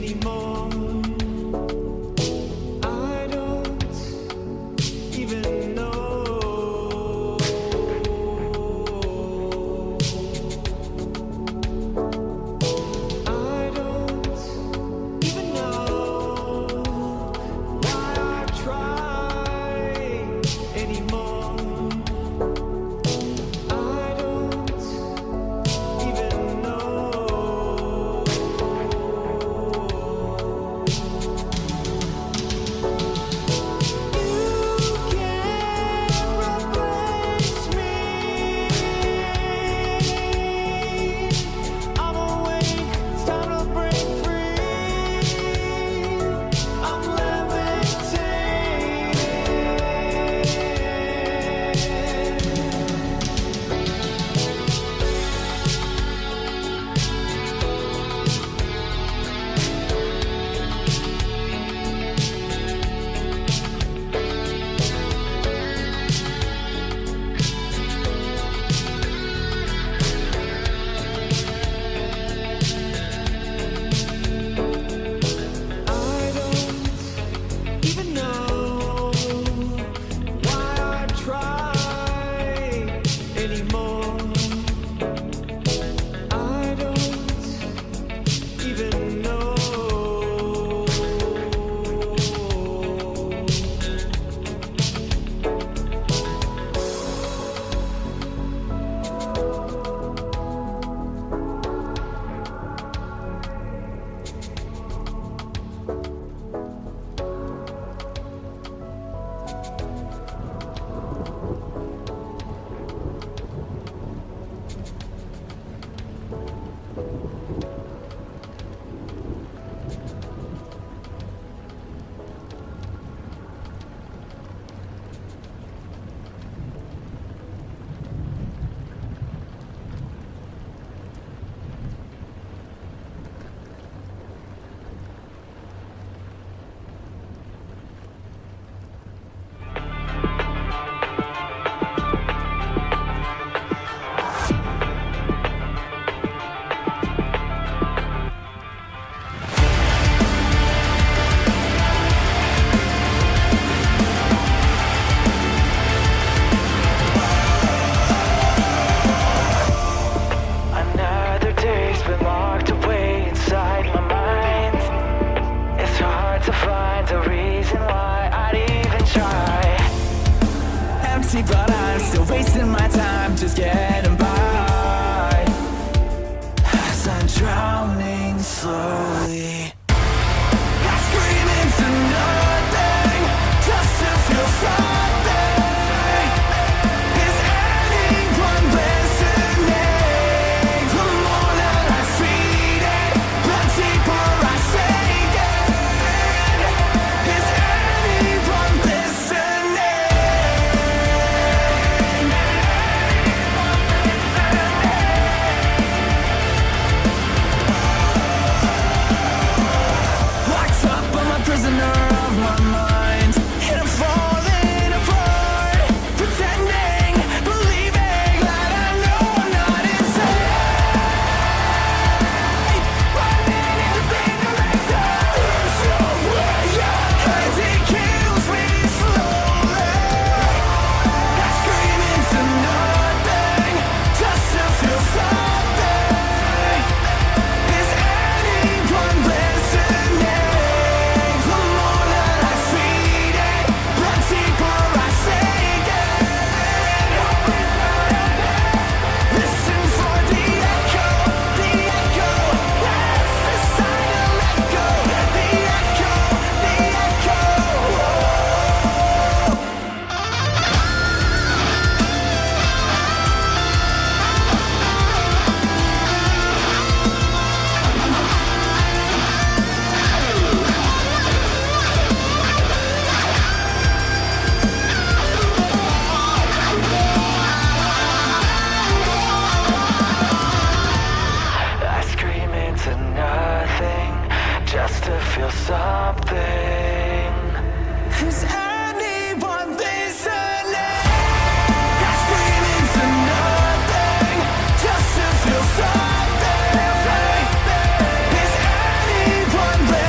anymore. I don't even know. I don't even know why I try anymore. I don't even know. You can't replace me. I'm awake, it's time to break free. I'm levitating. I don't even know why I try anymore. I don't even know. Another day's been locked away inside my mind. It's hard to find a reason why I'd even try. Empty, but I'm still wasting my time just getting by. As I'm drowning slowly, I scream into nothing just to feel something. Is anyone listening? The more that I feed it, the deeper I sink in. Is anyone listening? Locked up, I'm a prisoner of my mind, and I'm falling apart, pretending, believing that I know I'm not insane. Running in the direction, there's no way out, and it kills me slowly. I scream into nothing just to feel something. Is anyone listening? The more that I feed it, the deeper I sink in. Listen for the echo, that's the sign to let go. The echo, I scream into nothing just to feel something. Is anyone listening? I scream into nothing just to feel something. Is anyone listening?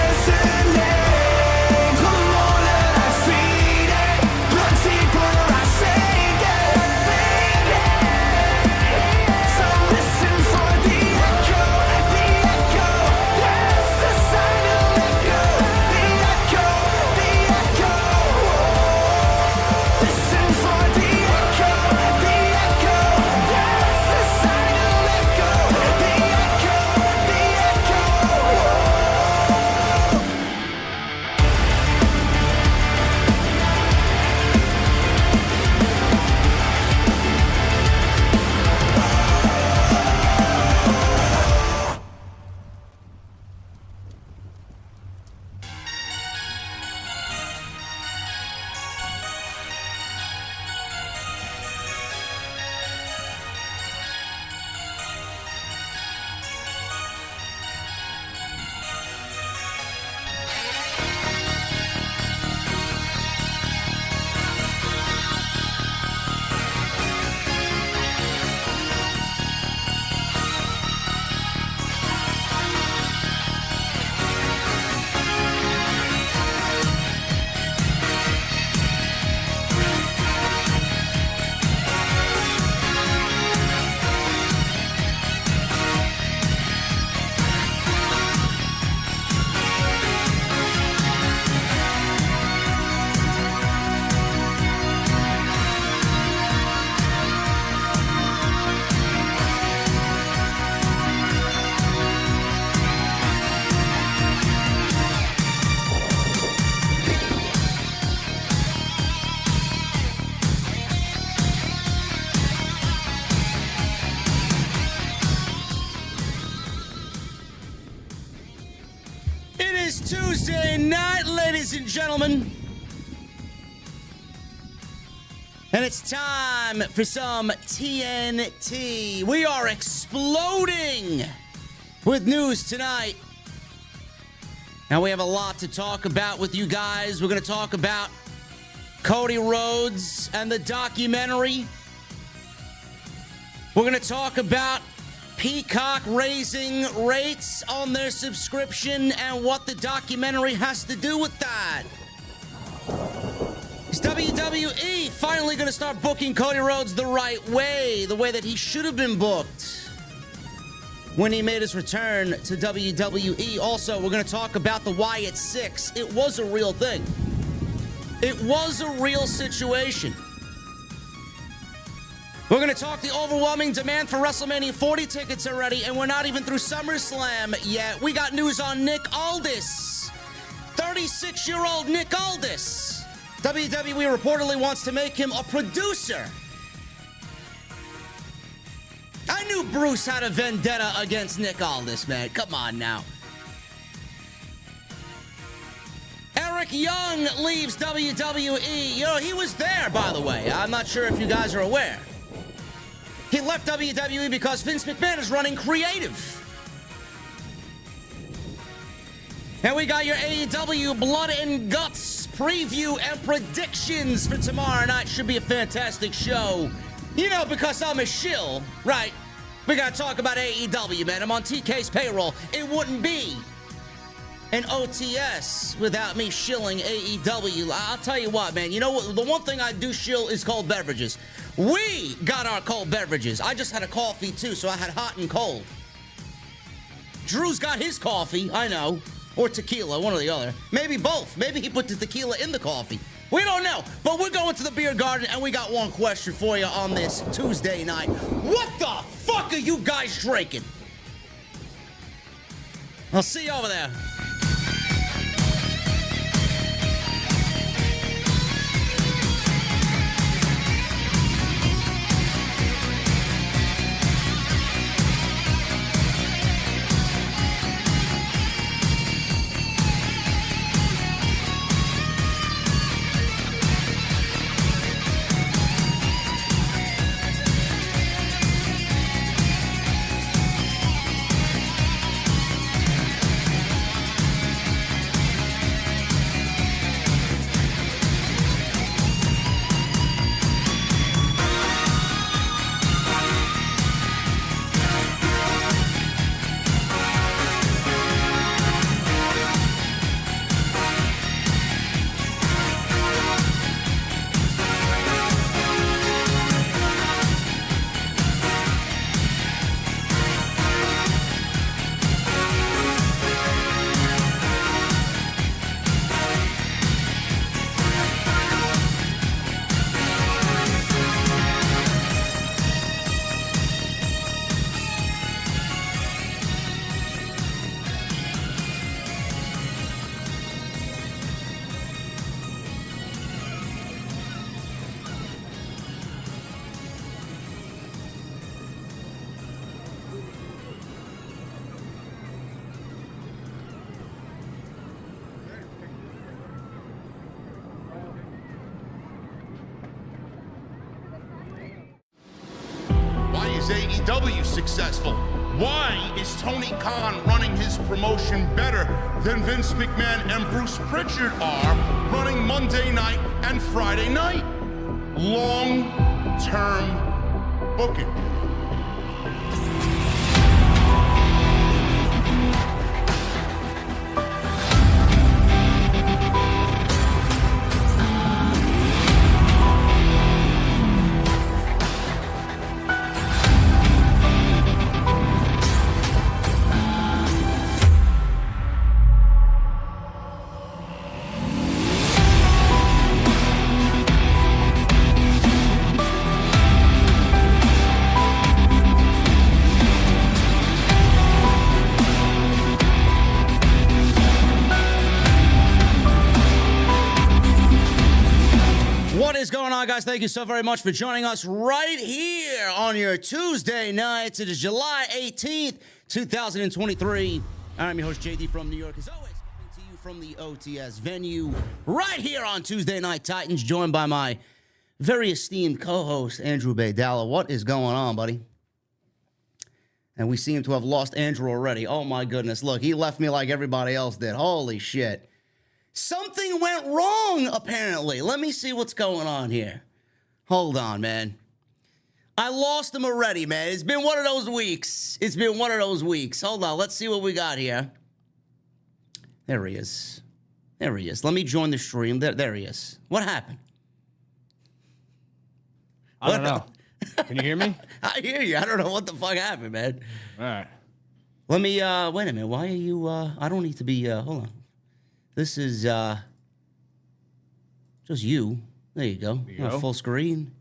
is Tuesday night, ladies and gentlemen. And it's time for some TNT. We are exploding with news tonight. Now, we have a lot to talk about with you guys. We're going to talk about Cody Rhodes and the documentary. We're going to talk about Peacock raising rates on their subscription and what the documentary has to do with that. Is WWE finally going to start booking Cody Rhodes the right way, the way that he should have been booked when he made his return to WWE? Also, we're going to talk about the Wyatt Six. It was a real thing. It was a real situation. We're going to talk the overwhelming demand for WrestleMania 40 tickets already, and we're not even through SummerSlam yet. We got news on Nick Aldis. 36-year-old Nick Aldis. WWE reportedly wants to make him a producer. I knew Bruce had a vendetta against Nick Aldis, man. Come on now. Eric Young leaves WWE. You know, he was there, by the way. I'm not sure if you guys are aware. He left WWE because Vince McMahon is running creative. And we got your AEW Blood and Guts preview and predictions for tomorrow night. Should be a fantastic show. You know, because I'm a shill, right? We got to talk about AEW, man. I'm on TK's payroll. It wouldn't be an OTS without me shilling AEW. I'll tell you what, man. You know what? The one thing I do shill is cold beverages. We got our cold beverages. I just had a coffee, too, so I had hot and cold. Drew's got his coffee, I know. Or tequila, one or the other. Maybe both. Maybe he put the tequila in the coffee. We don't know. But we're going to the beer garden, and we got one question for you on this Tuesday night. What the fuck are you guys drinking? I'll see you over there. AEW successful? Why is Tony Khan running his promotion better than Vince McMahon and Bruce Pritchard are running Monday night and Friday night? Long-term booking. Guys, thank you so very much for joining us right here on your Tuesday nights. It is July 18th, 2023. I'm your host, JD from New York. As always, coming to you from the OTS venue right here on Tuesday Night Titans, joined by my very esteemed co-host, Andrew Baydala. What is going on, buddy? And we seem to have lost Andrew already. Oh, my goodness. Look, he left me like everybody else did. Holy shit. Something went wrong, apparently. Let me see what's going on here. Hold on, man. I lost him already, man. It's been one of those weeks. Hold on. Let's see what we got here. There he is. Let me join the stream. There he is. What happened? I don't know. Can you hear me? I hear you. I don't know what the fuck happened, man. All right. Let me, wait a minute. Why are you, I don't need to be, hold on. This is, just you. There you go. Full screen.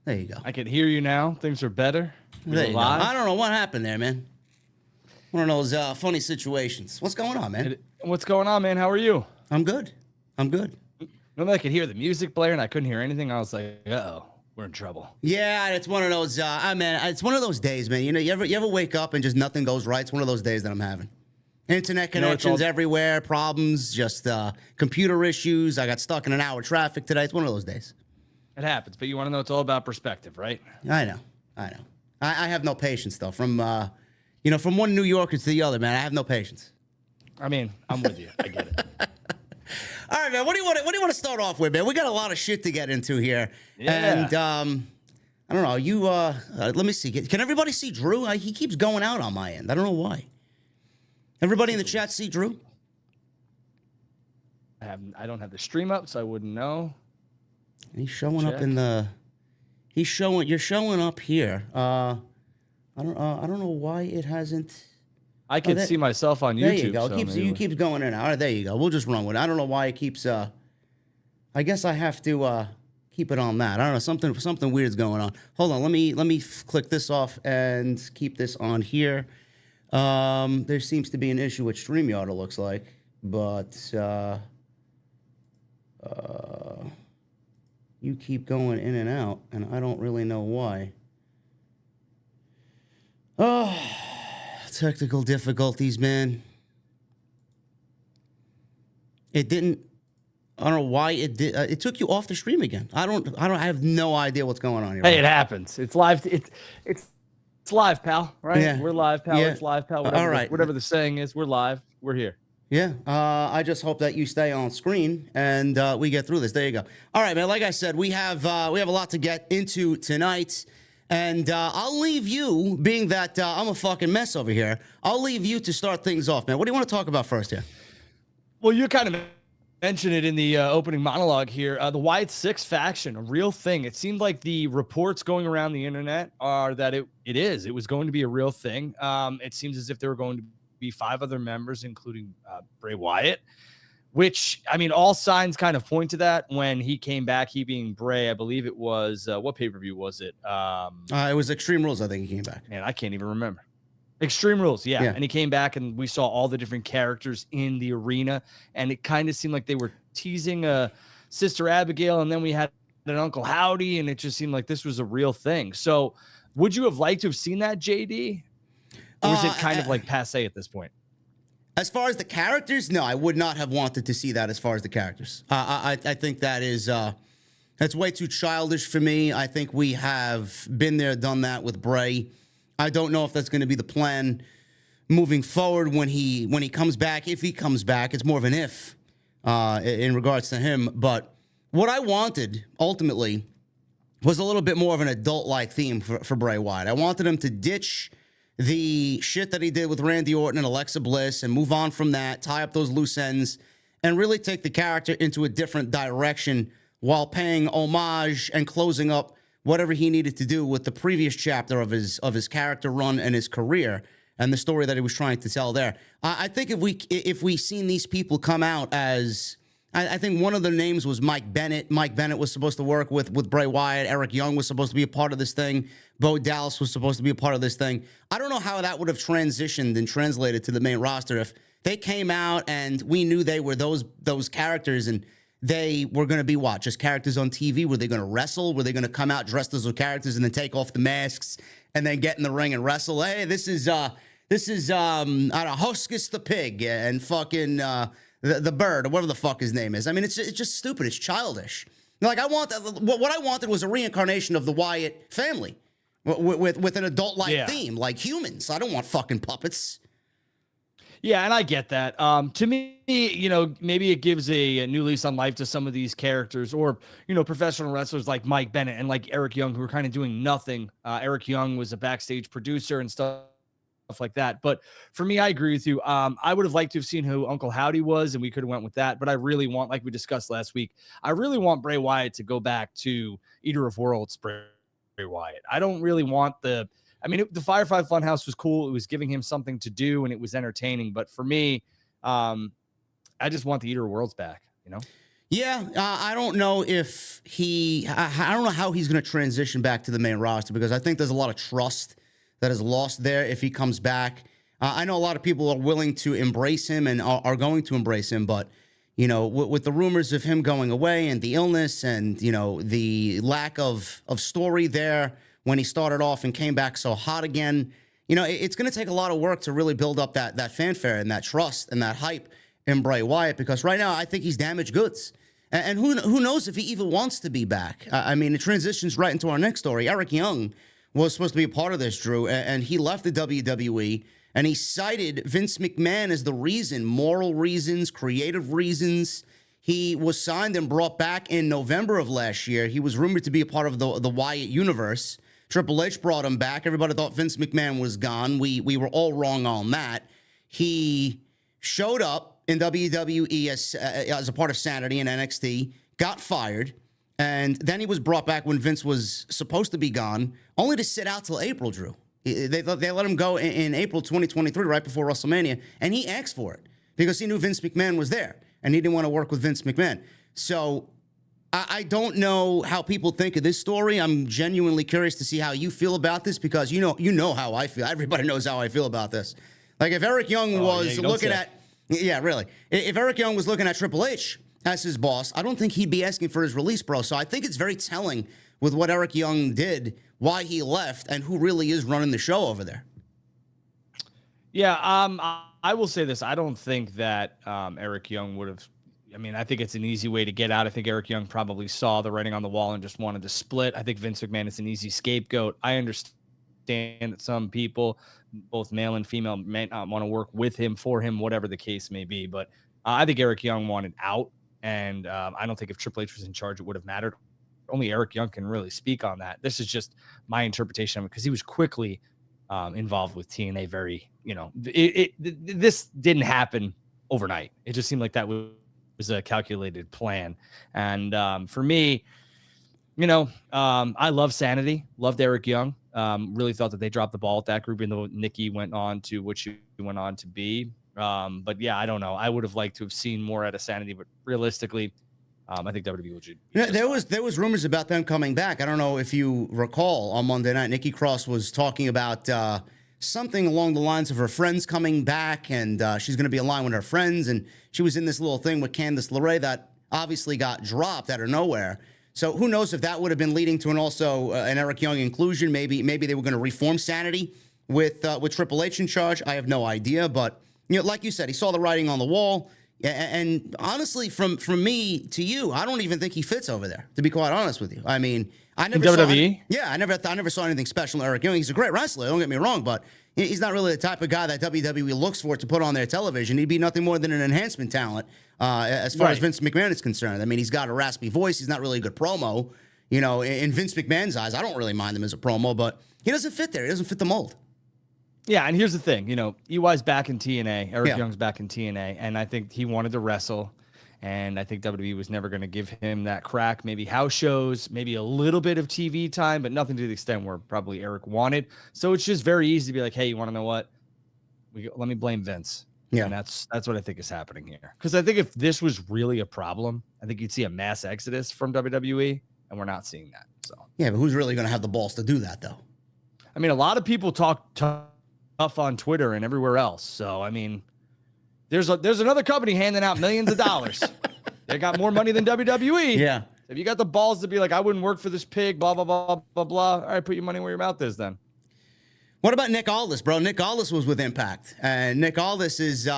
There you go. I can hear you now. Things are better. There you go. I don't know what happened there, man. One of those funny situations. What's going on, man? What's going on, man? How are you? I'm good. Remember, I could hear the music player and I couldn't hear anything. I was like, uh-oh, we're in trouble. Yeah, it's one of those, it's one of those days, man. You know, you ever wake up and just nothing goes right? It's one of those days that I'm having. Internet connections everywhere, problems, just computer issues. I got stuck in an hour of traffic today. It's one of those days. It happens, but you want to know it's all about perspective, right? I know. I have no patience, though. From one New Yorker to the other, man, I have no patience. I mean, I'm with you. I get it. All right, man. What do you want to start off with, man? We got a lot of shit to get into here, and I don't know. You let me see. Can everybody see Drew? He keeps going out on my end. I don't know why. Everybody in the chat see Drew? I don't have the stream up, so I wouldn't know. He's showing up in the. You're showing up here. I don't know why it hasn't. I can see myself on YouTube. There you go. So You keeps going in. All right, there you go. We'll just run with it. I don't know why it keeps. I guess I have to keep it on that. I don't know. Something weird's going on. Hold on. Let me click this off and keep this on here. There seems to be an issue with StreamYard, it looks like, but you keep going in and out, and I don't really know why. Oh, technical difficulties, man. It didn't. I don't know why it did. It took you off the stream again. I have no idea what's going on here. Hey, it happens. It's live. It's live, pal. Right? Yeah. We're live, pal. Yeah. It's live, pal. All right. Whatever the saying is, we're live. We're here. Yeah. I just hope that you stay on screen and we get through this. There you go. All right, man. Like I said, we have a lot to get into tonight, and I'll leave you, being that I'm a fucking mess over here. I'll leave you to start things off, man. What do you want to talk about first here? Well, you kind of mentioned it in the opening monologue here. The Wyatt Six faction, a real thing. It seemed like the reports going around the internet are that it was going to be a real thing. It seems as if there were going to be 5 other members, including Bray Wyatt, which, I mean, all signs kind of point to that. When he came back, he being Bray, I believe it was, what pay-per-view was it? It was Extreme Rules, I think he came back. Man, I can't even remember. Extreme Rules, yeah. And he came back, and we saw all the different characters in the arena, and it kind of seemed like they were teasing Sister Abigail, and then we had an Uncle Howdy, and it just seemed like this was a real thing. So would you have liked to have seen that, JD? Or is it kind of like passe at this point? As far as the characters, no, I would not have wanted to see that as far as the characters. I think that is that's way too childish for me. I think we have been there, done that with Bray. I don't know if that's going to be the plan moving forward when he comes back. If he comes back, it's more of an if in regards to him. But what I wanted ultimately was a little bit more of an adult-like theme for Bray Wyatt. I wanted him to ditch the shit that he did with Randy Orton and Alexa Bliss and move on from that, tie up those loose ends, and really take the character into a different direction while paying homage and closing up whatever he needed to do with the previous chapter of his character run and his career and the story that he was trying to tell there. I think if we seen these people come out as, I think one of the names was Mike Bennett. Mike Bennett was supposed to work with Bray Wyatt. Eric Young was supposed to be a part of this thing. Bo Dallas was supposed to be a part of this thing. I don't know how that would have transitioned and translated to the main roster if they came out and we knew they were those characters and they were going to be what? Just characters on TV? Were they going to wrestle? Were they going to come out dressed as those characters and then take off the masks and then get in the ring and wrestle? Hey, this is I don't know, Huskus the Pig and fucking the bird or whatever the fuck his name is. I mean, it's just stupid. It's childish. Like I want what I wanted was a reincarnation of the Wyatt family with an adult-like theme, like humans. I don't want fucking puppets. Yeah, and I get that. To me, maybe it gives a new lease on life to some of these characters, or professional wrestlers like Mike Bennett and like Eric Young, who are kind of doing nothing. Eric Young was a backstage producer and stuff like that. But for me, I agree with you. I would have liked to have seen who Uncle Howdy was, and we could have went with that. But I really want, like we discussed last week, I really want Bray Wyatt to go back to Eater of Worlds Bray Wyatt. I don't really want the Firefly Funhouse was cool. It was giving him something to do, and it was entertaining. But for me, I just want the Eater of Worlds back, Yeah, I don't know if I don't know how he's going to transition back to the main roster, because I think there's a lot of trust that is lost there if he comes back. I know a lot of people are willing to embrace him and are going to embrace him, but, with the rumors of him going away and the illness and, the lack of story there when he started off and came back so hot again, it's going to take a lot of work to really build up that fanfare and that trust and that hype in Bray Wyatt, because right now I think he's damaged goods. And who knows if he even wants to be back. It transitions right into our next story. Eric Young was supposed to be a part of this, Drew, and he left the WWE, and he cited Vince McMahon as the reason, moral reasons, creative reasons. He was signed and brought back in November of last year. He was rumored to be a part of the Wyatt universe. Triple H brought him back. Everybody thought Vince McMahon was gone. We were all wrong on that. He showed up in WWE as a part of Sanity in NXT, got fired, and then he was brought back when Vince was supposed to be gone, only to sit out till April, Drew. They let him go in April 2023, right before WrestleMania, and he asked for it because he knew Vince McMahon was there, and he didn't want to work with Vince McMahon. So I don't know how people think of this story. I'm genuinely curious to see how you feel about this, because you know how I feel. Everybody knows how I feel about this. Like if Eric Young was looking at... Yeah, really. If Eric Young was looking at Triple H as his boss, I don't think he'd be asking for his release, bro. So I think it's very telling with what Eric Young did, why he left, and who really is running the show over there. Yeah, I will say this. I don't think that Eric Young would have... I think it's an easy way to get out. I think Eric Young probably saw the writing on the wall and just wanted to split. I think Vince McMahon is an easy scapegoat. I understand that some people, both male and female, may not want to work with him, for him, whatever the case may be. But I think Eric Young wanted out, and I don't think if Triple H was in charge, it would have mattered. Only Eric Young can really speak on that. This is just my interpretation of it, because he was quickly involved with TNA. This didn't happen overnight. It just seemed like that was a calculated plan. And for me, I love Sanity, loved Eric Young. Really thought that they dropped the ball at that group, even though Nikki went on to what she went on to be. But yeah, I don't know. I would have liked to have seen more out of Sanity, but realistically, I think WWE would. Yeah, there was rumors about them coming back. I don't know if you recall, on Monday night, Nikki Cross was talking about something along the lines of her friends coming back, and she's going to be aligned with her friends. And she was in this little thing with Candice LeRae that obviously got dropped out of nowhere. So who knows if that would have been leading to an Eric Young inclusion. Maybe they were going to reform Sanity with Triple H in charge. I have no idea, but like you said, he saw the writing on the wall. And honestly, from me to you, I don't even think he fits over there, to be quite honest with you. I never saw WWE? I never saw anything special in Eric Young. He's a great wrestler, don't get me wrong, but he's not really the type of guy that WWE looks for to put on their television. He'd be nothing more than an enhancement talent as far as Vince McMahon is concerned. He's got a raspy voice. He's not really a good promo. In Vince McMahon's eyes, I don't really mind him as a promo, but he doesn't fit there. He doesn't fit the mold. Yeah, and here's the thing. EY's back in TNA. Eric Young's back in TNA, and I think he wanted to wrestle. And I think WWE was never going to give him that crack. Maybe house shows, maybe a little bit of TV time, but nothing to the extent where probably Eric wanted. So it's just very easy to be like, hey, you want to know what? Let me blame Vince. Yeah. And that's what I think is happening here. Because I think if this was really a problem, I think you'd see a mass exodus from WWE, and we're not seeing that. So yeah, but who's really going to have the balls to do that, though? A lot of people talk tough on Twitter and everywhere else. So, there's another company handing out millions of dollars. They got more money than WWE. Yeah. If you got the balls to be like, I wouldn't work for this pig, blah, blah, blah, blah, blah. All right, put your money where your mouth is then. What about Nick Aldis, bro? Nick Aldis was with Impact. And Nick Aldis is,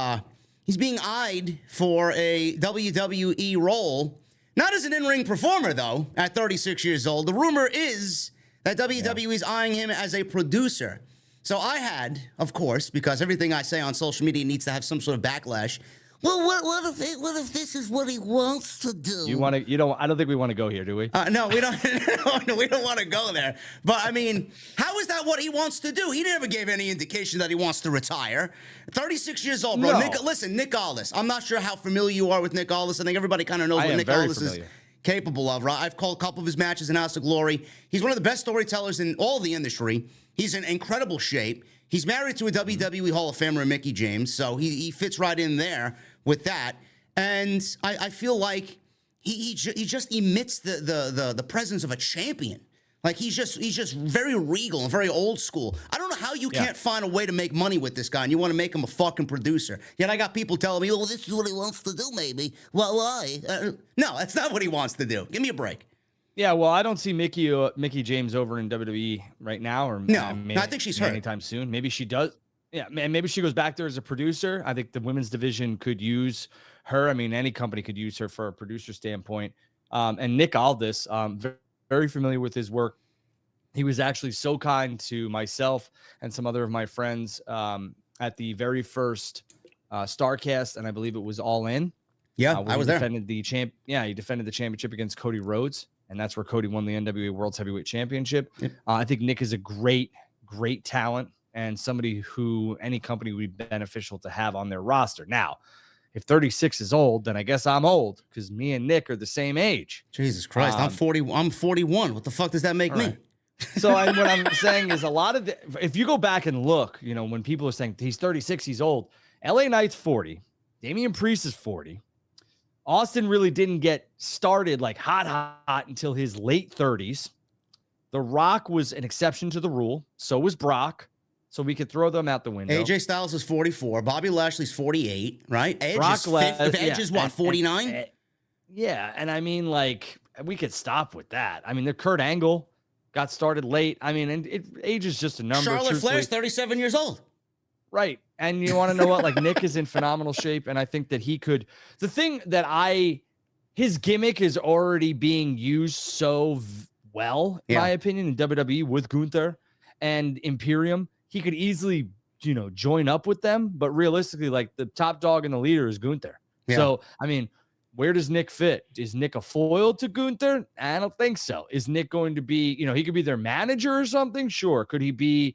He's being eyed for a WWE role, not as an in-ring performer, though, at 36 years old. The rumor is that WWE is eyeing him as a producer. So I had, of course, because everything I say on social media needs to have some sort of backlash. Well, what if this is what he wants to do? I don't think we want to go here, do we? No, we don't. No, we don't want to go there. But I mean, how is that what he wants to do? He never gave any indication that he wants to retire. 36 years old, bro. No. Nick Aldis. I'm not sure how familiar you are with Nick Aldis. I think everybody kind of knows what Nick Aldis is capable of, right? I've called a couple of his matches in House of Glory. He's one of the best storytellers in all the industry. He's in incredible shape. He's married to a WWE Hall of Famer, Mickie James, so he fits right in there with that. And I feel like he just emits the presence of a champion. Like he's just very regal and very old school. I don't know how you can't find a way to make money with this guy, and you want to make him a fucking producer. Yet I got people telling me, "Oh, this is what he wants to do, maybe." Well, why? No, that's not what he wants to do. Give me a break. Yeah, well, I don't see Mickie James over in WWE right now, or no, I think she's hurt anytime soon. Maybe she does. Yeah, and maybe she goes back there as a producer. I think the women's division could use her. I mean, any company could use her for a producer standpoint. And Nick Aldis, very familiar with his work. He was actually so kind to myself and some other of my friends at the very first Starcast, and I believe it was All In. Yeah, I was there. He defended the championship against Cody Rhodes, and that's where Cody won the NWA World's Heavyweight Championship. Yep. I think Nick is a great talent and somebody who any company would be beneficial to have on their roster. Now, if 36 is old, then I guess I'm old because me and Nick are the same age. Jesus Christ, I'm 40. I'm 41. What the fuck does that make me? Right. So what I'm saying is a lot of if you go back and look, when people are saying he's 36, he's old. LA Knight's 40. Damian Priest is 40. Austin really didn't get started like hot until his late 30s. The Rock was an exception to the rule. So was Brock. So we could throw them out the window. AJ Styles is 44. Bobby Lashley's 48, right? Edge is what, 49? Yeah, and I mean, like, we could stop with that. I mean, the Kurt Angle got started late. I mean, age is just a number. Charlotte Flair's 37 years old. Right. And you want to know what? Like, Nick is in phenomenal shape, and I think that he could. The thing that his gimmick is already being used so well, in my opinion, in WWE with Gunther and Imperium. He could easily, join up with them, but realistically, like, the top dog and the leader is Gunther. Yeah. So, I mean, where does Nick fit? Is Nick a foil to Gunther? I don't think so. Is Nick going to be, he could be their manager or something? Sure. Could he be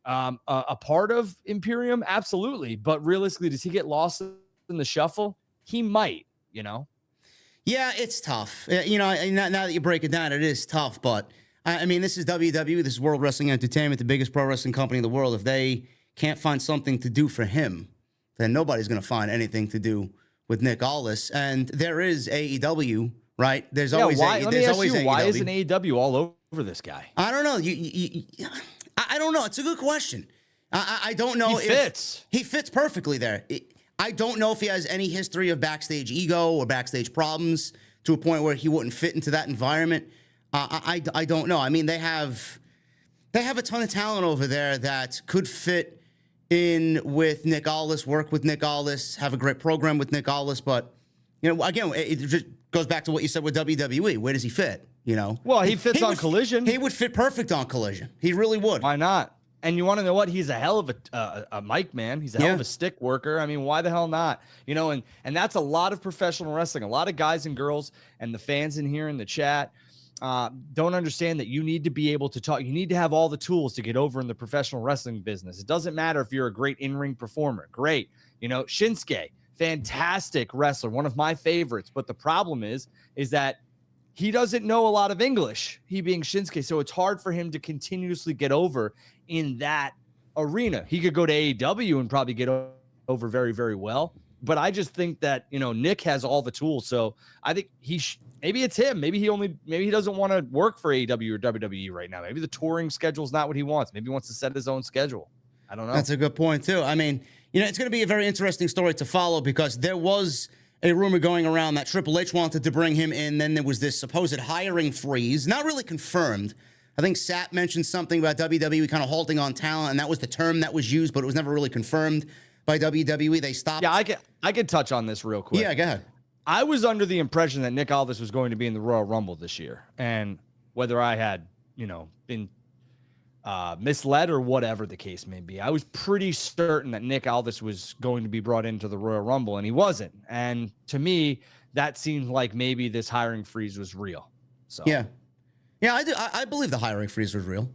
a part of Imperium? Absolutely. But realistically, does he get lost in the shuffle? He might, Yeah, it's tough. Now that you break it down, it is tough, but I mean, this is WWE. This is World Wrestling Entertainment, the biggest pro wrestling company in the world. If they can't find something to do for him, then nobody's going to find anything to do with Nick Aldis. And there is AEW, right? There's always AEW. Why isn't AEW all over this guy? I don't know. I don't know. It's a good question. I don't know. He fits. He fits perfectly there. I don't know if he has any history of backstage ego or backstage problems to a point where he wouldn't fit into that environment. I don't know. I mean, they have a ton of talent over there that could fit in with Nick Aldis, work with Nick Aldis, have a great program with Nick Aldis. But, again, it just goes back to what you said with WWE. Where does he fit? Well, he fits on Collision. He would fit perfect on Collision. He really would. Why not? And you want to know what? He's a hell of a mic man. He's a hell of a stick worker. I mean, why the hell not? And that's a lot of professional wrestling. A lot of guys and girls and the fans in here in the chat don't understand that you need to be able to talk. You need to have all the tools to get over in the professional wrestling business. It doesn't matter if you're a great in-ring performer. Great. Shinsuke, fantastic wrestler, one of my favorites. But the problem is that he doesn't know a lot of English, he being Shinsuke. So it's hard for him to continuously get over in that arena. He could go to AEW and probably get over very, very well. But I just think that, Nick has all the tools. So I think maybe it's him. Maybe he doesn't want to work for AEW or WWE right now. Maybe the touring schedule is not what he wants. Maybe he wants to set his own schedule. I don't know. That's a good point too. I mean, it's going to be a very interesting story to follow because there was a rumor going around that Triple H wanted to bring him in. Then there was this supposed hiring freeze, not really confirmed. I think Sat mentioned something about WWE kind of halting on talent, and that was the term that was used, but it was never really confirmed by WWE. They stopped. Yeah, I could touch on this real quick. Yeah, go ahead. I was under the impression that Nick Aldis was going to be in the Royal Rumble this year. And whether I had, been misled or whatever the case may be, I was pretty certain that Nick Aldis was going to be brought into the Royal Rumble, and he wasn't. And to me, that seemed like maybe this hiring freeze was real. So Yeah, I do. I believe the hiring freeze was real.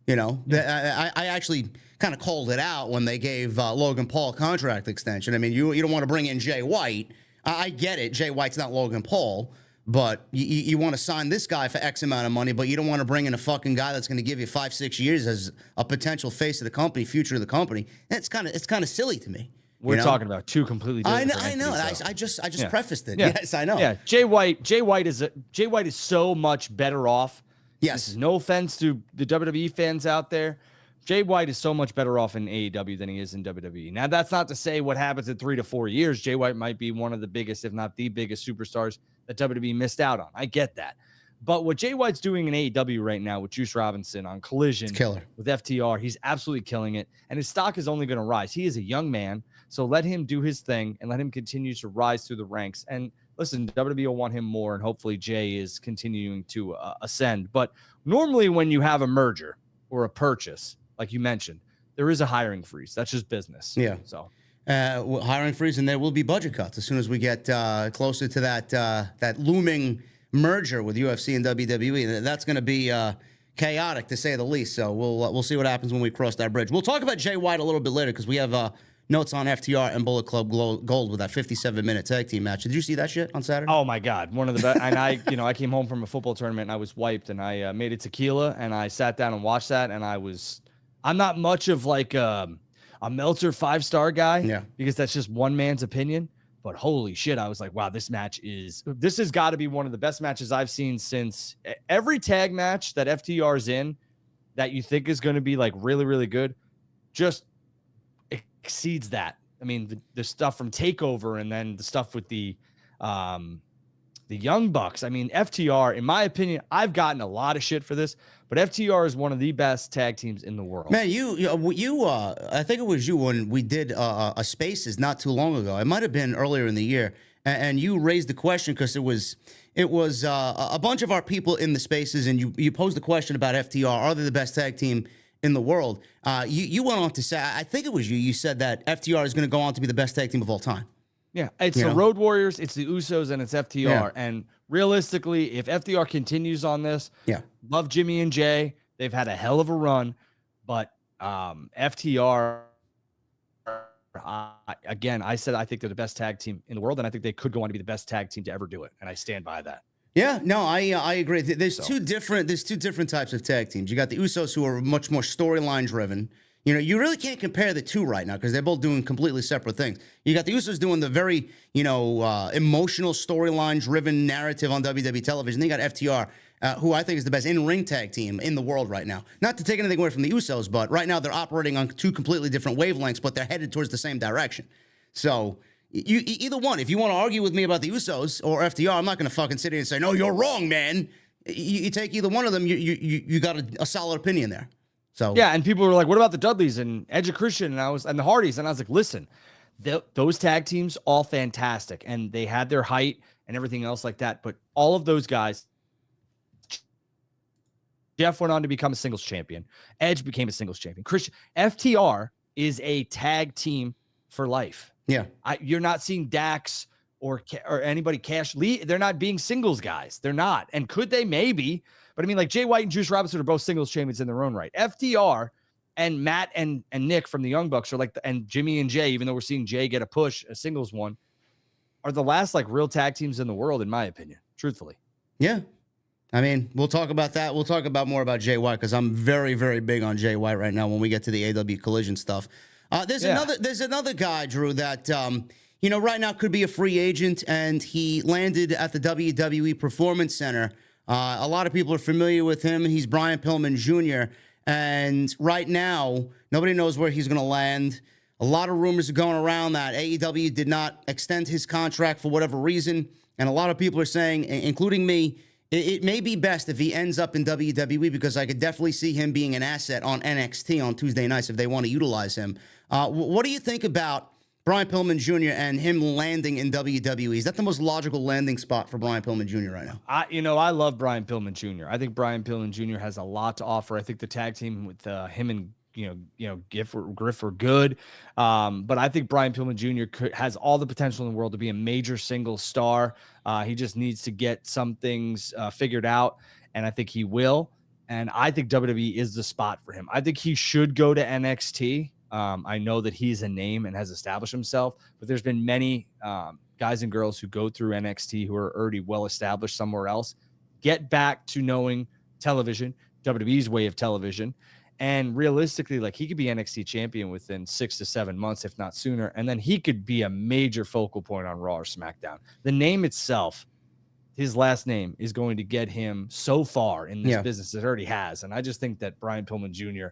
I actually kind of called it out when they gave Logan Paul a contract extension. I mean, you don't want to bring in Jay White. I get it. Jay White's not Logan Paul, but you want to sign this guy for X amount of money, but you don't want to bring in a fucking guy that's going to give you 5-6 years as a potential face of the company, future of the company. And it's kind of silly to me. We're talking about two completely different I know. entities, I just Yeah. prefaced it. Yeah. Yes, I know. Yeah, Jay White is so much better off. Yes. This is no offense to the WWE fans out there. Jay White is so much better off in AEW than he is in WWE. Now, that's not to say what happens in 3 to 4 years. Jay White might be one of the biggest, if not the biggest superstars that WWE missed out on. I get that. But what Jay White's doing in AEW right now with Juice Robinson on Collision, Killer. with FTR, he's absolutely killing it. And his stock is only going to rise. He is a young man. So let him do his thing and let him continue to rise through the ranks. And listen, WWE will want him more. And hopefully Jay is continuing to ascend. But normally when you have a merger or a purchase, like you mentioned, there is a hiring freeze. That's just business. Yeah. So hiring freeze, and there will be budget cuts as soon as we get closer to that looming merger with UFC and WWE. That's going to be chaotic, to say the least. So we'll see what happens when we cross that bridge. We'll talk about Jay White a little bit later because we have notes on FTR and Bullet Club Gold with that 57-minute tag team match. Did you see that shit on Saturday? Oh my God, one of the best. And I came home from a football tournament and I was wiped, and I made a tequila and I sat down and watched that, and I'm not much of like a Meltzer 5-star guy, because that's just one man's opinion. But holy shit, I was like, wow, this has got to be one of the best matches I've seen since every tag match that FTR's in that you think is going to be like really, really good, just exceeds that. I mean, the stuff from TakeOver and then the stuff with the Young Bucks. I mean, FTR, in my opinion, I've gotten a lot of shit for this, but FTR is one of the best tag teams in the world. Man, I think it was you when we did a Spaces not too long ago. It might have been earlier in the year, and you raised the question because it was a bunch of our people in the Spaces, and you posed the question about FTR. Are they the best tag team in the world? You went on to say, I think it was you said that FTR is going to go on to be the best tag team of all time. Yeah, it's the Road Warriors, it's the Usos, and it's FTR. Yeah. And realistically, if FTR continues on this, love Jimmy and Jay. They've had a hell of a run, but FTR, again, I said I think they're the best tag team in the world, and I think they could go on to be the best tag team to ever do it, and I stand by that. Yeah, no, I agree. There's two different types of tag teams. You got the Usos, who are much more storyline driven. You really can't compare the two right now because they're both doing completely separate things. You got the Usos doing the very, emotional storyline-driven narrative on WWE television. Then you got FTR, who I think is the best in-ring tag team in the world right now. Not to take anything away from the Usos, but right now they're operating on two completely different wavelengths, but they're headed towards the same direction. So either one, if you want to argue with me about the Usos or FTR, I'm not going to fucking sit here and say, no, you're wrong, man. You take either one of them, you got a solid opinion there. So yeah, and people were like, "What about the Dudleys and Edge of Christian?" And the Hardys, and I was like, "Listen, those tag teams all fantastic, and they had their height and everything else like that. But all of those guys, Jeff went on to become a singles champion. Edge became a singles champion. FTR is a tag team for life. Yeah, you're not seeing Dax or anybody Cash Lee. They're not being singles guys. They're not. And could they? Maybe. But I mean, like Jay White and Juice Robinson are both singles champions in their own right. FTR and Matt and Nick from the Young Bucks are like, and Jimmy and Jay, even though we're seeing Jay get a push, a singles one, are the last like real tag teams in the world, in my opinion, truthfully. Yeah. I mean, we'll talk about that. We'll talk about more about Jay White because I'm very, very big on Jay White right now when we get to the AEW Collision stuff. There's another guy, Drew, that right now could be a free agent, and he landed at the WWE Performance Center. A lot of people are familiar with him. He's Brian Pillman Jr. And right now, nobody knows where he's going to land. A lot of rumors are going around that AEW did not extend his contract for whatever reason. And a lot of people are saying, including me, it may be best if he ends up in WWE because I could definitely see him being an asset on NXT on Tuesday nights if they want to utilize him. What do you think about Brian Pillman Jr. and him landing in WWE? Is that the most logical landing spot for Brian Pillman Jr. right now? I love Brian Pillman Jr. I think Brian Pillman Jr. has a lot to offer. I think the tag team with him and Griff are good. But I think Brian Pillman Jr. has all the potential in the world to be a major single star. He just needs to get some things figured out, and I think he will. And I think WWE is the spot for him. I think he should go to NXT. I know that he's a name and has established himself, but there's been many guys and girls who go through NXT who are already well established somewhere else, get back to knowing television, WWE's way of television. And realistically, like, he could be NXT champion within 6 to 7 months, if not sooner. And then he could be a major focal point on Raw or SmackDown. The name itself, his last name, is going to get him so far in this business. It already has. And I just think that Brian Pillman Jr.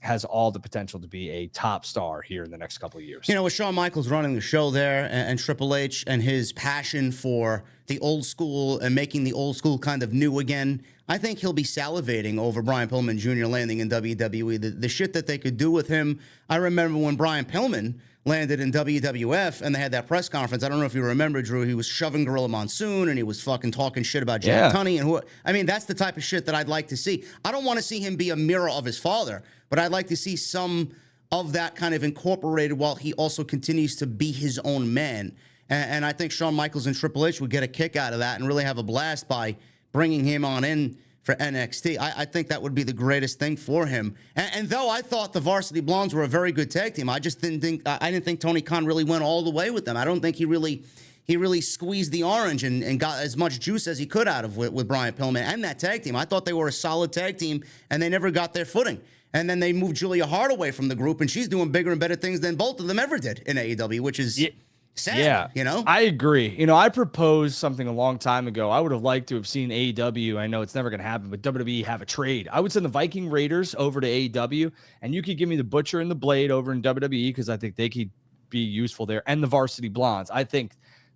Has all the potential to be a top star here in the next couple of years. You know, with Shawn Michaels running the show there, and Triple H and his passion for the old school and making the old school kind of new again, I think he'll be salivating over Brian Pillman Jr. landing in WWE. The shit that they could do with him. I remember when Brian Pillman landed in WWF and they had that press conference. I don't know if you remember, Drew. He was shoving Gorilla Monsoon and he was fucking talking shit about Jack Tunney. And that's the type of shit that I'd like to see. I don't want to see him be a mirror of his father, but I'd like to see some of that kind of incorporated while he also continues to be his own man. And I think Shawn Michaels and Triple H would get a kick out of that and really have a blast by bringing him on in for NXT. I think that would be the greatest thing for him. And though I thought the Varsity Blondes were a very good tag team, I just didn't think Tony Khan really went all the way with them. I don't think he really squeezed the orange and got as much juice as he could out of with Brian Pillman and that tag team. I thought they were a solid tag team, and they never got their footing. And then they moved Julia Hart away from the group, and she's doing bigger and better things than both of them ever did in AEW, which is sad, you know? I agree. You know, I proposed something a long time ago. I would have liked to have seen AEW. I know it's never going to happen, but WWE have a trade. I would send the Viking Raiders over to AEW, and you could give me the Butcher and the Blade over in WWE because I think they could be useful there, and the Varsity Blondes. I think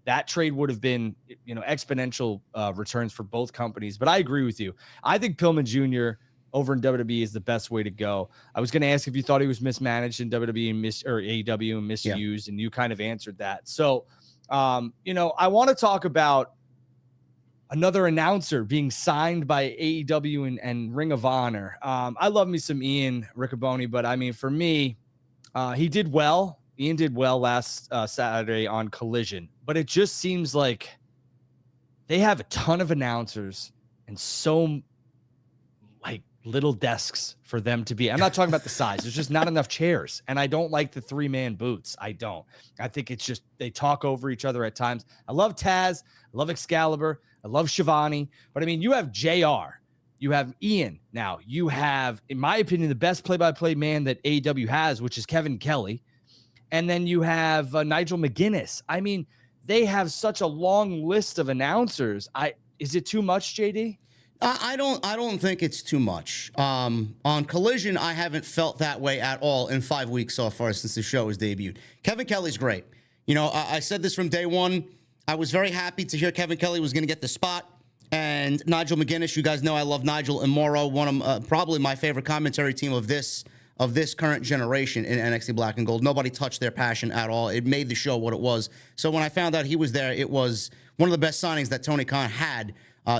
that trade would have been, exponential returns for both companies. But I agree with you. I think Pillman Jr. over in WWE is the best way to go. I was going to ask if you thought he was mismanaged in WWE or AEW and misused, and you kind of answered that. So, I want to talk about another announcer being signed by AEW and Ring of Honor. I love me some Ian Riccoboni, but I mean, for me, he did well. Ian did well last Saturday on Collision, but it just seems like they have a ton of announcers and so little desks for them to be. I'm not talking about the size. There's just not enough chairs. And I don't like the 3-man boots. I don't. I think it's just, they talk over each other at times. I love Taz. I love Excalibur. I love Shivani. But I mean, you have JR. You have Ian. Now you have, in my opinion, the best play-by-play man that AEW has, which is Kevin Kelly. And then you have Nigel McGuinness. I mean, they have such a long list of announcers. Is it too much, JD? I don't think it's too much. On Collision, I haven't felt that way at all in 5 weeks so far since the show has debuted. Kevin Kelly's great. I said this from day one. I was very happy to hear Kevin Kelly was going to get the spot. And Nigel McGuinness, you guys know I love Nigel and Morrow, one of probably my favorite commentary team of this current generation in NXT Black and Gold. Nobody touched their passion at all. It made the show what it was. So when I found out he was there, it was one of the best signings that Tony Khan had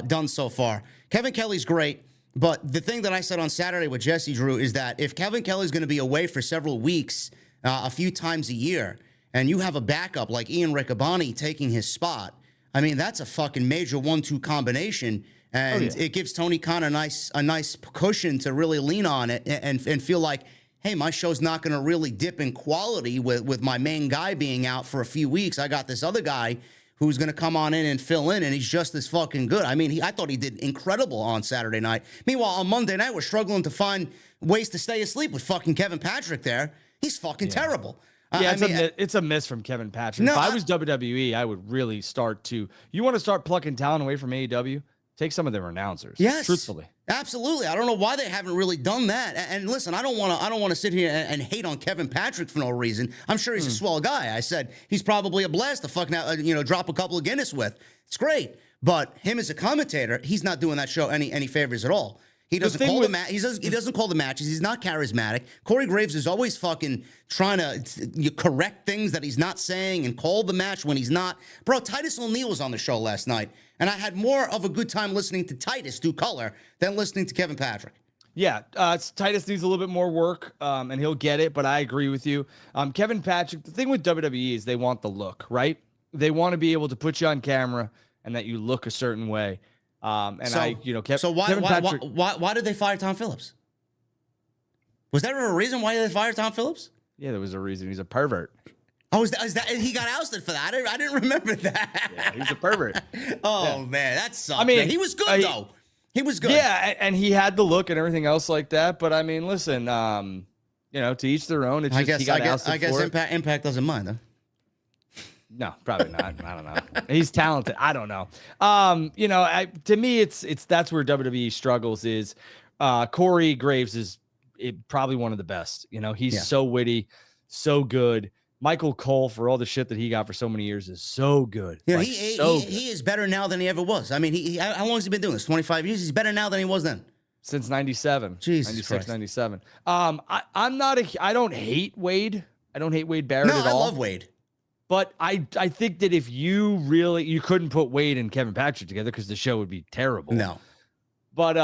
done so far. Kevin Kelly's great, but the thing that I said on Saturday with Jesse, Drew, is that if Kevin Kelly's going to be away for several weeks, a few times a year, and you have a backup like Ian Riccoboni taking his spot, I mean, that's a fucking major 1-2 combination, and it gives Tony Khan a nice cushion to really lean on it and feel like, hey, my show's not going to really dip in quality with my main guy being out for a few weeks. I got this other guy who's going to come on in and fill in, and he's just as fucking good. I mean, I thought he did incredible on Saturday night. Meanwhile, on Monday night, we're struggling to find ways to stay asleep with fucking Kevin Patrick there. He's fucking terrible. It's a miss from Kevin Patrick. No, if I was WWE, I would really start to, you want to start plucking talent away from AEW? Take some of their announcers. Yes, truthfully. Absolutely. I don't know why they haven't really done that. And listen, I don't want to sit here and hate on Kevin Patrick for no reason. I'm sure he's a swell guy. I said he's probably a blast to fucking drop a couple of Guinness with. It's great. But him as a commentator, he's not doing that show any favors at all. He doesn't call the match. He doesn't call the matches. He's not charismatic. Corey Graves is always fucking trying to correct things that he's not saying and call the match when he's not. Bro, Titus O'Neil was on the show last night, and I had more of a good time listening to Titus do color than listening to Kevin Patrick. Yeah, Titus needs a little bit more work, and he'll get it, but I agree with you. Kevin Patrick, the thing with WWE is they want the look, right? They want to be able to put you on camera and that you look a certain way. Kevin Patrick. Why did they fire Tom Phillips? Was there a reason why they fired Tom Phillips? Yeah, there was a reason. He's a pervert. Oh, is that he got ousted for that? I didn't remember that. Yeah, he's a pervert. Man, that sucks. I mean, man. He was good though. He was good. Yeah, and he had the look and everything else like that. But I mean, listen, to each their own. It's just he got ousted I guess Impact doesn't mind, huh? No, probably not. I don't know. He's talented. I don't know. To me, it's that's where WWE struggles is. Corey Graves is probably one of the best. He's so witty, so good. Michael Cole, for all the shit that he got for so many years, is so good. Yeah, he is better now than he ever was. I mean, how long has he been doing this? 25 years? He's better now than he was then. Since 97. Jesus 96, Christ. 97. I don't hate Wade. I don't hate Wade Barrett at all. No, I love Wade. But I think that if you couldn't put Wade and Kevin Patrick together because the show would be terrible. No. But,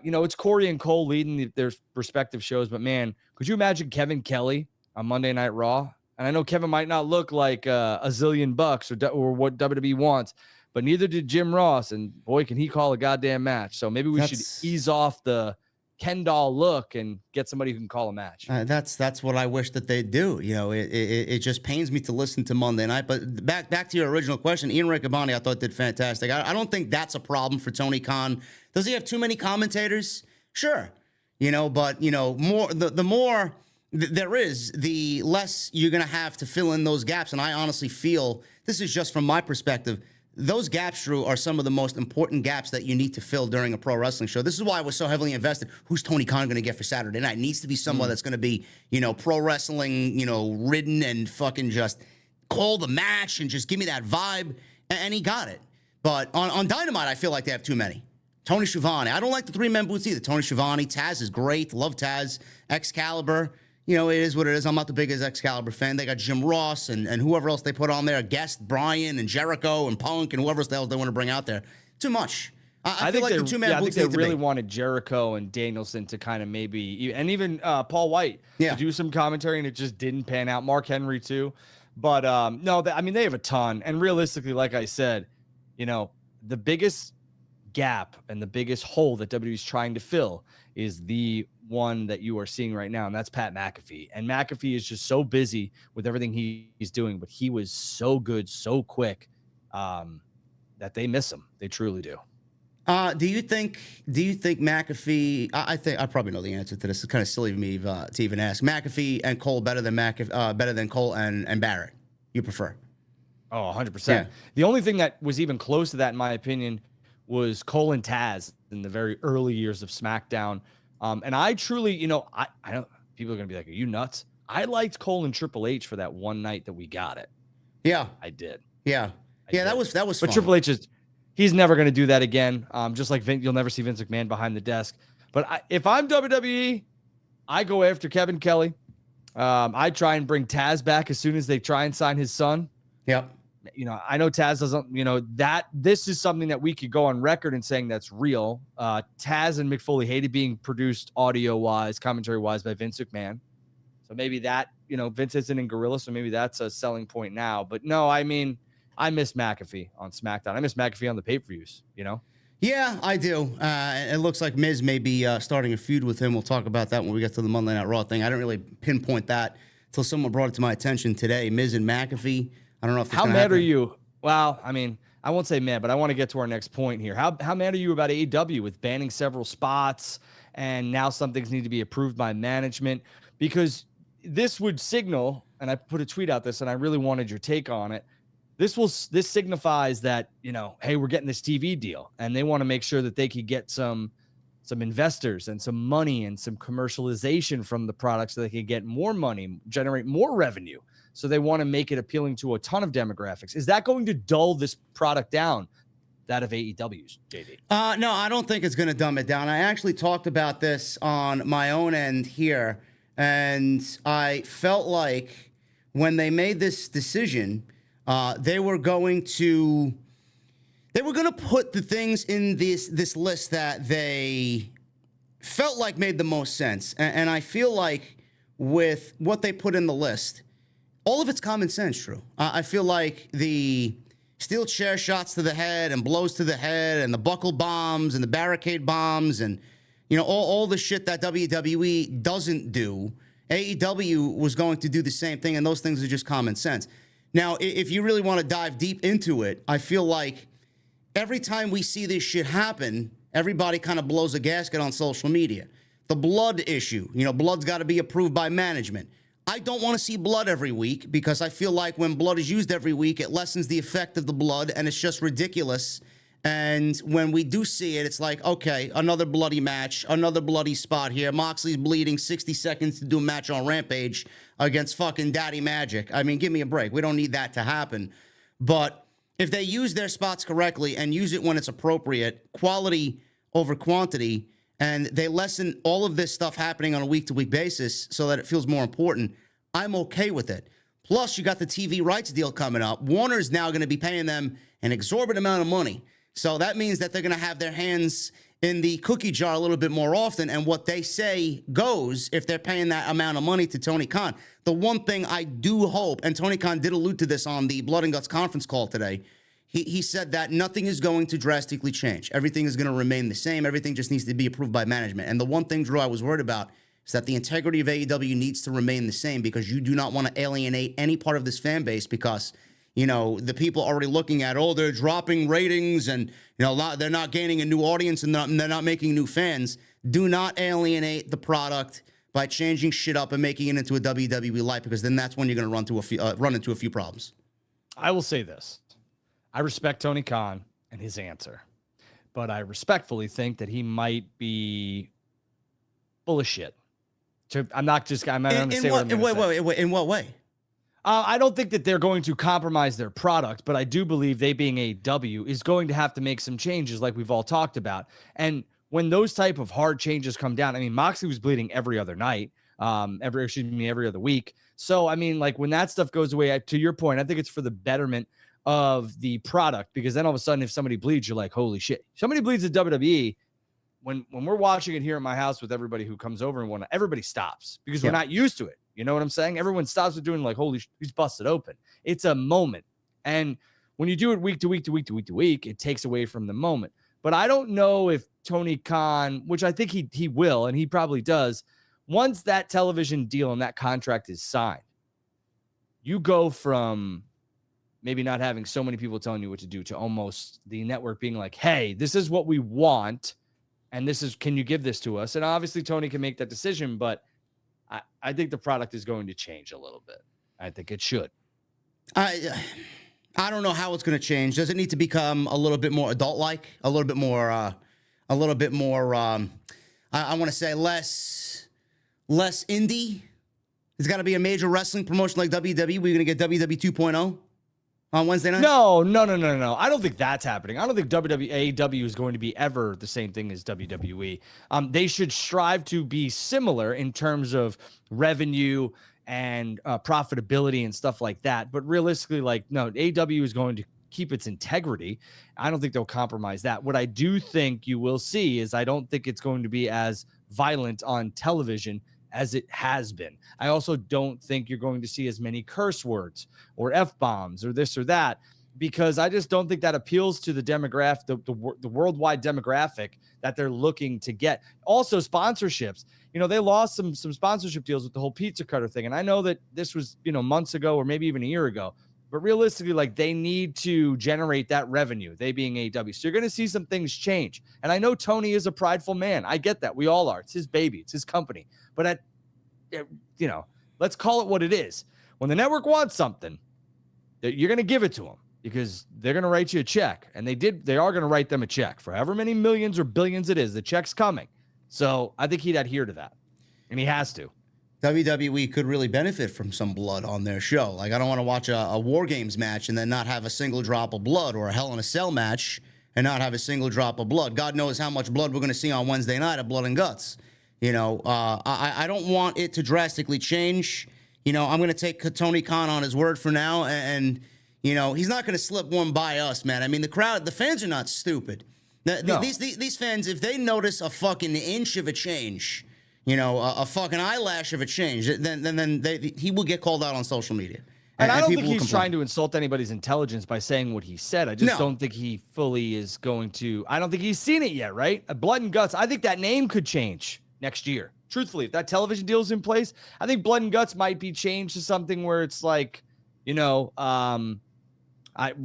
it's Corey and Cole leading their respective shows. But, man, could you imagine Kevin Kelly on Monday Night Raw? And I know Kevin might not look like a zillion bucks or what WWE wants, but neither did Jim Ross. And, boy, can he call a goddamn match. So maybe we should ease off the Ken doll look and get somebody who can call a match. That's what I wish that they'd do. It just pains me to listen to Monday Night. But back to your original question, Ian Riccaboni I thought did fantastic. I don't think that's a problem for Tony Khan. Does he have too many commentators? Sure. But the more there is, the less you're going to have to fill in those gaps. And I honestly feel, this is just from my perspective, those gaps, Drew, are some of the most important gaps that you need to fill during a pro wrestling show. This is why I was so heavily invested. Who's Tony Khan going to get for Saturday night? It needs to be someone that's going to be, pro wrestling, ridden and fucking just call the match and just give me that vibe. And he got it. But on Dynamite, I feel like they have too many. Tony Schiavone. I don't like the three-man boots either. Tony Schiavone. Taz is great. Love Taz. Excalibur. It is what it is. I'm not the biggest Excalibur fan. They got Jim Ross and whoever else they put on there. Guest Brian and Jericho and Punk and whoever else they want to bring out there. Too much. I feel like the two-man boots I think they really wanted Jericho and Danielson to kind of maybe, and even Paul White to do some commentary, and it just didn't pan out. Mark Henry too. But they have a ton. And realistically, like I said, the biggest gap and the biggest hole that WWE is trying to fill is the one that you are seeing right now, and that's Pat McAfee. And McAfee is just so busy with everything he's doing, but he was so good, so quick, that they miss him. They truly do. Do you think McAfee? I think I probably know the answer to this. It's kind of silly of me to even ask. McAfee and Cole better than Cole and Barrett. You prefer? Oh, 100%. Yeah. The only thing that was even close to that, in my opinion, was Cole and Taz in the very early years of SmackDown. And I truly, I don't. People are gonna be like, "Are you nuts?" I liked Cole and Triple H for that one night that we got it. Yeah, I did. Yeah, that was But fun. Triple H he's never gonna do that again. Just like Vince, you'll never see Vince McMahon behind the desk. But if I'm WWE, I go after Kevin Kelly. I try and bring Taz back as soon as they try and sign his son. Yep. I know Taz doesn't, that this is something that we could go on record and saying that's real. Taz and Mick Foley hated being produced audio-wise, commentary-wise by Vince McMahon. So maybe that, Vince isn't in Gorilla, so maybe that's a selling point now. But no, I miss McAfee on SmackDown. I miss McAfee on the pay-per-views, Yeah, I do. It looks like Miz may be starting a feud with him. We'll talk about that when we get to the Monday Night Raw thing. I didn't really pinpoint that until someone brought it to my attention today. Miz and McAfee. I don't know if how mad are you? Well, I won't say mad, but I want to get to our next point here. How mad are you about AEW with banning several spots and now some things need to be approved by management? Because this would signal, and I put a tweet out this, and I really wanted your take on it. This signifies that, hey, we're getting this TV deal, and they want to make sure that they could get some investors and some money and some commercialization from the product so they can get more money, generate more revenue. So they want to make it appealing to a ton of demographics. Is that going to dull this product down? that of AEW's, JD. No, I don't think it's going to dumb it down. I actually talked about this on my own end here, and I felt like when they made this decision, they were going to put the things in this list that they felt like made the most sense. And I feel like with what they put in the list, all of it's common sense, Drew. I feel like the steel chair shots to the head and blows to the head and the buckle bombs and the barricade bombs and, you know, all the shit that WWE doesn't do, AEW was going to do the same thing, and those things are just common sense. Now, if you really want to dive deep into it, I feel like every time we see this shit happen, everybody kind of blows a gasket on social media. The blood issue, you know, blood's got to be approved by management. I don't want to see blood every week because I feel like when blood is used every week, it lessens the effect of the blood, and it's just ridiculous. And when we do see it, it's like, okay, another bloody match, another bloody spot here. Moxley's bleeding 60 seconds to do a match on Rampage against fucking Daddy Magic. I mean, give me a break. We don't need that to happen. But if they use their spots correctly and use it when it's appropriate, quality over quantity, and they lessen all of this stuff happening on a week-to-week basis so that it feels more important, I'm okay with it. Plus, you got the TV rights deal coming up. Warner's now going to be paying them an exorbitant amount of money. So that means that they're going to have their hands in the cookie jar a little bit more often, and what they say goes if they're paying that amount of money to Tony Khan. The one thing I do hope, and Tony Khan did allude to this on the Blood and Guts conference call today, he said that nothing is going to drastically change. Everything is going to remain the same. Everything just needs to be approved by management. And the one thing, Drew, I was worried about is that the integrity of AEW needs to remain the same because you do not want to alienate any part of this fan base because, you know, the people already looking at, oh, they're dropping ratings and, you know, they're not gaining a new audience and they're not making new fans. Do not alienate the product by changing shit up and making it into a WWE light because then that's when you're going to run into a few problems. I will say this. I respect Tony Khan and his answer, but I respectfully think that he might be full of shit. I'm not going to say what I'm going to say. In what way? I don't think that they're going to compromise their product, but I do believe they being AEW is going to have to make some changes like we've all talked about. And when those type of hard changes come down, I mean, Moxley was bleeding every other night, every other week. So, I mean, like when that stuff goes away, to your point, I think it's for the betterment of the product, because then all of a sudden, if somebody bleeds, you're like, holy shit. Somebody bleeds at WWE. When we're watching it here at my house with everybody who comes over and whatnot, everybody stops because we're not used to it. You know what I'm saying? Everyone stops with doing like, holy shit, he's busted open. It's a moment. And when you do it week to week to week to week to week, it takes away from the moment. But I don't know if Tony Khan, which I think he will, and he probably does, once that television deal and that contract is signed, you go from maybe not having so many people telling you what to do to almost the network being like, hey, this is what we want. And this is, can you give this to us? And obviously Tony can make that decision, but I think the product is going to change a little bit. I think it should. I don't know how it's going to change. Does it need to become a little bit more adult-like? A little bit more, I want to say less indie? It's got to be a major wrestling promotion like WWE. We're going to get WWE 2.0 on Wednesday night? No. I don't think that's happening. I don't think AEW is going to be ever the same thing as WWE. They should strive to be similar in terms of revenue and profitability and stuff like that. But realistically, like, no, AEW is going to keep its integrity. I don't think they'll compromise that. What I do think you will see is I don't think it's going to be as violent on television as it has been. I also don't think you're going to see as many curse words or F-bombs or this or that, because I just don't think that appeals to the demographic, the worldwide demographic that they're looking to get. Also, sponsorships. You know, they lost some sponsorship deals with the whole pizza cutter thing. And I know that this was, you know, months ago or maybe even a year ago. But realistically, like, they need to generate that revenue, they being AEW. So you're going to see some things change. And I know Tony is a prideful man. I get that. We all are. It's his baby. It's his company. But let's call it what it is. When the network wants something, you're going to give it to them because they're going to write you a check. And they are going to write them a check for however many millions or billions it is. The check's coming. So I think he'd adhere to that. And he has to. WWE could really benefit from some blood on their show. Like, I don't want to watch a War Games match and then not have a single drop of blood, or a Hell in a Cell match and not have a single drop of blood. God knows how much blood we're going to see on Wednesday night at Blood and Guts. I don't want it to drastically change. I'm going to take Tony Khan on his word for now, and he's not going to slip one by us, man. I mean, the fans are not stupid. No. These fans, if they notice a fucking inch of a change, a fucking eyelash of a change, then he will get called out on social media. And I don't think he's trying to insult anybody's intelligence by saying what he said. I just don't think he fully is going to. I don't think he's seen it yet, right? Blood and Guts. I think that name could change next year. Truthfully, if that television deal is in place, I think Blood and Guts might be changed to something where it's like,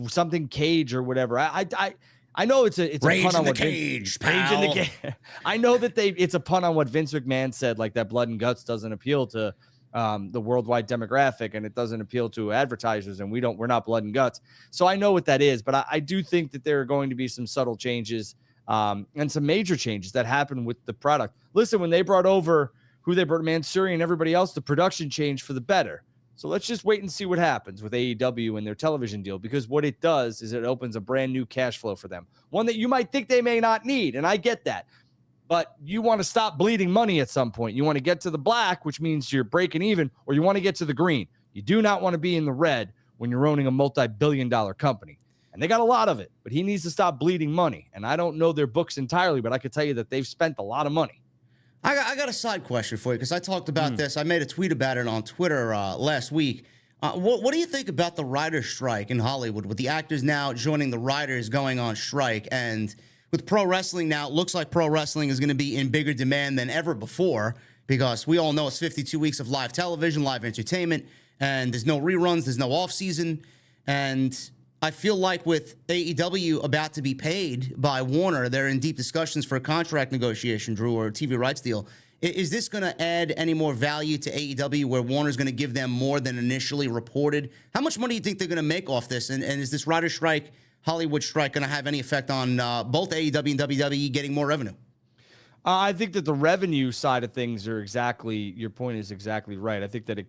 something Cage or whatever. I know it's a Rage pun on in what the cage, Rage in the cage. I know that it's a pun on what Vince McMahon said, like that Blood and Guts doesn't appeal to the worldwide demographic, and it doesn't appeal to advertisers, and we're not Blood and Guts. So I know what that is, but I do think that there are going to be some subtle changes and some major changes that happen with the product. Listen, when they brought over Mansouri and everybody else, the production changed for the better. So let's just wait and see what happens with AEW and their television deal, because what it does is it opens a brand new cash flow for them, one that you might think they may not need, and I get that. But you want to stop bleeding money at some point. You want to get to the black, which means you're breaking even, or you want to get to the green. You do not want to be in the red when you're owning a multi-billion-dollar company. And they got a lot of it, but he needs to stop bleeding money. And I don't know their books entirely, but I could tell you that they've spent a lot of money. I got a side question for you, because I talked about this. I made a tweet about it on Twitter last week. What do you think about the writer's strike in Hollywood, with the actors now joining the writers going on strike? And with pro wrestling now, it looks like pro wrestling is going to be in bigger demand than ever before, because we all know it's 52 weeks of live television, live entertainment, and there's no reruns, there's no off season. And I feel like with AEW about to be paid by Warner, they're in deep discussions for a contract negotiation, Drew, or a TV rights deal. Is this going to add any more value to AEW, where Warner's going to give them more than initially reported? How much money do you think they're going to make off this? And is this writer strike, Hollywood strike, going to have any effect on both AEW and WWE getting more revenue? I think that the revenue side of things your point is exactly right. I think that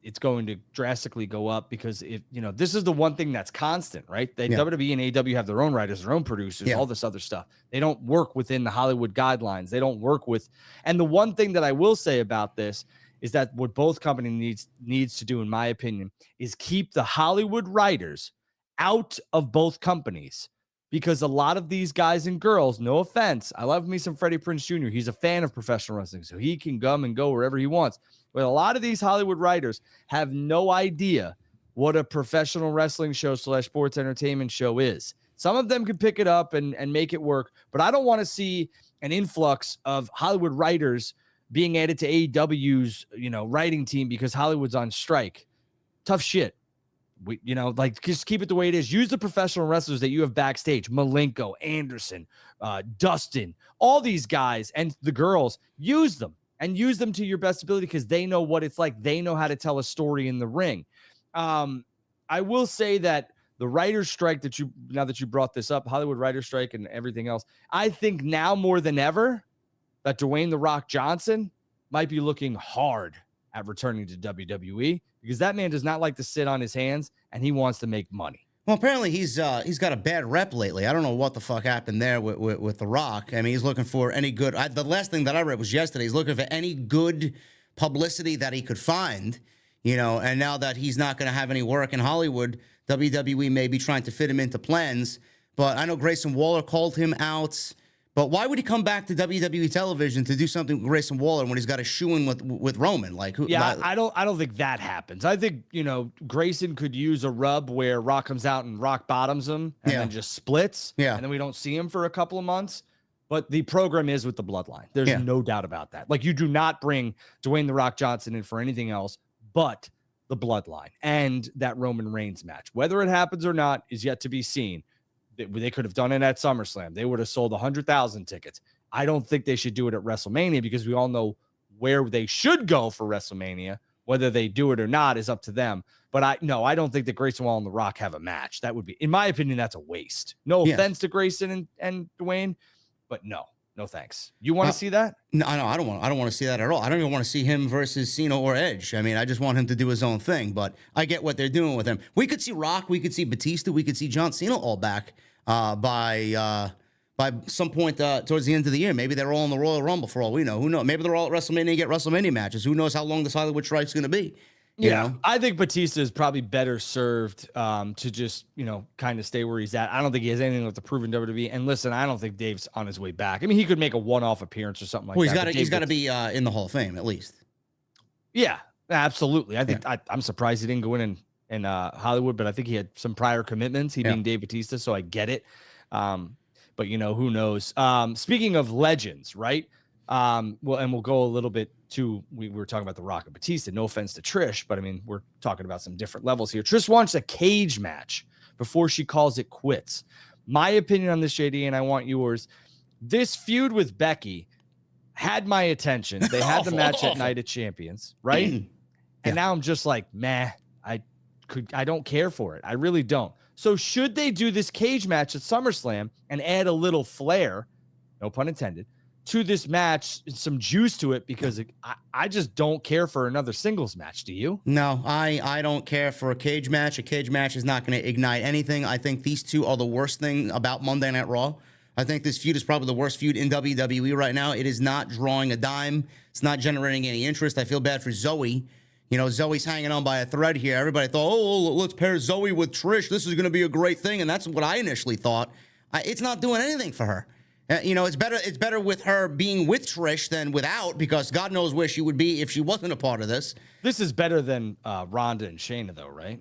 it's going to drastically go up, because this is the one thing that's constant, right? WWE and AEW have their own writers, their own producers, all this other stuff. They don't work within the Hollywood guidelines. They don't work with, and the one thing that I will say about this is that what both companies needs to do, in my opinion, is keep the Hollywood writers out of both companies. Because a lot of these guys and girls, no offense, I love me some Freddie Prinze Jr. He's a fan of professional wrestling, so he can come and go wherever he wants. But a lot of these Hollywood writers have no idea what a professional wrestling show / sports entertainment show is. Some of them can pick it up and make it work, but I don't want to see an influx of Hollywood writers being added to AEW's, writing team because Hollywood's on strike. Tough shit. Just keep it the way it is. Use the professional wrestlers that you have backstage. Malenko, Anderson, Dustin, all these guys and the girls. Use them to your best ability, because they know what it's like. They know how to tell a story in the ring. I will say that the writer's strike now that you brought this up, Hollywood writer's strike and everything else, I think now more than ever that Dwayne "The Rock" Johnson might be looking hard at returning to WWE, because that man does not like to sit on his hands, and he wants to make money. Well, apparently he's got a bad rep lately. I don't know what the fuck happened there with The Rock. I mean, he's looking for any good. The last thing that I read was yesterday. He's looking for any good publicity that he could find, and now that he's not going to have any work in Hollywood, WWE may be trying to fit him into plans. But I know Grayson Waller called him out. But why would he come back to WWE television to do something with Grayson Waller when he's got a shoe-in with Roman? I don't think that happens. I think, Grayson could use a rub where Rock comes out and Rock bottoms him and then just splits. Yeah. And then we don't see him for a couple of months. But the program is with the bloodline. There's no doubt about that. Like, you do not bring Dwayne "The Rock" Johnson in for anything else but the bloodline and that Roman Reigns match. Whether it happens or not is yet to be seen. They could have done it at SummerSlam. They would have sold 100,000 tickets. I don't think they should do it at WrestleMania, because we all know where they should go for WrestleMania. Whether they do it or not is up to them. But I don't think that Grayson Waller and The Rock have a match. That would be, in my opinion, that's a waste. No offense to Grayson and Dwayne, but no thanks. You want to see that? No, I don't want to see that at all. I don't even want to see him versus Cena or Edge. I mean, I just want him to do his own thing, but I get what they're doing with him. We could see Rock, we could see Batista, we could see John Cena all back by some point towards the end of the year. Maybe they're all in the Royal Rumble for all we know. Who knows? Maybe they're all at WrestleMania and get WrestleMania matches. Who knows how long this Hollywood strike's going to be? You know? I think Batista is probably better served to just, kind of stay where he's at. I don't think he has anything left to prove in WWE. And listen, I don't think Dave's on his way back. I mean, he could make a one-off appearance or something like that. He's got to be in the Hall of Fame at least. Yeah, absolutely. I think I'm surprised he didn't go in Hollywood, but I think he had some prior commitments. He being Dave Batista, so I get it. But who knows? Speaking of legends, right? We'll go a little bit to, we were talking about The Rock and Batista. No offense to Trish, but I mean, we're talking about some different levels here. Trish wants a cage match before she calls it quits. My opinion on this, JD, and I want yours. This feud with Becky had my attention. They had the match at Night of Champions, right? And now I'm just like, meh, I don't care for it. I really don't. So should they do this cage match at SummerSlam and add a little flair, no pun intended, to this match, some juice to it? Because I just don't care for another singles match. Do you? No, I don't care for a cage match. A cage match is not going to ignite anything. I think these two are the worst thing about Monday Night Raw. I think this feud is probably the worst feud in WWE right now. It is not drawing a dime. It's not generating any interest. I feel bad for Zoe. Zoe's hanging on by a thread here. Everybody thought, let's pair Zoe with Trish. This is going to be a great thing. And that's what I initially thought. It's not doing anything for her. It's better with her being with Trish than without, because God knows where she would be if she wasn't a part of this. This is better than Ronda and Shayna, though, right?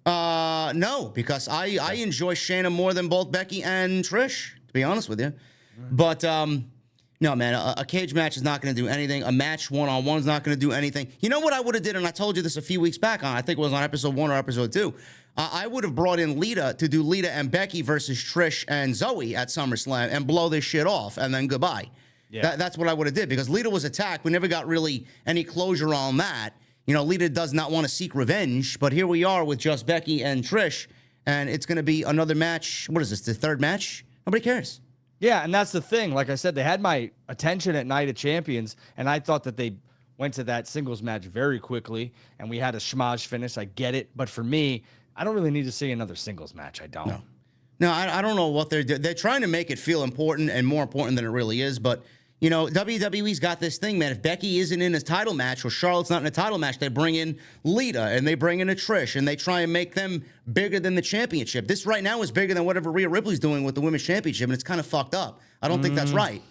No, because I enjoy Shayna more than both Becky and Trish, to be honest with you. But no, man, a cage match is not going to do anything. A match one-on-one is not going to do anything. You know what I would have did, and I told you this a few weeks back I think it was on episode 1 or episode 2. I would have brought in Lita to do Lita and Becky versus Trish and Zoe at SummerSlam and blow this shit off, and then goodbye. Yeah. That's what I would have did, because Lita was attacked. We never got really any closure on that. Lita does not want to seek revenge, but here we are with just Becky and Trish, and it's going to be another match. What is this, the third match? Nobody cares. Yeah, and that's the thing. Like I said, they had my attention at Night of Champions, and I thought that they went to that singles match very quickly, and we had a schmozz finish. I get it. But for me, I don't really need to see another singles match. I don't. No, I don't know what they're doing. They're trying to make it feel important and more important than it really is, but WWE's got this thing, man. If Becky isn't in a title match or Charlotte's not in a title match, they bring in Lita and they bring in a Trish and they try and make them bigger than the championship. This right now is bigger than whatever Rhea Ripley's doing with the women's championship, and it's kind of fucked up. I don't think that's right.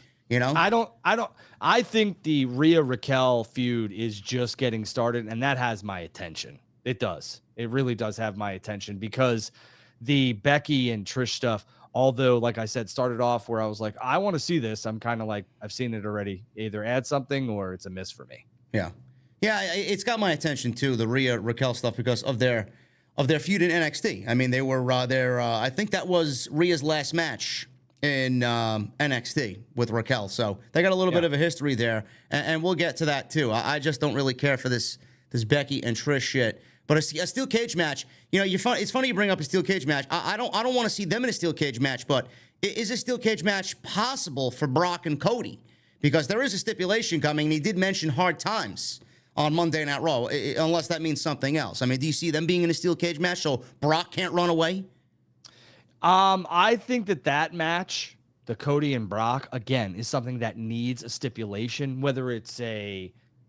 I think the Rhea Raquel feud is just getting started, and that has my attention. It does. It really does have my attention, because the Becky and Trish stuff, although, like I said, started off where I was like, I want to see this. I'm kind of like, I've seen it already. Either add something or it's a miss for me. Yeah. Yeah, it's got my attention too, the Rhea Raquel stuff, because of their feud in NXT. I mean, they were I think that was Rhea's last match in NXT with Raquel. So they got a little bit of a history there, and we'll get to that too. I just don't really care for this Becky and Trish shit. But a steel cage match, it's funny you bring up a steel cage match. I don't want to see them in a steel cage match, but is a steel cage match possible for Brock and Cody? Because there is a stipulation coming, and he did mention hard times on Monday Night Raw, unless that means something else. I mean, do you see them being in a steel cage match so Brock can't run away? I think that match, the Cody and Brock, again, is something that needs a stipulation, whether it's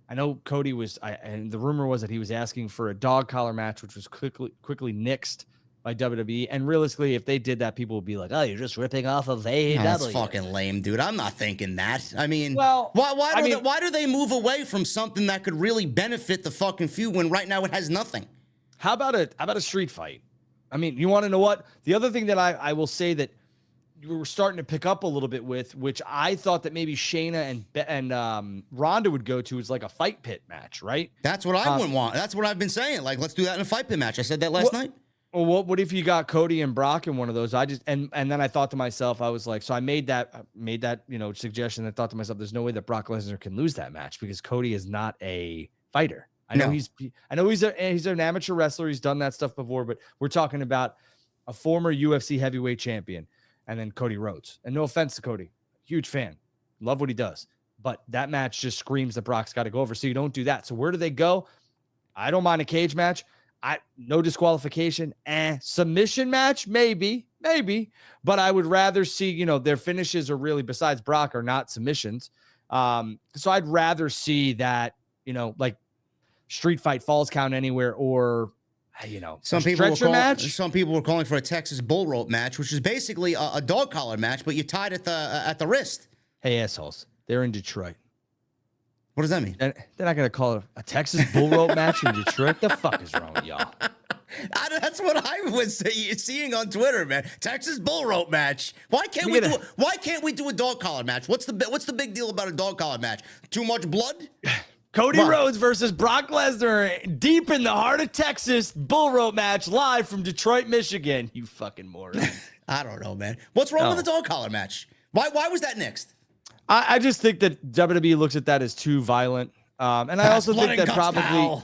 I know Cody was, and the rumor was that he was asking for a dog collar match, which was quickly nixed by WWE. And realistically, if they did that, people would be like, "Oh, you're just ripping off of AEW." That's fucking lame, dude. I'm not thinking that. I mean, well, why do they move away from something that could really benefit the fucking feud when right now it has nothing? How about a street fight? I mean, you want to know what? The other thing that I will say that you were starting to pick up a little bit with, which I thought that maybe Shayna and Ronda would go to, is like a fight pit match, right? That's what I would want. That's what I've been saying. Like, let's do that in a fight pit match. I said that last night. Well, what if you got Cody and Brock in one of those? And then I thought to myself, I was like, so I made that suggestion. I thought to myself, there's no way that Brock Lesnar can lose that match, because Cody is not a fighter. I know he's an amateur wrestler. He's done that stuff before, but we're talking about a former UFC heavyweight champion. And then Cody Rhodes. And no offense to Cody, huge fan. Love what he does. But that match just screams that Brock's got to go over. So you don't do that. So where do they go? I don't mind a cage match. No disqualification. Submission match, maybe. But I would rather see, their finishes are really, besides Brock, are not submissions. So I'd rather see that, like street fight, falls count anywhere, or some people were calling for a Texas bull rope match, which is basically a dog collar match, but you're tied at the wrist. Hey, assholes, they're in Detroit. What does that mean? They're not going to call it a Texas bull rope match in Detroit. The fuck is wrong with y'all? That's what I was seeing on Twitter, man. Texas bull rope match. Why can't we do a dog collar match? What's the big deal about a dog collar match? Too much blood? Cody Rhodes versus Brock Lesnar, deep in the heart of Texas, bull rope match, live from Detroit, Michigan. You fucking moron. I don't know, man. What's wrong with the dog collar match? Why was that next? I just think that WWE looks at that as too violent. And I also think that probably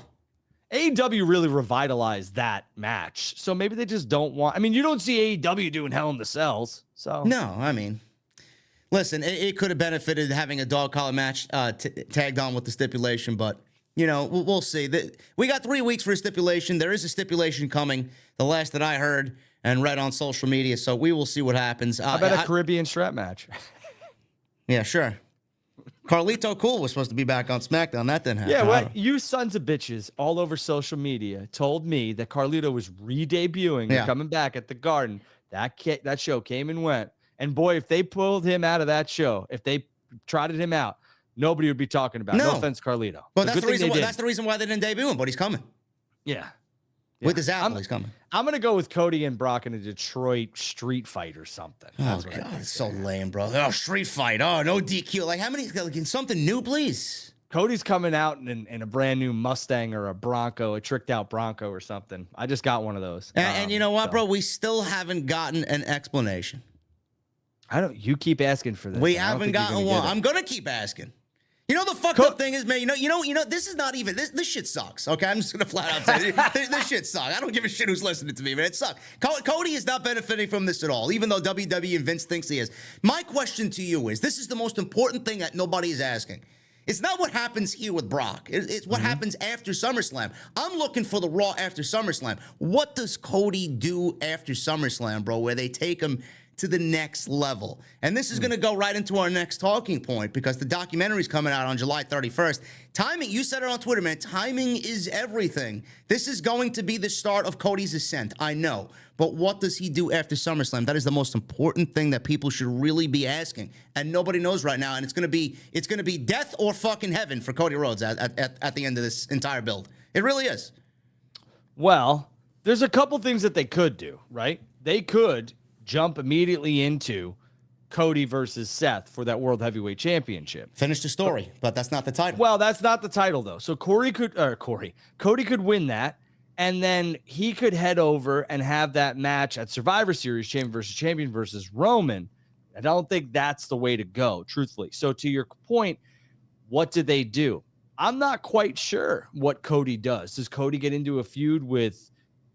AEW really revitalized that match. So maybe they just don't want... I mean, you don't see AEW doing Hell in the Cells. So no, I mean... Listen, it could have benefited having a dog collar match tagged on with the stipulation, but, we'll see. We got 3 weeks for a stipulation. There is a stipulation coming, the last that I heard and read on social media, so we will see what happens. How about a Caribbean strap match? Yeah, sure. Carlito Cool was supposed to be back on SmackDown. That didn't happen. Yeah, well, you sons of bitches all over social media told me that Carlito was re-debuting or coming back at the Garden. That show came and went. And boy, if they pulled him out of that show, if they trotted him out, nobody would be talking about it. No offense, Carlito. Well, that's the reason why they didn't debut him, but he's coming. Yeah. With his apple, he's coming. I'm going to go with Cody and Brock in a Detroit street fight or something. Oh, God, it's so lame, bro. Oh, street fight. Oh, no DQ. Like, how many? Something new, please. Cody's coming out in a brand new Mustang or a Bronco, a tricked out Bronco or something. I just got one of those. And you know what, bro? We still haven't gotten an explanation. You keep asking for this. We haven't gotten one. I'm going to keep asking. The fucked up thing is, man, this is not even, this shit sucks, okay? I'm just going to flat out say this shit sucks. I don't give a shit who's listening to me, man. It sucks. Cody is not benefiting from this at all, even though WWE and Vince thinks he is. My question to you is, this is the most important thing that nobody is asking. It's not what happens here with Brock. It's what happens after SummerSlam. I'm looking for the Raw after SummerSlam. What does Cody do after SummerSlam, bro, where they take him to the next level? And this is going to go right into our next talking point, because the documentary's coming out on July 31st. Timing, you said it on Twitter, man. Timing is everything. This is going to be the start of Cody's ascent, I know. But what does he do after SummerSlam? That is the most important thing that people should really be asking, and nobody knows right now. And it's going to be death or fucking heaven for Cody Rhodes at the end of this entire build. It really is. Well, there's a couple things that they could do, right? They could jump immediately into Cody versus Seth for that World Heavyweight Championship. Finish the story, but that's not the title. Well, that's not the title, though. So Cody could win that, and then he could head over and have that match at Survivor Series, champion versus Roman. I don't think that's the way to go, truthfully. So to your point, what did they do? I'm not quite sure what Cody does. Does Cody get into a feud with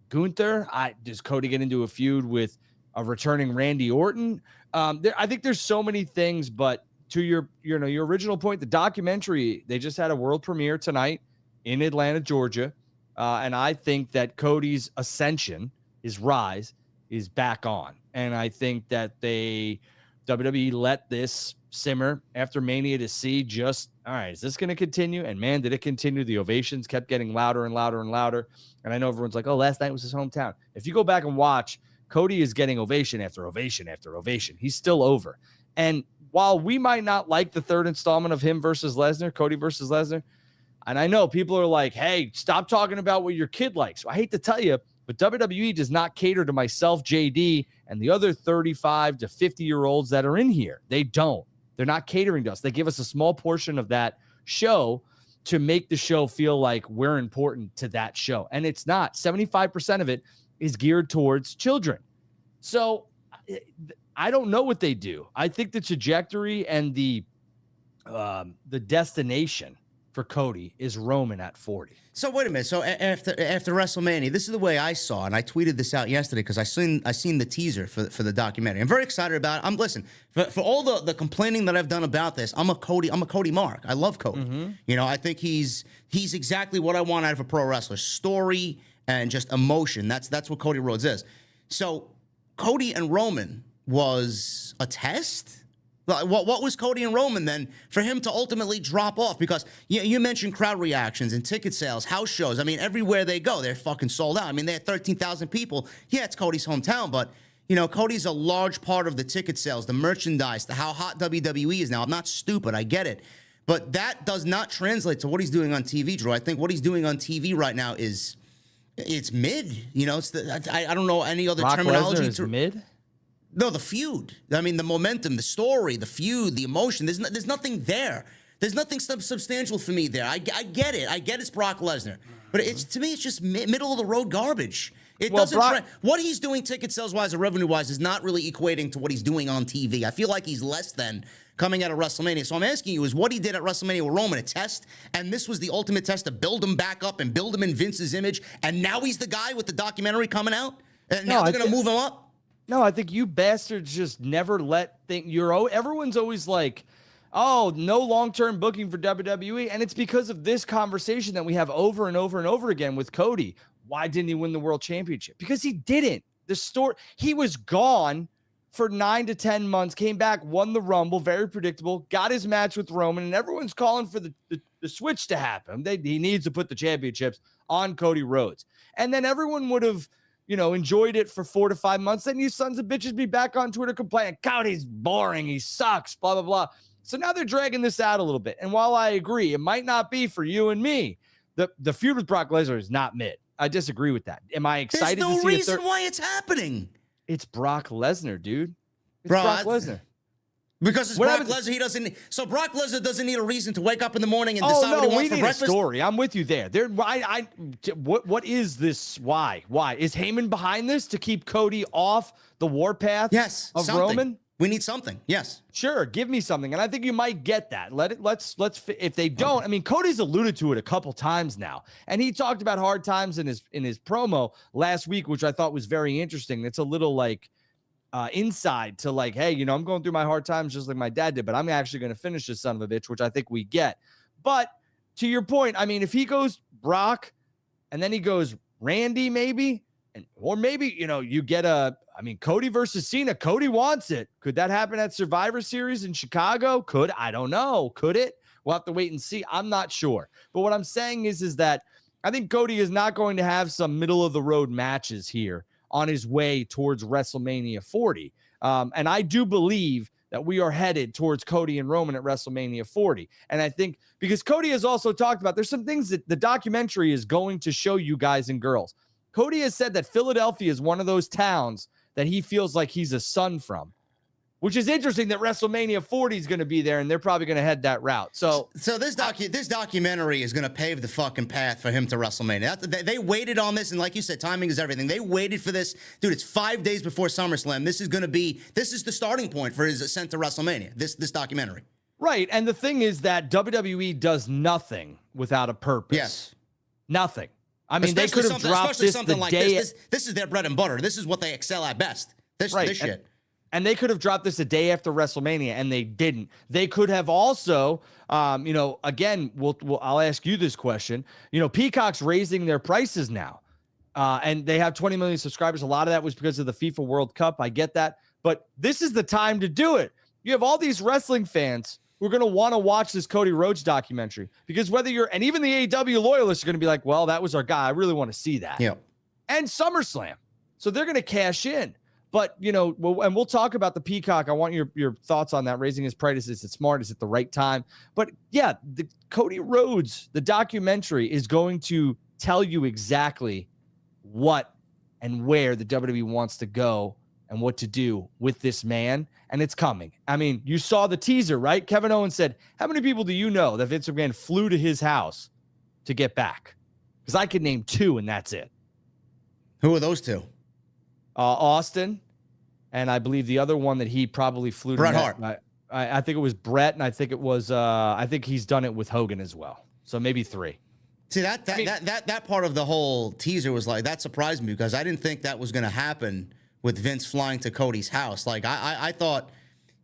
Gunther? Does Cody get into a feud with a returning Randy Orton? I think there's so many things, but to your original point, the documentary, they just had a world premiere tonight in Atlanta, Georgia. And I think that Cody's ascension, his rise, is back on. And I think that WWE let this simmer after Mania to see just, all right, is this going to continue? And man, did it continue. The ovations kept getting louder and louder and louder. And I know everyone's like, oh, last night was his hometown. If you go back and watch, Cody is getting ovation after ovation after ovation. He's still over. And while we might not like the third installment of him versus Lesnar, Cody versus Lesnar, and I know people are like, hey, stop talking about what your kid likes. I hate to tell you, but WWE does not cater to myself, JD, and the other 35 to 50-year-olds that are in here. They don't. They're not catering to us. They give us a small portion of that show to make the show feel like we're important to that show. And it's not. 75% of it is geared towards children. So I don't know what they do. I think the trajectory and the destination for Cody is Roman at 40. So wait a minute. So after WrestleMania, this is the way I saw it, and I tweeted this out yesterday because I seen the teaser for the documentary. I'm very excited about it. Listen, for all the complaining that I've done about this, I'm a Cody mark. I love Cody. Mm-hmm. I think he's exactly what I want out of a pro wrestler. Story, and just emotion. That's what Cody Rhodes is. So Cody and Roman was a test? What was Cody and Roman then for him to ultimately drop off? Because you mentioned crowd reactions and ticket sales, house shows. I mean, everywhere they go, they're fucking sold out. I mean, they had 13,000 people. Yeah, it's Cody's hometown, but, Cody's a large part of the ticket sales, the merchandise, how hot WWE is now. I'm not stupid. I get it. But that does not translate to what he's doing on TV, Drew. I think what he's doing on TV right now it's mid. I don't know any other Brock terminology. Lesnar is mid? No, the feud. I mean, the momentum, the story, the feud, the emotion. There's nothing there. There's nothing substantial for me there. I get it. I get it's Brock Lesnar. But to me, it's just middle of the road garbage. It doesn't. What he's doing ticket sales wise or revenue wise is not really equating to what he's doing on TV. I feel like he's less than coming out of WrestleMania. So I'm asking you, is what he did at WrestleMania with Roman a test? And this was the ultimate test to build him back up and build him in Vince's image. And now he's the guy with the documentary coming out? And now they're going to move him up? No, I think you bastards just never everyone's always like, oh, no long-term booking for WWE. And it's because of this conversation that we have over and over and over again with Cody. Why didn't he win the world championship? Because he didn't. He was gone for 9 to 10 months, came back, won the Rumble, very predictable, got his match with Roman, and everyone's calling for the switch to happen. He needs to put the championships on Cody Rhodes. And then everyone would have, enjoyed it for 4 to 5 months. Then you sons of bitches be back on Twitter complaining, Cody's boring, he sucks, blah, blah, blah. So now they're dragging this out a little bit. And while I agree, it might not be for you and me, the feud with Brock Lesnar is not mid. I disagree with that. Am I excited to see There's no reason why it's happening. It's Brock Lesnar, dude. It's Brock Lesnar. Because it's Brock Lesnar, so Brock Lesnar doesn't need a reason to wake up in the morning and decide what he wants for breakfast? A story. I'm with you there. What is this? Why? Is Heyman behind this to keep Cody off the warpath of something. Roman? We need something. Yes. Sure. Give me something. And I think you might get that. Let's if they don't, I mean, Cody's alluded to it a couple times now. And he talked about hard times in his promo last week, which I thought was very interesting. It's a little like inside to like, hey, I'm going through my hard times just like my dad did, but I'm actually going to finish this son of a bitch, which I think we get. But to your point, I mean, if he goes Brock and then he goes Randy maybe, or maybe, you get Cody versus Cena. Cody wants it. Could that happen at Survivor Series in Chicago? I don't know. Could it? We'll have to wait and see. I'm not sure. But what I'm saying is that I think Cody is not going to have some middle of the road matches here on his way towards WrestleMania 40. And I do believe that we are headed towards Cody and Roman at WrestleMania 40. And I think because Cody has also talked about, there's some things that the documentary is going to show you guys and girls. Cody has said that Philadelphia is one of those towns that he feels like he's a son from, which is interesting that WrestleMania 40 is going to be there and they're probably going to head that route. So this documentary is going to pave the fucking path for him to WrestleMania. They waited on this, and like you said, timing is everything. They waited for this. Dude, it's 5 days before SummerSlam. This is the starting point for his ascent to WrestleMania, this documentary. Right, and the thing is that WWE does nothing without a purpose. Yes. Nothing. I mean, they could have dropped this the day. This is their bread and butter. This is what they excel at best. This shit. And they could have dropped this a day after WrestleMania, and they didn't. They could have also, again, I'll ask you this question. Peacock's raising their prices now, and they have 20 million subscribers. A lot of that was because of the FIFA World Cup. I get that. But this is the time to do it. You have all these wrestling fans who are going to want to watch this Cody Rhodes documentary because and even the AEW loyalists are going to be like, well, that was our guy. I really want to see that. Yeah. And SummerSlam. So they're going to cash in. But, and we'll talk about the Peacock. I want your thoughts on that. Raising his prices. Is it smart? Is it the right time? But yeah, the Cody Rhodes, the documentary is going to tell you exactly what and where the WWE wants to go and what to do with this man. And it's coming. I mean, you saw the teaser, right? Kevin Owens said, how many people do you know that Vince McMahon flew to his house to get back? Because I could name 2 and that's it. Who are those 2? Austin, and I believe the other one that he probably flew to. Bret Hart. I think it was Bret, and I think it was. I think he's done it with Hogan as well. So maybe 3. See that part of the whole teaser was like that surprised me because I didn't think that was going to happen with Vince flying to Cody's house. Like I thought,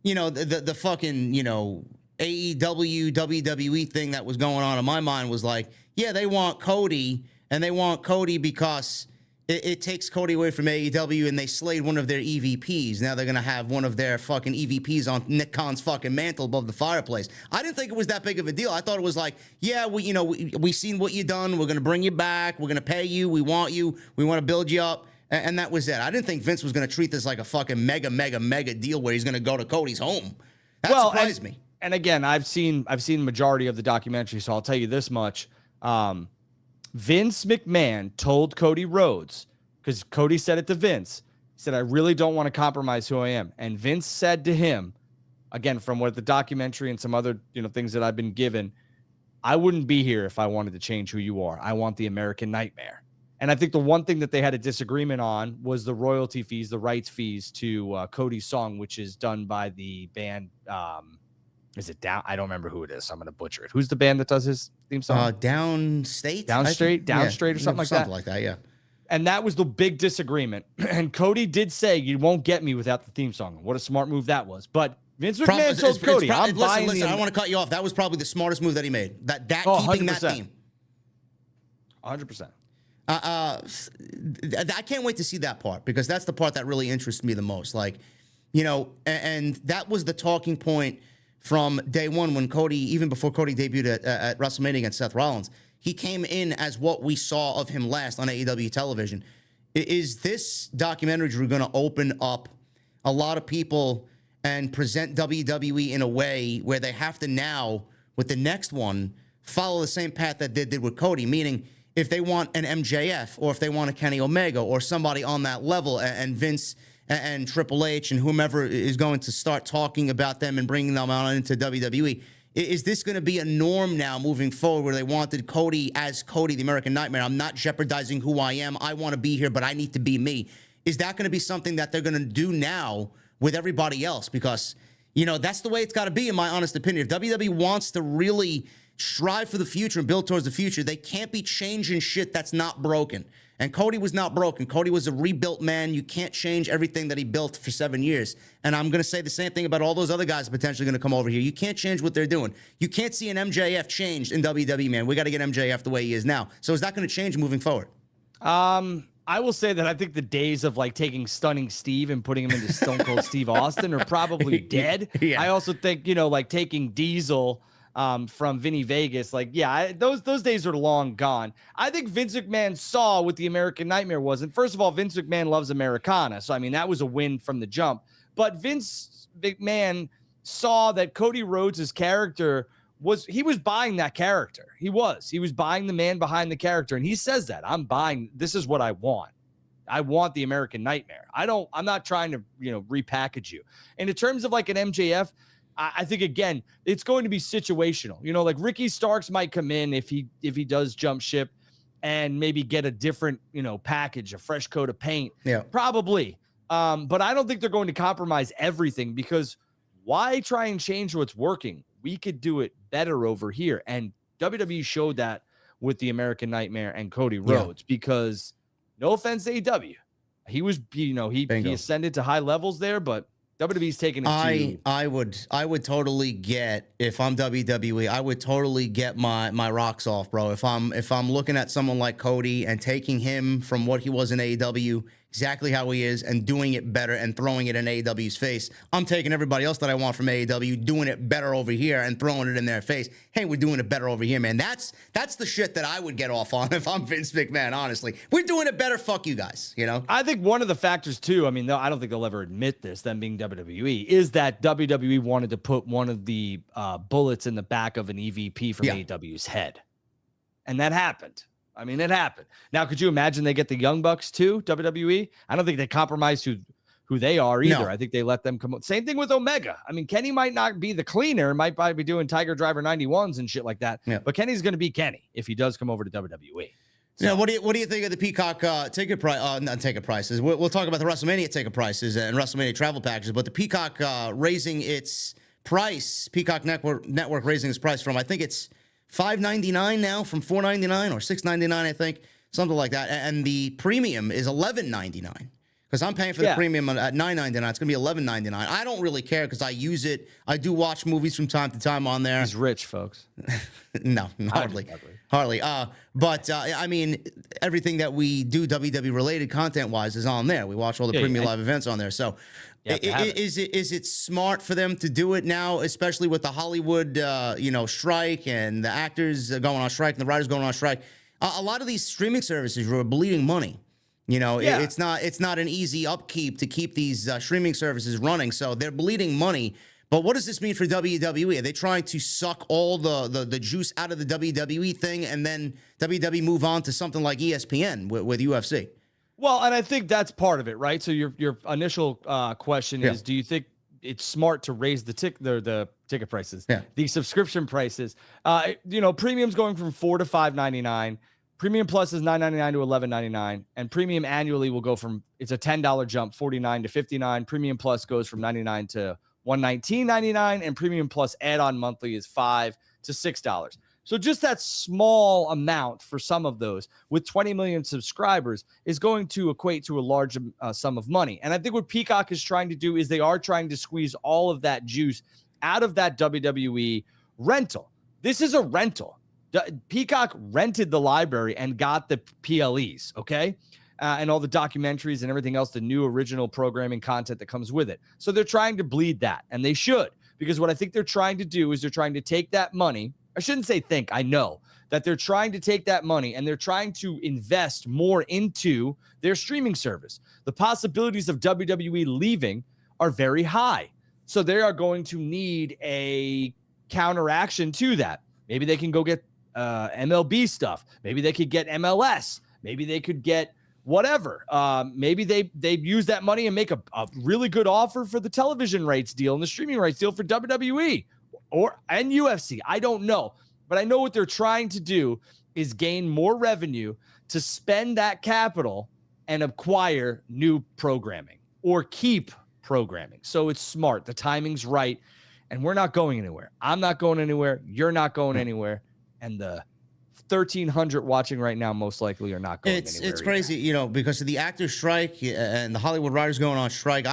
the fucking AEW WWE thing that was going on in my mind was like, yeah, they want Cody and they want Cody because it takes Cody away from AEW, and they slayed one of their EVPs. Now they're going to have one of their fucking EVPs on Nick Khan's fucking mantle above the fireplace. I didn't think it was that big of a deal. I thought it was like, yeah, we seen what you done. We're going to bring you back. We're going to pay you. We want you. We want to build you up. And that was it. I didn't think Vince was going to treat this like a fucking mega deal where he's going to go to Cody's home. That surprised me. And again, I've seen the majority of the documentary, so I'll tell you this much. Vince McMahon told Cody Rhodes, because Cody said it to Vince, he said, I really don't want to compromise who I am. And Vince said to him, again, from what the documentary and some other things that I've been given, I wouldn't be here if I wanted to change who you are. I want the American Nightmare. And I think the one thing that they had a disagreement on was the royalty fees, the rights fees to Cody's song, which is done by the band. Is it Down? I don't remember who it is, so I'm going to butcher it. Who's the band that does his theme song? Downstate? Downstraight or something like that? Something like that, yeah. And that was the big disagreement. And Cody did say, you won't get me without the theme song. What a smart move that was. But Vince McMahon told Cody, I'm buying listen, I don't want to cut you off. That was probably the smartest move that he made. Keeping 100%. that theme. 100%. I can't wait to see that part, because that's the part that really interests me the most. Like, and that was the talking point from day one when Cody, even before Cody debuted at WrestleMania against Seth Rollins, he came in as what we saw of him last on AEW television. Is this documentary going to open up a lot of people and present WWE in a way where they have to now, with the next one, follow the same path that they did with Cody? Meaning, if they want an MJF, or if they want a Kenny Omega, or somebody on that level, and Vince and Triple H and whomever is going to start talking about them and bringing them on into WWE, is this going to be a norm now moving forward, where they wanted Cody as Cody, the American Nightmare? I'm not jeopardizing who I am. I want to be here, but I need to be me. Is that going to be something that they're going to do now with everybody else? Because, that's the way it's got to be, in my honest opinion. If WWE wants to really strive for the future and build towards the future, they can't be changing shit that's not broken. And Cody was not broken. Cody was a rebuilt man. You can't change everything that he built for 7 years. And I'm going to say the same thing about all those other guys potentially going to come over here. You can't change what they're doing. You can't see an MJF changed in WWE, man. We got to get MJF the way he is now. So is that going to change moving forward? I will say that I think the days of taking Stunning Steve and putting him into Stone Cold Steve Austin are probably dead. Yeah. I also think, taking Diesel from Vinny Vegas, those days are long gone. I think Vince McMahon saw what the American Nightmare was. And first of all, Vince McMahon loves Americana. So, that was a win from the jump. But Vince McMahon saw that Cody Rhodes' character was buying that character. He was buying the man behind the character. And he says that this is what I want. I want the American Nightmare. I'm not trying to, repackage you. And in terms of an MJF, I think, again, it's going to be situational. Ricky Starks might come in if he does jump ship and maybe get a different, package, a fresh coat of paint. Yeah, probably. But I don't think they're going to compromise everything, because why try and change what's working? We could do it better over here. And WWE showed that with the American Nightmare and Cody Rhodes, because no offense to AEW, he was, he ascended to high levels there, but WWE's taking it I would totally get, if I'm WWE, I would totally get my rocks off, bro. If I'm looking at someone like Cody and taking him from what he was in AEW, exactly how he is, and doing it better and throwing it in AEW's face, I'm taking everybody else that I want from AEW, doing it better over here and throwing it in their face. Hey, we're doing it better over here, man. That's the shit that I would get off on if I'm Vince McMahon, honestly. We're doing it better. Fuck you guys, I think one of the factors, too, I don't think they'll ever admit this, them being WWE, is that WWE wanted to put one of the bullets in the back of an EVP from AEW's head. And that happened. It happened. Now, could you imagine they get the Young Bucks too, WWE? I don't think they compromise who they are either. No. I think they let them come. Same thing with Omega. Kenny might not be the cleaner, might probably be doing Tiger Driver 91s and shit like that. Yeah. But Kenny's going to be Kenny if he does come over to WWE. So, what do you think of the Peacock ticket price? Not ticket prices. We'll talk about the WrestleMania ticket prices and WrestleMania travel packages. But the Peacock raising its price, Peacock Network raising its price from, I think it's $5.99 now from $4.99 or $6.99, I think, something like that. And the premium is $11.99. Because I'm paying for the premium at $9.99. It's going to be $11.99. I don't really care because I use it. I do watch movies from time to time on there. He's rich, folks. No, hardly. But I mean, everything that we do WWE related content wise is on there. We watch all the premium live events on there. So is it smart for them to do it now, especially with the Hollywood strike and the actors going on strike and the writers going on strike? A lot of these streaming services are bleeding money. It's not an easy upkeep to keep these streaming services running. So they're bleeding money. But what does this mean for WWE? Are they trying to suck all the juice out of the WWE thing and then WWE move on to something like ESPN with UFC? Well, and I think that's part of it, right? So your initial question is, do you think it's smart to raise the ticket prices, the subscription prices? Premium's going from $4 to $5.99. Premium Plus is $9.99 to $11.99, and Premium annually will go from, it's a $10 jump, $49 to $59. Premium Plus goes from $99 to $119.99, and Premium Plus add-on monthly is $5 to $6. So just that small amount for some of those with 20 million subscribers is going to equate to a large sum of money. And I think what Peacock is trying to do is they are trying to squeeze all of that juice out of that WWE rental. This is a rental. Peacock rented the library and got the PLEs, okay? And all the documentaries and everything else, the new original programming content that comes with it. So they're trying to bleed that, and they should, because what I think they're trying to do is they're trying to take that money. I shouldn't say think, I know that they're trying to take that money and they're trying to invest more into their streaming service. The possibilities of WWE leaving are very high. So they are going to need a counteraction to that. Maybe they can go get MLB stuff. Maybe they could get MLS. Maybe they could get whatever. Maybe they use that money and make a really good offer for the television rights deal and the streaming rights deal for WWE and UFC. I don't know. But I know what they're trying to do is gain more revenue to spend that capital and acquire new programming or keep programming. So it's smart. The timing's right. And we're not going anywhere. I'm not going anywhere. You're not going anywhere. And the 1,300 watching right now most likely are not going anywhere. It's crazy, because of the actors strike and the Hollywood writers going on strike.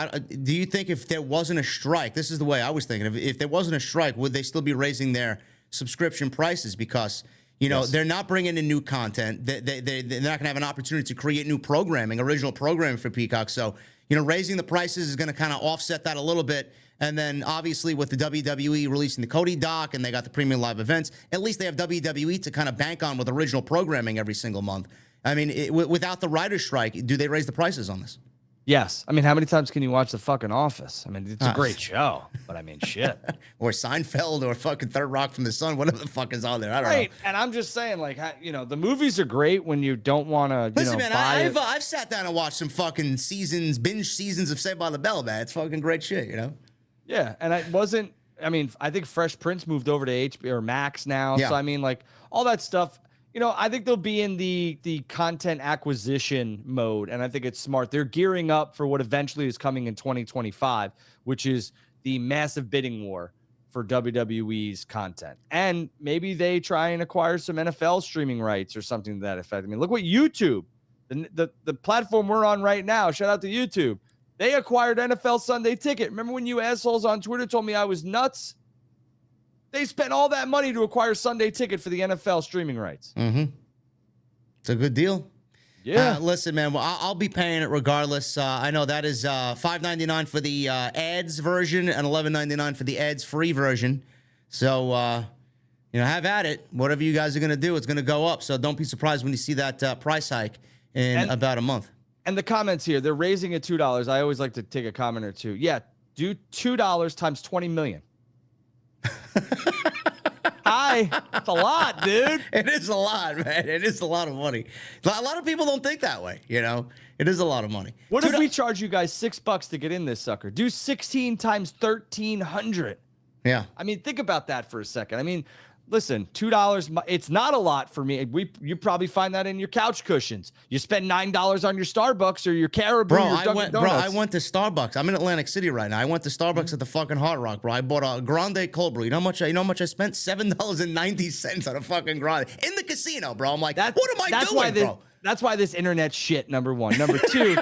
Do you think if there wasn't a strike, this is the way I was thinking, if there wasn't a strike, would they still be raising their subscription prices? Because, they're not bringing in new content. They're not going to have an opportunity to create new programming, original programming for Peacock. So, raising the prices is going to kind of offset that a little bit. And then obviously with the WWE releasing the Cody doc and they got the premium live events, at least they have WWE to kind of bank on with original programming every single month. I mean, without the writer's strike, do they raise the prices on this? Yes. I mean, how many times can you watch The fucking Office? I mean, it's a great show, but I mean, shit. Or Seinfeld or fucking Third Rock from the Sun, whatever the fuck is on there. I don't know. And I'm just saying, like, the movies are great when you don't want to, Listen, man, I've sat down and watched some fucking binge seasons of Saved by the Bell, man. It's fucking great shit, Yeah, and I think Fresh Prince moved over to HBO or Max now. Yeah. So, I mean, like, all that stuff, I think they'll be in the content acquisition mode, and I think it's smart. They're gearing up for what eventually is coming in 2025, which is the massive bidding war for WWE's content. And maybe they try and acquire some NFL streaming rights or something to that effect. I mean, look what YouTube, the platform we're on right now, shout out to YouTube, they acquired NFL Sunday Ticket. Remember when you assholes on Twitter told me I was nuts? They spent all that money to acquire Sunday Ticket for the NFL streaming rights. Mm-hmm. It's a good deal. Yeah. Listen, man, well, I'll be paying it regardless. I know that is $5.99 for the ads version and $11.99 for the ads-free version. So, have at it. Whatever you guys are going to do, it's going to go up. So don't be surprised when you see that price hike in about a month. And the comments here, they're raising it $2. I always like to take a comment or two. Yeah, do $2 times 20 million. Hi. It's a lot, dude. It is a lot, man. It is a lot of money. A lot of people don't think that way, It is a lot of money. What if we charge you guys $6 to get in this sucker? Do 16 times 1,300. Yeah. I mean, think about that for a second. I mean, listen, $2, it's not a lot for me. You probably find that in your couch cushions. You spend $9 on your Starbucks or your Caribou or your Dunkin' Donuts. I went to Starbucks. I'm in Atlantic City right now. I went to Starbucks at the fucking Hard Rock, bro. I bought a grande cold brew. You know how much I spent? $7.90 on a fucking grande in the casino, bro. I'm like, what am I doing, bro? That's why this internet shit, number one. Number two,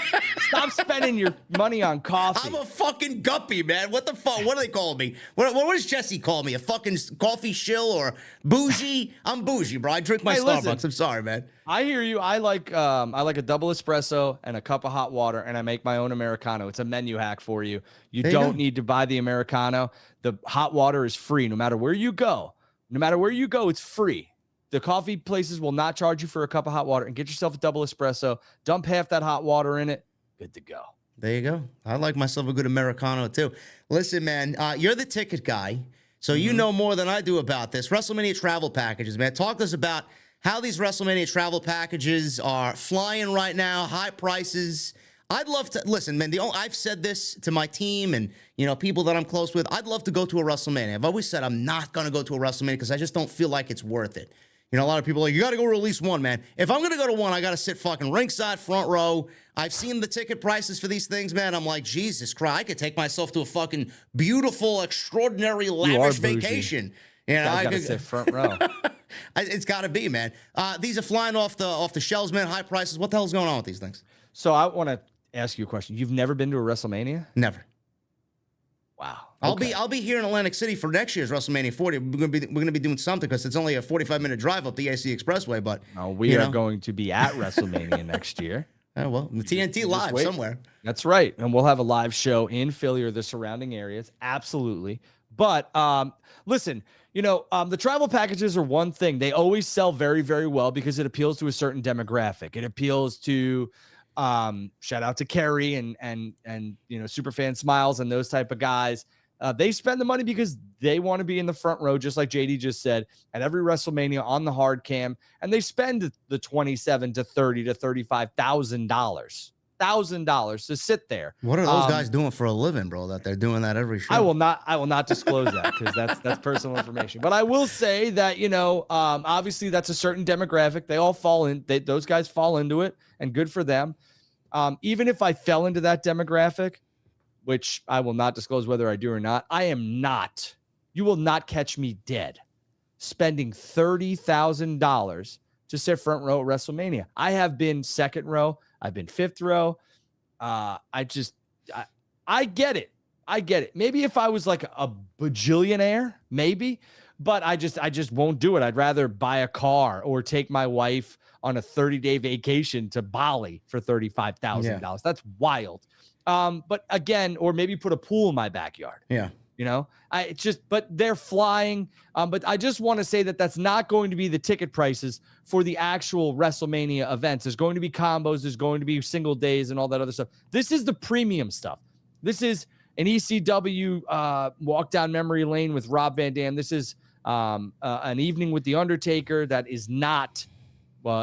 Stop spending your money on coffee. I'm a fucking guppy, man. What the fuck? What do they call me? What does Jesse call me? A fucking coffee shill or bougie? I'm bougie, bro. I drink my Starbucks. Listen, I'm sorry, man. I hear you. I like a double espresso and a cup of hot water, and I make my own Americano. It's a menu hack for you. You don't need to buy the Americano. The hot water is free no matter where you go. No matter where you go, it's free. The coffee places will not charge you for a cup of hot water. And get yourself a double espresso. Dump half that hot water in it. Good to go. There you go. I like myself a good Americano, too. Listen, man, you're the ticket guy, so you know more than I do about this. WrestleMania travel packages, man. Talk to us about how these WrestleMania travel packages are flying right now, high prices. I'd love to listen, man. I've said this to my team and people that I'm close with. I'd love to go to a WrestleMania. I've always said I'm not gonna go to a WrestleMania because I just don't feel like it's worth it. A lot of people are like, you got to go to at least one, man. If I'm going to go to one, I got to sit fucking ringside, front row. I've seen the ticket prices for these things, man. I'm like, Jesus Christ, I could take myself to a fucking beautiful, extraordinary, lavish vacation. I got to sit front row. It's got to be, man. These are flying off the shelves, man. High prices. What the hell's going on with these things? So I want to ask you a question. You've never been to a WrestleMania? Never. Wow. I'll be here in Atlantic City for next year's WrestleMania 40. We're gonna be doing something because it's only a 45-minute drive up the AC Expressway. But we are going to be at WrestleMania next year. Oh, well, the TNT live somewhere. That's right, and we'll have a live show in Philly or the surrounding areas. Absolutely. But listen, the travel packages are one thing. They always sell very, very well because it appeals to a certain demographic. It appeals to shout out to Kerry and Superfan Smiles and those type of guys. They spend the money because they want to be in the front row, just like JD just said, at every WrestleMania on the hard cam, and they spend the $27,000 to $30,000 to $35,000 to sit there. What are those guys doing for a living, bro? That they're doing that every show? I will not disclose that because that's personal information. But I will say that obviously that's a certain demographic. They all fall in. Those guys fall into it, and good for them. Even if I fell into that demographic, which I will not disclose whether I do or not, you will not catch me dead spending $30,000 to sit front row at WrestleMania. I have been second row. I've been fifth row. I get it. Maybe if I was like a bajillionaire, maybe, but I just won't do it. I'd rather buy a car or take my wife on a 30-day vacation to Bali for $35,000. Yeah. That's wild. But again, or maybe put a pool in my backyard. Yeah. But they're flying. But I just want to say that that's not going to be the ticket prices for the actual WrestleMania events. There's going to be combos. There's going to be single days and all that other stuff. This is the premium stuff. This is an ECW walk down memory lane with Rob Van Dam. This is an evening with The Undertaker that is not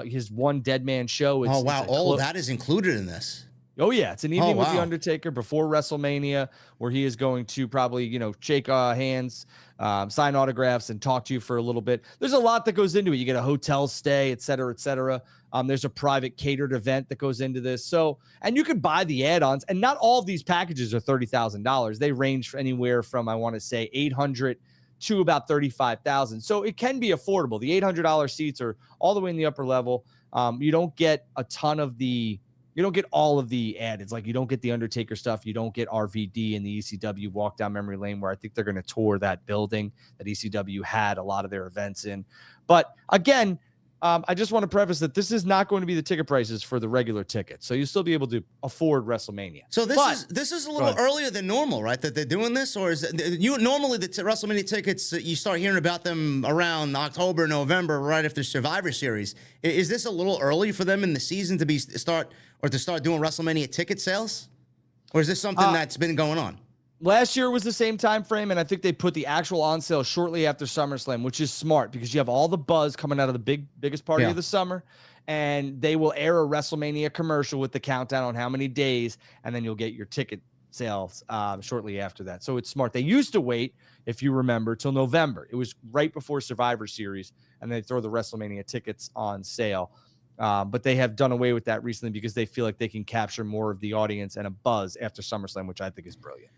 his one dead man show. Oh, wow. That is included in this. Oh, yeah. It's an evening with The Undertaker before WrestleMania where he is going to probably, shake hands, sign autographs, and talk to you for a little bit. There's a lot that goes into it. You get a hotel stay, et cetera, et cetera. There's a private catered event that goes into this. So, and you could buy the add-ons, and not all of these packages are $30,000. They range anywhere from, I want to say, $800 to about $35,000. So it can be affordable. The $800 seats are all the way in the upper level. You don't get you don't get all of the addeds. Like you don't get the Undertaker stuff. You don't get RVD and the ECW walk down memory lane where I think they're going to tour that building that ECW had a lot of their events in. But again, I just want to preface that this is not going to be the ticket prices for the regular tickets. So you'll still be able to afford WrestleMania. So this is a little earlier than normal, right? That they're doing this, or is it normally the WrestleMania tickets you start hearing about them around October, November, right after Survivor Series. Is this a little early for them in the season to start doing WrestleMania ticket sales, or is this something that's been going on? Last year was the same time frame, and I think they put the actual on sale shortly after SummerSlam, which is smart because you have all the buzz coming out of the biggest party of the summer, and they will air a WrestleMania commercial with the countdown on how many days, and then you'll get your ticket sales shortly after that. So it's smart. They used to wait, if you remember, till November. It was right before Survivor Series, and they throw the WrestleMania tickets on sale. But they have done away with that recently because they feel like they can capture more of the audience and a buzz after SummerSlam, which I think is brilliant.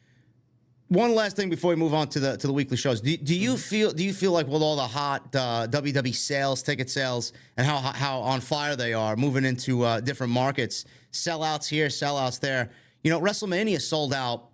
One last thing before we move on to the weekly shows. Do you feel like with all the hot WWE sales, ticket sales, and how on fire they are moving into different markets, sellouts here, sellouts there. You know, WrestleMania sold out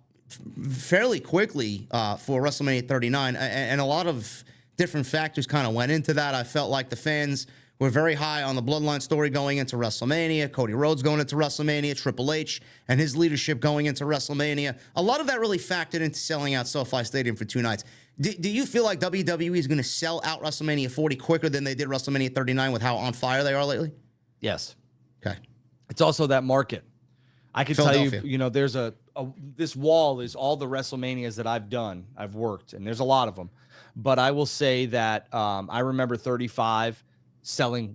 fairly quickly for WrestleMania 39, and a lot of different factors kind of went into that. I felt like the fans were very high on the Bloodline story going into WrestleMania, Cody Rhodes going into WrestleMania, Triple H and his leadership going into WrestleMania. A lot of that really factored into selling out SoFi Stadium for 2 nights. Do you feel like WWE is going to sell out WrestleMania 40 quicker than they did WrestleMania 39 with how on fire they are lately? Yes. Okay. It's also that market. I can tell you, Philadelphia. you know, there's this wall is all the WrestleManias that I've done. I've worked, and there's a lot of them. But I will say that I remember 35 selling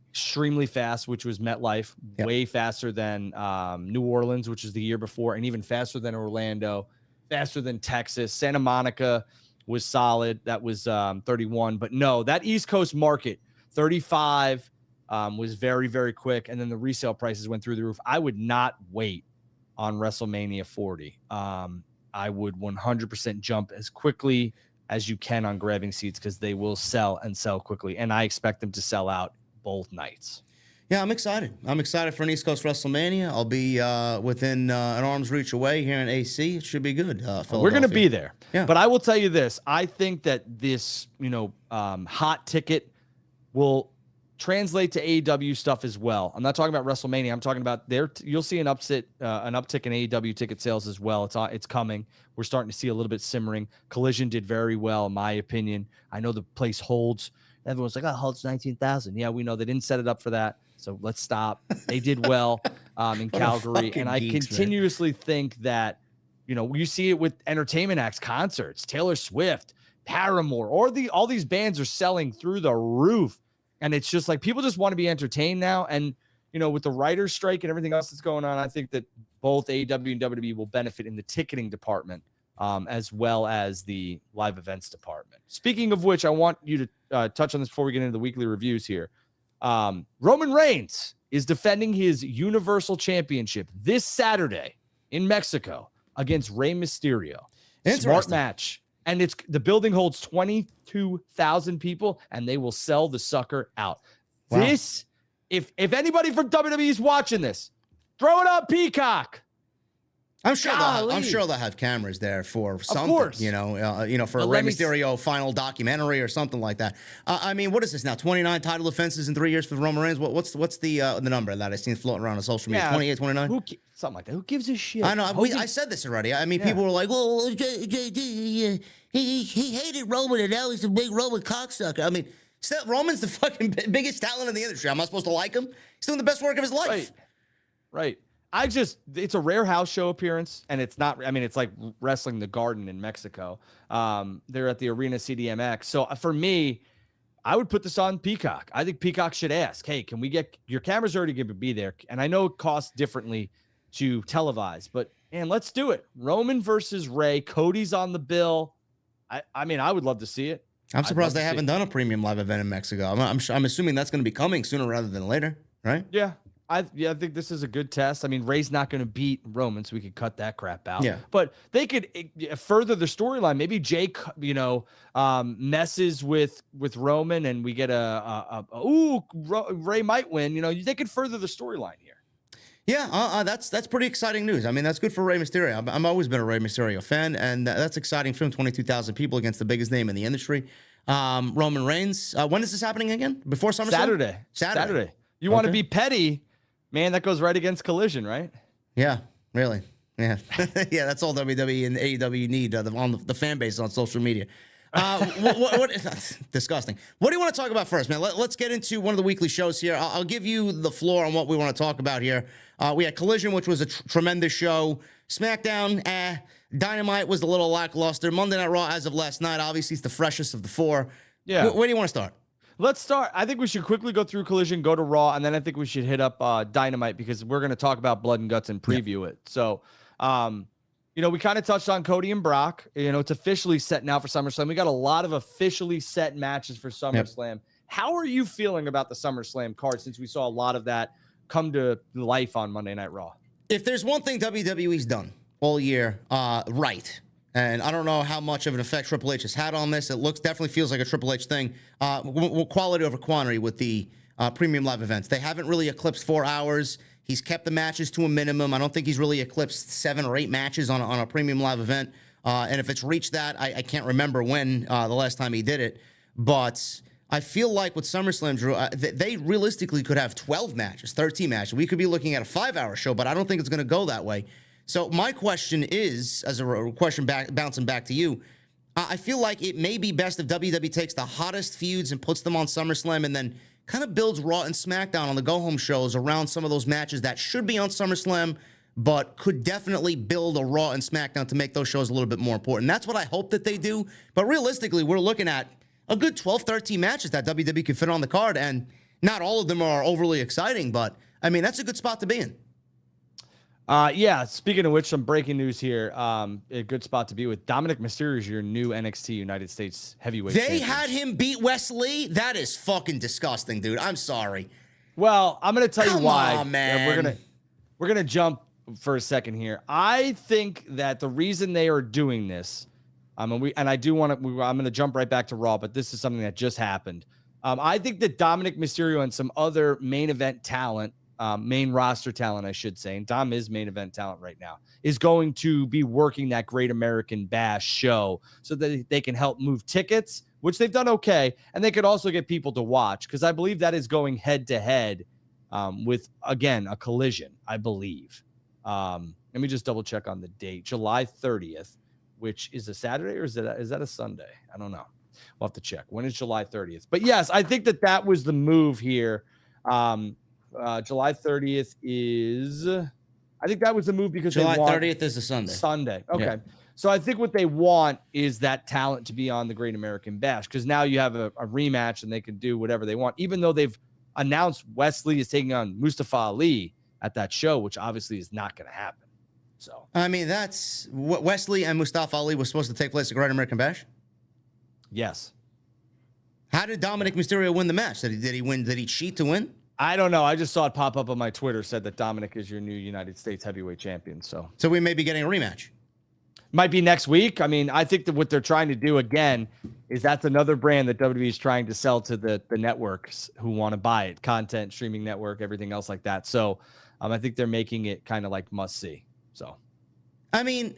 extremely fast, which was MetLife, way faster than New Orleans, which is the year before, and even faster than Orlando, faster than Texas. Santa Monica was solid. That was 31. But no, that East Coast market, 35 was very, very quick. And then the resale prices went through the roof. I would not wait on WrestleMania 40. I would 100% jump as quickly as you can on grabbing seats because they will sell and sell quickly. And I expect them to sell out both nights. Yeah, I'm excited. I'm excited for an East Coast WrestleMania. I'll be within an arm's reach away here in AC. It should be good. We're going to be there. Yeah. But I will tell you this. I think that this, hot ticket will translate to AEW stuff as well. I'm not talking about WrestleMania. I'm talking about you'll see an uptick in AEW ticket sales as well. It's coming. We're starting to see a little bit simmering. Collision did very well, in my opinion. I know the place holds. Everyone's like, holds 19,000. Yeah, we know they didn't set it up for that. So let's stop. They did well in Calgary. And I continuously think that, you see it with entertainment acts, concerts, Taylor Swift, Paramore, all these bands are selling through the roof. And it's just like people just want to be entertained now. And, with the writer's strike and everything else that's going on, I think that both AEW and WWE will benefit in the ticketing department as well as the live events department. Speaking of which, I want you to touch on this before we get into the weekly reviews here. Roman Reigns is defending his Universal Championship this Saturday in Mexico against Rey Mysterio. Smart match. And the building holds 22,000 people, and they will sell the sucker out. Wow. This, if anybody from WWE is watching this, throw it on Peacock. I'm sure they'll have cameras there for something, for a Rey Mysterio final documentary or something like that. I mean, what is this now? 29 title defenses in 3 years for Roman Reigns. What's the number that I've seen floating around on social media? 28, 29? Something like that. Who gives a shit? I know. I said this already. I mean, people were like, well, he hated Roman and now he's a big Roman cocksucker. I mean, Roman's the fucking biggest talent in the industry. Am I supposed to like him? He's doing the best work of his life. Right. It's a rare house show appearance, and it's not, it's like Wrestling the Garden in Mexico. They're at the Arena CDMX. So for me, I would put this on Peacock. I think Peacock should ask, hey, can we get your cameras already going to be there? And I know it costs differently to televise, but man, let's do it. Roman versus Rey. Cody's on the bill. I would love to see it. I'm surprised they haven't done a premium live event in Mexico. I'm assuming that's going to be coming sooner rather than later, right? Yeah. I think this is a good test. I mean, Rey's not going to beat Roman, so we could cut that crap out. Yeah. But they could further the storyline. Maybe Jake, messes with Roman, and we get Rey might win. They could further the storyline here. Yeah, that's pretty exciting news. I mean, that's good for Rey Mysterio. I've always been a Rey Mysterio fan, and that's exciting for him. 22,000 people against the biggest name in the industry. Roman Reigns. When is this happening again? Before SummerSlam? Saturday. You want to be petty? Man, that goes right against Collision, right? Yeah, really. Yeah. Yeah, that's all WWE and AEW need on the fan base on social media. What disgusting. What do you want to talk about first, man? Let's get into one of the weekly shows here. I'll give you the floor on what we want to talk about here. We had Collision, which was a tremendous show. SmackDown, Dynamite was a little lackluster. Monday Night Raw, as of last night, obviously it's the freshest of the four. Yeah. Where do you want to start? Let's start. I think we should quickly go through Collision, go to Raw, and then I think we should hit up Dynamite because we're going to talk about Blood and Guts and preview it. So, we kind of touched on Cody and Brock. It's officially set now for SummerSlam. We got a lot of officially set matches for SummerSlam. Yep. How are you feeling about the SummerSlam card since we saw a lot of that come to life on Monday Night Raw? If there's one thing WWE's done all year, right, and I don't know how much of an effect Triple H has had on this. It definitely feels like a Triple H thing. Quality over quantity with the premium live events. They haven't really eclipsed 4 hours. He's kept the matches to a minimum. I don't think he's really eclipsed 7 or 8 matches on a premium live event. And if it's reached that, I can't remember when the last time he did it. But I feel like with SummerSlam, Drew, they realistically could have 12 matches, 13 matches. We could be looking at a 5-hour show, but I don't think it's going to go that way. So my question is, as a question bouncing back to you, I feel like it may be best if WWE takes the hottest feuds and puts them on SummerSlam and then kind of builds Raw and SmackDown on the go-home shows around some of those matches that should be on SummerSlam, but could definitely build a Raw and SmackDown to make those shows a little bit more important. That's what I hope that they do. But realistically, we're looking at a good 12, 13 matches that WWE could fit on the card, and not all of them are overly exciting, but, I mean, that's a good spot to be in. Yeah, speaking of which, some breaking news here. A good spot to be with. Dominic Mysterio is your new NXT United States heavyweight champion. Had him beat Wesley? That is fucking disgusting, dude. I'm sorry. Well, I'm going to tell you why. On, man. We're gonna jump for a second here. I think that the reason they are doing this, I'm going to jump right back to Raw, but this is something that just happened. I think that Dominic Mysterio and some other main event talent, main roster talent, I should say, and Dom is main event talent right now, is going to be working that Great American Bash show so that they can help move tickets, which they've done okay, and they could also get people to watch, because I believe that is going head-to-head with, again, a Collision, I believe. Let me just double-check on the date. July 30th, which is a Saturday, or is that a Sunday? I don't know. We'll have to check. When is July 30th? But, yes, I think that was the move here. July 30th is, I think that was the move because July 30th is a Sunday. Sunday. Okay. Yeah. So I think what they want is that talent to be on the Great American Bash, because now you have a rematch and they can do whatever they want, even though they've announced Wesley is taking on Mustafa Ali at that show, which obviously is not going to happen. So, I mean, that's what Wesley and Mustafa Ali was supposed to take place at Great American Bash. Yes. How did Dominic Mysterio win the match? Did he win? Did he cheat to win? I don't know. I just saw it pop up on my Twitter, said that Dominic is your new United States heavyweight champion. So we may be getting a rematch. Might be next week. I mean, I think that what they're trying to do, again, is that's another brand that WWE is trying to sell to the networks who want to buy it, content, streaming network, everything else like that. So I think they're making it kind of like must see. So, I mean,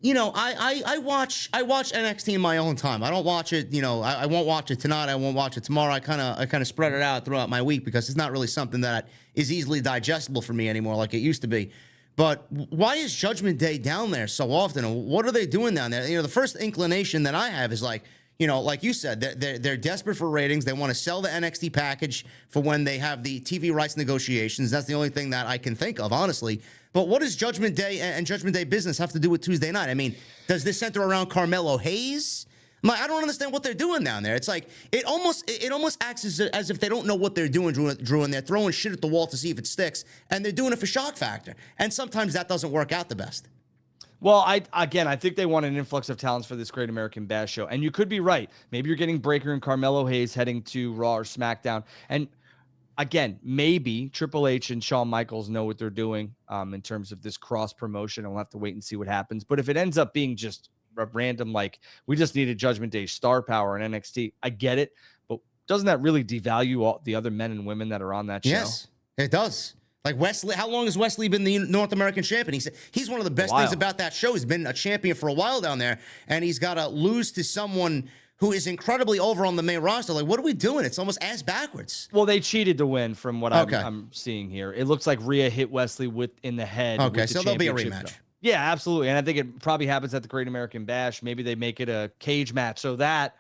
you know, I watch NXT in my own time. I don't watch it, you know, I won't watch it tonight. I won't watch it tomorrow. I kind of spread it out throughout my week because it's not really something that is easily digestible for me anymore like it used to be. But why is Judgment Day down there so often? And what are they doing down there? You know, the first inclination that I have is like, you know, like you said, they're desperate for ratings. They want to sell the NXT package for when they have the TV rights negotiations. That's the only thing that I can think of, honestly. But what does Judgment Day and Judgment Day business have to do with Tuesday night? I mean, does this center around Carmelo Hayes? I don't understand what they're doing down there. It's like it almost acts as if they don't know what they're doing, Drew, and they're throwing shit at the wall to see if it sticks, and they're doing it for shock factor. And sometimes that doesn't work out the best. Well, I think they want an influx of talents for this Great American Bash show. And you could be right. Maybe you're getting Breakker and Carmelo Hayes heading to Raw or SmackDown. And again, maybe Triple H and Shawn Michaels know what they're doing in terms of this cross promotion. I'll have to wait and see what happens. But if it ends up being just random, like we just needed Judgment Day star power in NXT, I get it. But doesn't that really devalue all the other men and women that are on that show? Yes, it does. Like Wesley, how long has Wesley been the North American champion? He's one of the best things about that show. He's been a champion for a while down there, and he's got to lose to someone who is incredibly over on the main roster. Like, what are we doing? It's almost ass backwards. Well, they cheated to win from what I'm seeing here. It looks like Rhea hit Wesley in the head. Okay, so there'll be a rematch. Yeah, absolutely. And I think it probably happens at the Great American Bash. Maybe they make it a cage match so that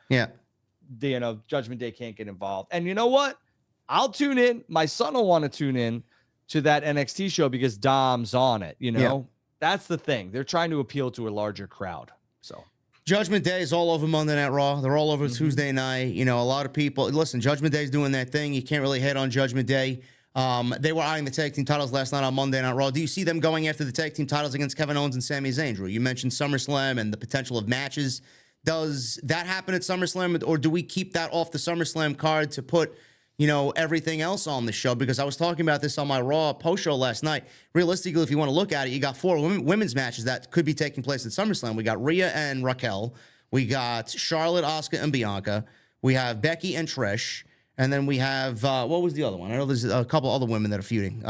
Judgment Day can't get involved. And you know what? I'll tune in. My son will want to tune in to that NXT show because Dom's on it. You know, that's the thing. They're trying to appeal to a larger crowd. So Judgment Day is all over Monday Night Raw. They're all over Tuesday night. You know, a lot of people listen. Judgment Day is doing that thing. You can't really hate on Judgment Day. They were eyeing the tag team titles last night on Monday Night Raw. Do you see them going after the tag team titles against Kevin Owens and Sami Zayn, Drew? You mentioned SummerSlam and the potential of matches. Does that happen at SummerSlam, or do we keep that off the SummerSlam card to put, you know, everything else on the show? Because I was talking about this on my Raw post show last night. Realistically, if you want to look at it, you got 4 women's matches that could be taking place at SummerSlam. We got Rhea and Raquel. We got Charlotte, Asuka, and Bianca. We have Becky and Trish. And then we have, what was the other one? I know there's a couple other women that are feuding.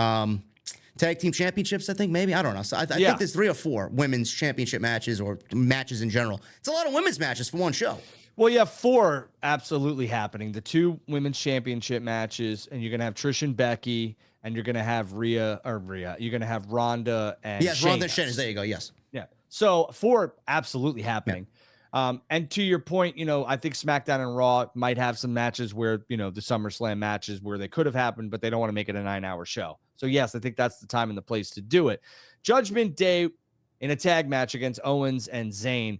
tag team championships, I think, maybe. I don't know. So I think there's 3 or 4 women's championship matches or matches in general. It's a lot of women's matches for one show. Well, you have 4 absolutely happening. The 2 women's championship matches, and you're going to have Trish and Becky, and you're going to have Rhea. You're going to have Ronda and Yes, Ronda and Shayna. There you go. Yes. Yeah. So 4 absolutely happening. Yeah. And to your point, I think SmackDown and Raw might have some matches where, the SummerSlam matches where they could have happened, but they don't want to make it a 9-hour show. So yes, I think that's the time and the place to do it. Judgment Day in a tag match against Owens and Zayn.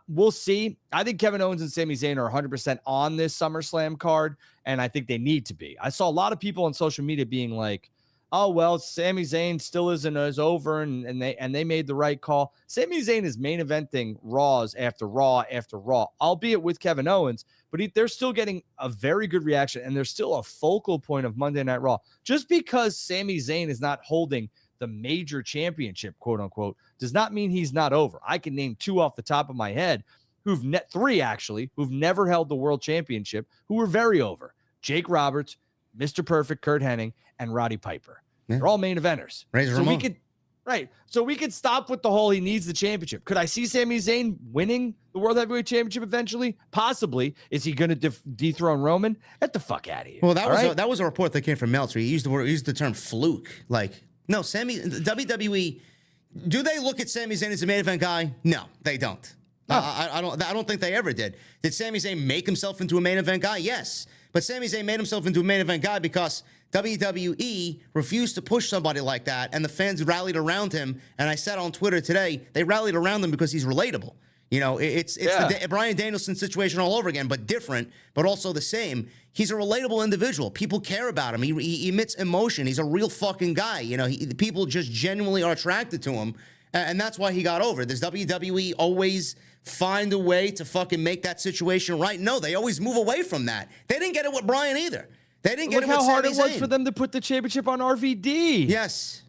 We'll see. I think Kevin Owens and Sami Zayn are 100% on this SummerSlam card, and I think they need to be. I saw a lot of people on social media being like, oh, well, Sami Zayn still isn't as over, and they made the right call. Sami Zayn is main eventing Raws after Raw after Raw, albeit with Kevin Owens, but they're still getting a very good reaction, and they're still a focal point of Monday Night Raw. Just because Sami Zayn is not holding the major championship, quote unquote, does not mean he's not over. I can name 2 off the top of my head 3 actually, who've never held the world championship, who were very over. Jake Roberts, Mr. Perfect, Kurt Hennig, and Roddy Piper. Yeah. They're all main eventers. So we could stop with the whole he needs the championship. Could I see Sami Zayn winning the World Heavyweight Championship eventually? Possibly. Is he going to dethrone Roman? Get the fuck out of here. Well, that was a report that came from Meltzer. He used the term fluke. Like, no, WWE, do they look at Sami Zayn as a main event guy? No, they don't. No. I don't think they ever did. Did Sami Zayn make himself into a main event guy? Yes. But Sami Zayn made himself into a main event guy because WWE refused to push somebody like that, and the fans rallied around him. And I said on Twitter today, they rallied around him because he's relatable. It's the Bryan Danielson situation all over again, but different, but also the same. He's a relatable individual. People care about him. He emits emotion. He's a real fucking guy. People just genuinely are attracted to him, and that's why he got over. Does WWE always find a way to fucking make that situation right? No, they always move away from that. They didn't get it with Bryan either. They didn't get it with Sami Zayn. Look how hard it was for them to put the championship on RVD. Yes.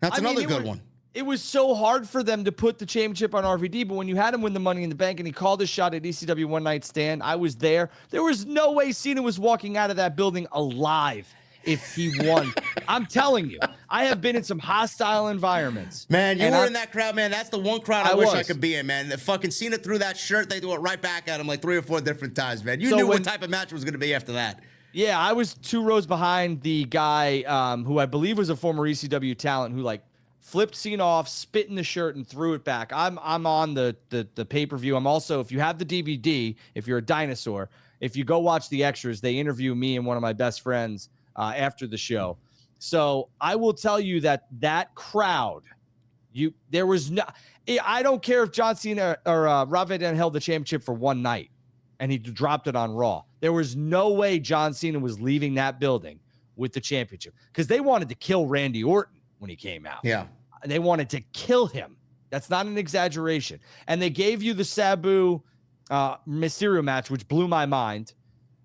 That's another good one. It was so hard for them to put the championship on RVD, but when you had him win the Money in the Bank and he called his shot at ECW One Night Stand, I was there. There was no way Cena was walking out of that building alive if he won. I'm telling you, I have been in some hostile environments. Man, you were in that crowd, man. That's the one crowd I wish I could be in, man. The fucking Cena threw that shirt. They threw it right back at him like 3 or 4 different times, man. You knew what type of match it was going to be after that. Yeah, I was 2 rows behind the guy who I believe was a former ECW talent who flipped Cena off, spit in the shirt, and threw it back. I'm on the pay-per-view. I'm also, if you have the DVD, if you're a dinosaur, if you go watch the extras, they interview me and one of my best friends after the show. So I will tell you that crowd, there was no, I don't care if John Cena or Rob Van Dam held the championship for one night and he dropped it on Raw. There was no way John Cena was leaving that building with the championship because they wanted to kill Randy Orton when he came out. Yeah. They wanted to kill him. That's not an exaggeration. And they gave you the Sabu Mysterio match, which blew my mind.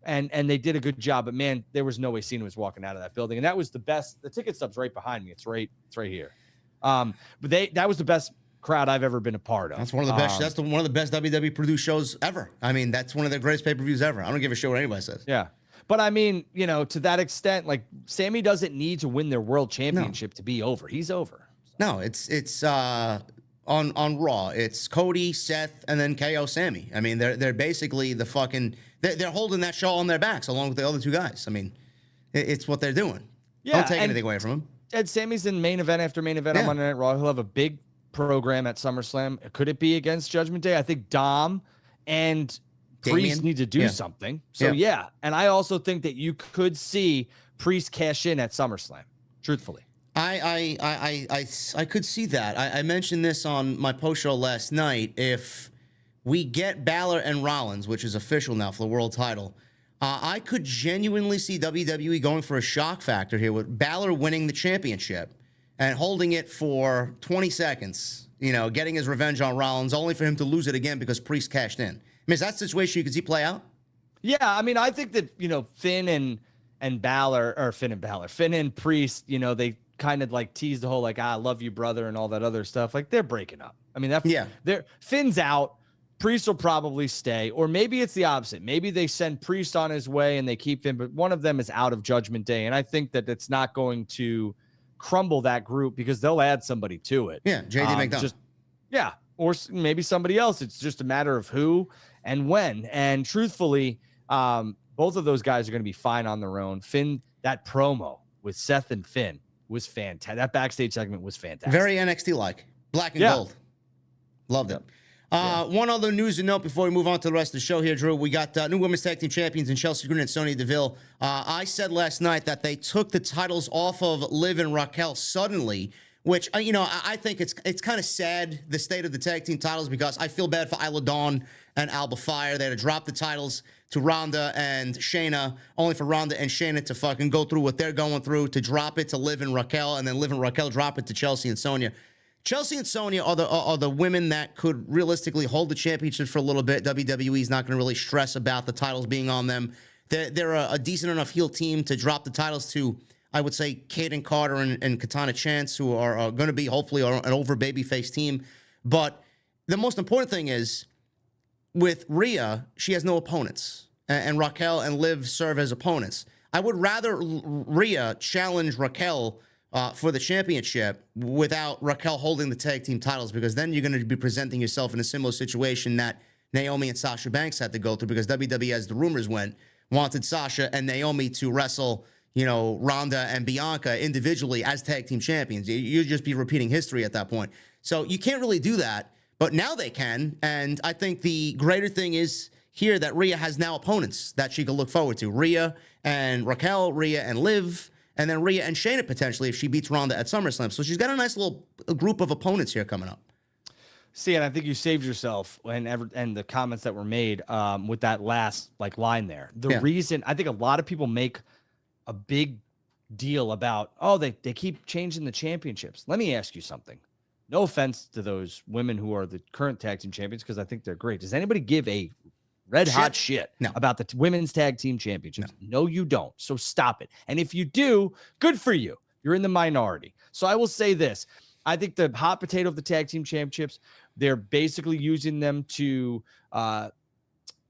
And they did a good job. But, man, there was no way Cena was walking out of that building. And that was the best. The ticket stub's right behind me. It's right here. But that was the best crowd I've ever been a part of. That's one of the best. That's one of the best WWE produced shows ever. I mean, that's one of the greatest pay-per-views ever. I don't give a shit what anybody says. Yeah. But, I mean, to that extent, Sammy doesn't need to win their world championship to be over. He's over. No, it's on Raw. It's Cody, Seth, and then KO Sammy. I mean, they're basically the fucking they're holding that show on their backs along with the other 2 guys. I mean, it's what they're doing. Yeah, don't take anything away from them. And Sammy's in main event after main event on Monday Night Raw. He'll have a big program at SummerSlam. Could it be against Judgment Day? I think Dom and Priest need to do something. So yeah, and I also think that you could see Priest cash in at SummerSlam. Truthfully. I could see that. I mentioned this on my post show last night. If we get Balor and Rollins, which is official now for the world title, I could genuinely see WWE going for a shock factor here with Balor winning the championship and holding it for 20 seconds, getting his revenge on Rollins, only for him to lose it again because Priest cashed in. I mean, is that a situation you could see play out? Yeah, I mean, I think that, Finn and Priest, they kind of tease the whole I love you, brother, and all that other stuff. They're breaking up. I mean, Finn's out. Priest will probably stay, or maybe it's the opposite. Maybe they send Priest on his way and they keep Finn, but one of them is out of Judgment Day, and I think that it's not going to crumble that group because they'll add somebody to it. Yeah, JD McDonough. Or maybe somebody else. It's just a matter of who and when. And truthfully, both of those guys are going to be fine on their own. Finn, that promo with Seth and Finn was fantastic. That backstage segment was fantastic. Very NXT-like. Black and gold. Loved it. One other news to note before we move on to the rest of the show here, Drew. We got new women's tag team champions in Chelsea Green and Sonya Deville. I said last night that they took the titles off of Liv and Raquel suddenly, which, I think it's kind of sad, the state of the tag team titles, because I feel bad for Isla Dawn and Alba Fire. They had to drop the titles to Ronda and Shayna, only for Ronda and Shayna to fucking go through what they're going through, to drop it to Liv and Raquel, and then Liv and Raquel drop it to Chelsea and Sonya. Chelsea and Sonya are the women that could realistically hold the championship for a little bit. WWE is not going to really stress about the titles being on them. They're a decent enough heel team to drop the titles to, I would say, Kaden Carter and Katana Chance, who are going to be hopefully an over babyface team. But the most important thing is, with Rhea, she has no opponents, and Raquel and Liv serve as opponents. I would rather Rhea challenge Raquel for the championship without Raquel holding the tag team titles, because then you're going to be presenting yourself in a similar situation that Naomi and Sasha Banks had to go through, because WWE, as the rumors went, wanted Sasha and Naomi to wrestle, Ronda and Bianca individually as tag team champions. You'd just be repeating history at that point. So you can't really do that, but now they can. And I think the greater thing is here that Rhea has now opponents that she can look forward to. Rhea and Raquel, Rhea and Liv, and then Rhea and Shayna potentially if she beats Ronda at SummerSlam. So she's got a nice little group of opponents here coming up. See, and I think you saved yourself and the comments that were made with that last line there. The reason I think a lot of people make a big deal about, they keep changing the championships. Let me ask you something. No offense to those women who are the current tag team champions, because I think they're great. Does anybody give a red hot shit about the women's tag team championships? No, you don't. So stop it. And if you do, good for you. You're in the minority. So I will say this. I think the hot potato of the tag team championships, they're basically using them to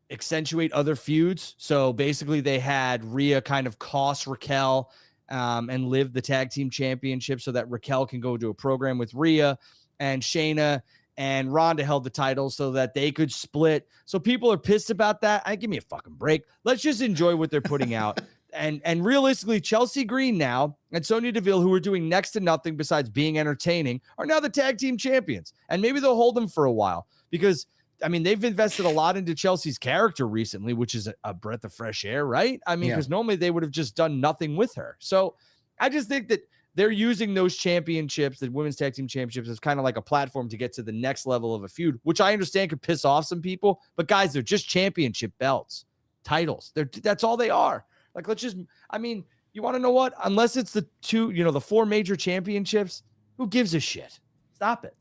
accentuate other feuds. So basically they had Rhea kind of cost Raquel and Liv the tag team championship so that Raquel can go to a program with Rhea, and Shayna and Ronda held the title so that they could split. So people are pissed about that. Give me a fucking break. Let's just enjoy what they're putting out. And realistically, Chelsea Green now and Sonya Deville, who are doing next to nothing besides being entertaining, are now the tag team champions. And maybe they'll hold them for a while because, they've invested a lot into Chelsea's character recently, which is a breath of fresh air, right? Because normally they would have just done nothing with her. So I just think that they're using those championships, the women's tag team championships, as kind of like a platform to get to the next level of a feud, which I understand could piss off some people. But guys, they're just championship belts, titles. That's all they are. Let's just, you want to know what? Unless it's the the four major championships, who gives a shit? Stop it.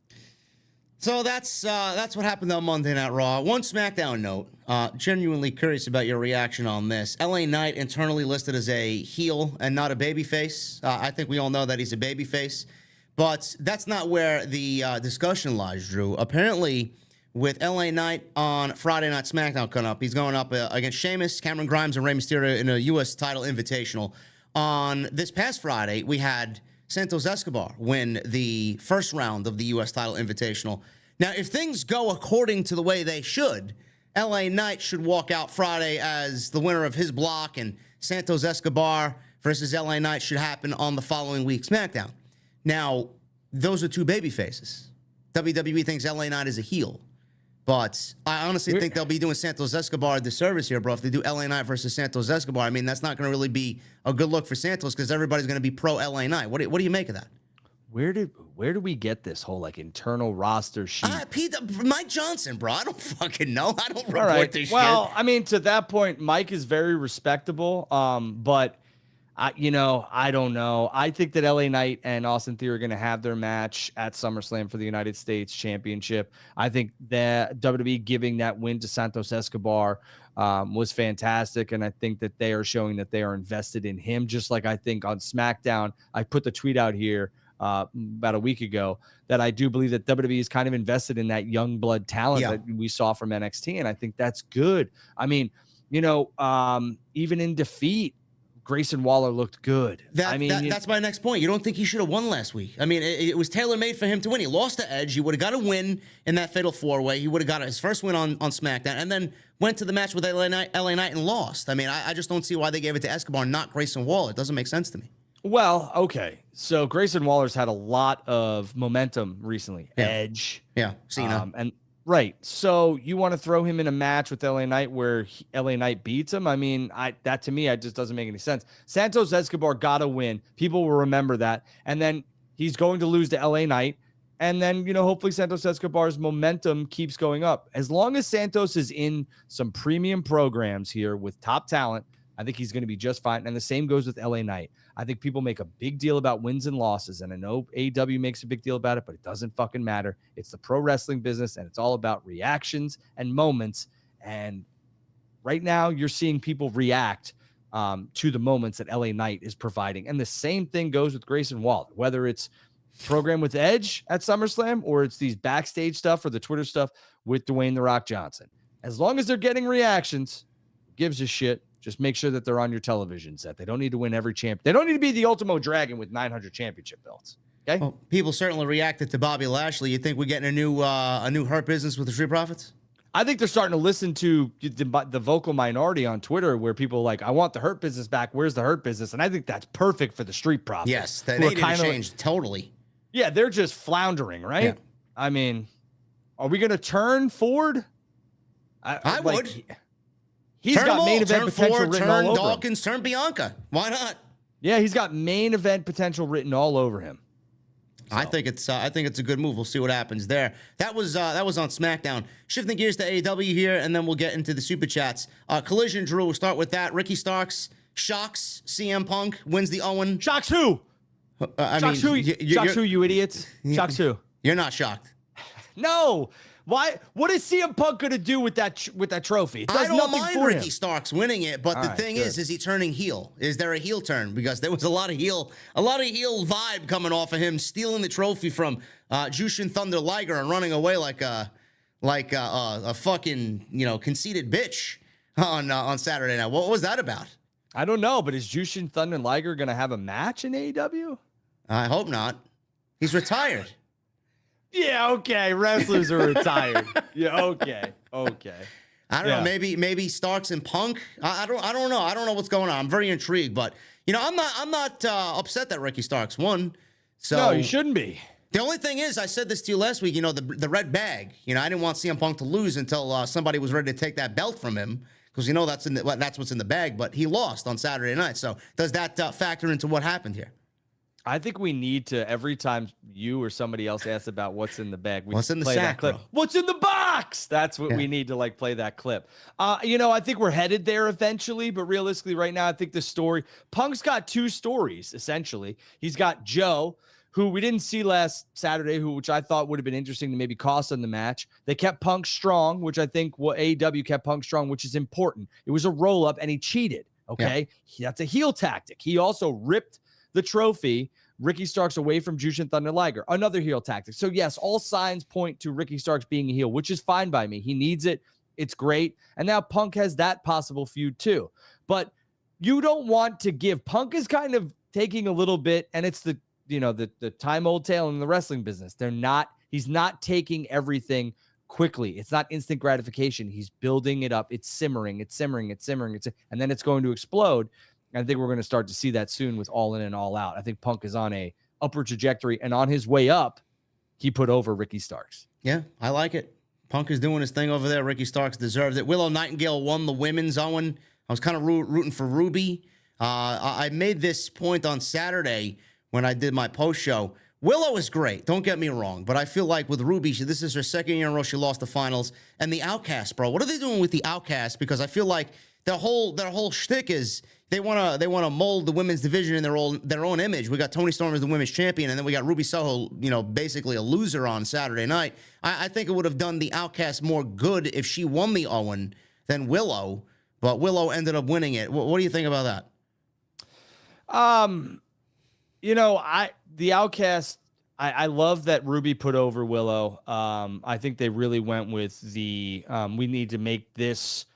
So that's what happened on Monday Night Raw. One SmackDown note. Genuinely curious about your reaction on this. LA Knight internally listed as a heel and not a babyface. I think we all know that he's a babyface, but that's not where the discussion lies, Drew. Apparently, with LA Knight on Friday Night SmackDown coming up, he's going up against Sheamus, Cameron Grimes, and Rey Mysterio in a U.S. title invitational. On this past Friday, we had Santos Escobar win the first round of the U.S. title invitational. Now, if things go according to the way they should, LA Knight should walk out Friday as the winner of his block, and Santos Escobar versus LA Knight should happen on the following week's SmackDown. Now, those are two baby faces. WWE thinks LA Knight is a heel. But I honestly think they'll be doing Santos Escobar a disservice here, bro. If they do LA Knight versus Santos Escobar, that's not going to really be a good look for Santos because everybody's going to be pro LA Knight. What do you make of that? Where do we get this whole internal roster sheet? Mike Johnson, bro. I don't fucking know. I don't report this shit. To that point, Mike is very respectable. But I don't know. I think that LA Knight and Austin Theory are going to have their match at SummerSlam for the United States Championship. I think that WWE giving that win to Santos Escobar was fantastic. And I think that they are showing that they are invested in him, just like I think on SmackDown. I put the tweet out here about a week ago that I do believe that WWE is kind of invested in that young blood talent that we saw from NXT. And I think that's good. Even in defeat, Grayson Waller looked good. That's my next point. You don't think he should have won last week? I mean, it was tailor-made for him to win. He lost to Edge. He would have got a win in that Fatal 4-Way. He would have got his first win on SmackDown, and then went to the match with LA Knight and lost. I mean, I just don't see why they gave it to Escobar, not Grayson Waller. It doesn't make sense to me. Well, okay. So Grayson Waller's had a lot of momentum recently. Yeah. Edge. Yeah, Cena. Right. So you want to throw him in a match with LA Knight where LA Knight beats him? I mean, that to me, it just doesn't make any sense. Santos Escobar got to win. People will remember that. And then he's going to lose to LA Knight. And then, hopefully Santos Escobar's momentum keeps going up. As long as Santos is in some premium programs here with top talent, I think he's going to be just fine. And the same goes with LA Knight. I think people make a big deal about wins and losses. And I know AEW makes a big deal about it, but it doesn't fucking matter. It's the pro wrestling business, and it's all about reactions and moments. And right now you're seeing people react to the moments that LA Knight is providing. And the same thing goes with Grayson Waller, whether it's program with Edge at SummerSlam or it's these backstage stuff or the Twitter stuff with Dwayne The Rock Johnson. As long as they're getting reactions, gives a shit. Just make sure that they're on your television set. They don't need to win every champ. They don't need to be the Ultimo Dragon with 900 championship belts. Okay. Well, people certainly reacted to Bobby Lashley. You think we're getting a new Hurt Business with the Street Profits? I think they're starting to listen to the vocal minority on Twitter where people are like, I want the Hurt Business back. Where's the Hurt Business? And I think that's perfect for the Street Profits. Yes, they need to change totally. Yeah, they're just floundering, right? Yeah. I mean, are we going to turn Ford? I would. He's got main event potential written all over him. Turn Dawkins, turn Bianca. Why not? Yeah, he's got main event potential written all over him. So. I think it's a good move. We'll see what happens there. That was on SmackDown. Shifting gears to AEW here, and then we'll get into the super chats. Collision, Drew. We'll start with that. Ricky Starks shocks CM Punk, wins the Owen. Shocks who? Shocks who? Shocks who? You idiots! Shocks who? You're not shocked. No. Why? What is CM Punk going to do with that trophy? It does I don't nothing mind for Ricky him. Starks winning it, but the thing is he turning heel? Is there a heel turn? Because there was a lot of heel vibe coming off of him stealing the trophy from Jushin Thunder Liger and running away like a fucking conceited bitch on Saturday night. What was that about? I don't know, but is Jushin Thunder Liger going to have a match in AEW? I hope not. He's retired. Yeah, okay. Wrestlers are retired. Yeah, okay. I don't know. Maybe Starks and Punk. I don't know. I don't know what's going on. I'm very intrigued, but I'm not upset that Ricky Starks won. So no, you shouldn't be. The only thing is, I said this to you last week. The red bag. I didn't want CM Punk to lose until somebody was ready to take that belt from him because that's what's in the bag. But he lost on Saturday night. So does that factor into what happened here? I think we need to, every time you or somebody else asks about what's in the bag, what's in the sack, clip. Bro? What's in the box? That's what we need to play that clip. I think we're headed there eventually, but realistically right now, I think the story, Punk's got two stories, essentially. He's got Joe, who we didn't see last Saturday, which I thought would have been interesting to maybe cost him the match. They kept Punk strong, which I think AEW kept Punk strong, which is important. It was a roll-up, and he cheated, okay? Yeah. That's a heel tactic. He also ripped the trophy, Ricky Starks, away from Jushin Thunder Liger. Another heel tactic. So, yes, all signs point to Ricky Starks being a heel, which is fine by me. He needs it. It's great. And now Punk has that possible feud, too. But you don't want to give. Punk is kind of taking a little bit, and it's the time-old tale in the wrestling business. He's not taking everything quickly. It's not instant gratification. He's building it up. It's simmering. And then it's going to explode. I think we're going to start to see that soon with All In and All Out. I think Punk is on a upward trajectory, and on his way up, he put over Ricky Starks. Yeah, I like it. Punk is doing his thing over there. Ricky Starks deserves it. Willow Nightingale won the women's Owen. I was kind of rooting for Ruby. I made this point on Saturday when I did my post show. Willow is great. Don't get me wrong, but I feel like with Ruby, this is her second year in a row she lost the finals. And the Outcast, bro. What are they doing with the Outcast? Because I feel like their whole shtick is they want to mold the women's division in their own image. We got Toni Storm as the women's champion, and then we got Ruby Soho, basically a loser on Saturday night. I think it would have done the Outcast more good if she won the Owen than Willow, but Willow ended up winning it. What do you think about that? The Outcast, I love that Ruby put over Willow. I think they really went with the we need to make this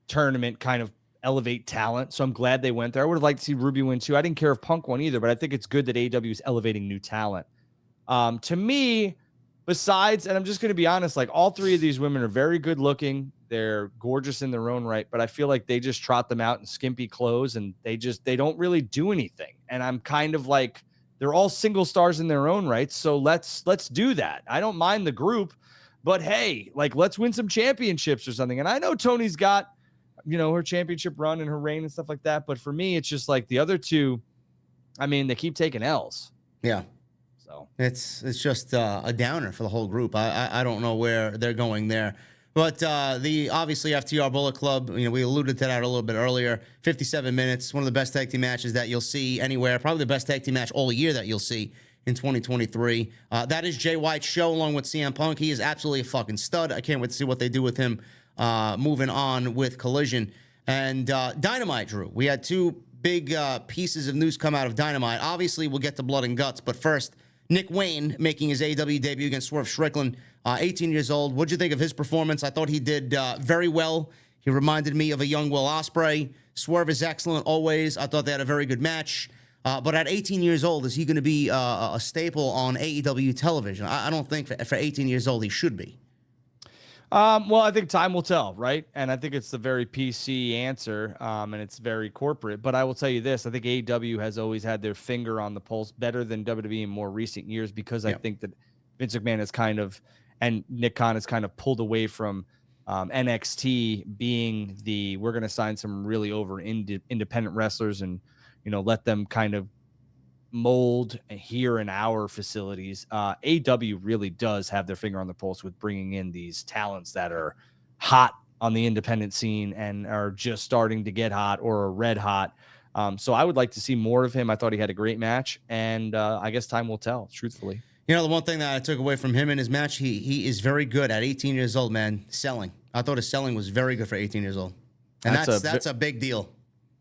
tournament kind of elevate talent. So I'm glad they went there. I would have liked to see Ruby win too. I didn't care if Punk won either, but I think it's good that AEW is elevating new talent. To me, besides, and I'm just going to be honest, like all three of these women are very good looking. They're gorgeous in their own right, but I feel like they just trot them out in skimpy clothes and they don't really do anything. And I'm kind of like, they're all single stars in their own right. So let's do that. I don't mind the group, but hey, like let's win some championships or something. And I know Tony's got, her championship run and her reign and stuff like that. But for me, it's just like the other two, I mean, they keep taking L's. Yeah. So it's just a downer for the whole group. I don't know where they're going there. But the obviously FTR Bullet Club, we alluded to that a little bit earlier. 57 minutes, one of the best tag team matches that you'll see anywhere. Probably the best tag team match all year that you'll see in 2023. That is Jay White's show along with CM Punk. He is absolutely a fucking stud. I can't wait to see what they do with him moving on with Collision. And Dynamite, Drew. We had two big pieces of news come out of Dynamite. Obviously, we'll get to Blood and Guts. But first, Nick Wayne making his AEW debut against Swerve Strickland. 18 years old. What'd you think of his performance? I thought he did very well. He reminded me of a young Will Ospreay. Swerve is excellent always. I thought they had a very good match. But at 18 years old, is he going to be a staple on AEW television? I don't think for 18 years old he should be. Well, I think time will tell, right? And I think it's the very PC answer, and it's very corporate. But I will tell you this. I think AEW has always had their finger on the pulse better than WWE in more recent years because I think that Vince McMahon has kind of, and Nick Khan has kind of pulled away from NXT being we're going to sign some really over independent wrestlers and, let them kind of mold here in our facilities. AEW really does have their finger on the pulse with bringing in these talents that are hot on the independent scene and are just starting to get hot or are red hot. So I would like to see more of him. I thought he had a great match, and I guess time will tell, truthfully. The one thing that I took away from him in his match, he is very good at 18 years old, man, selling. I thought his selling was very good for 18 years old. And that's a big deal.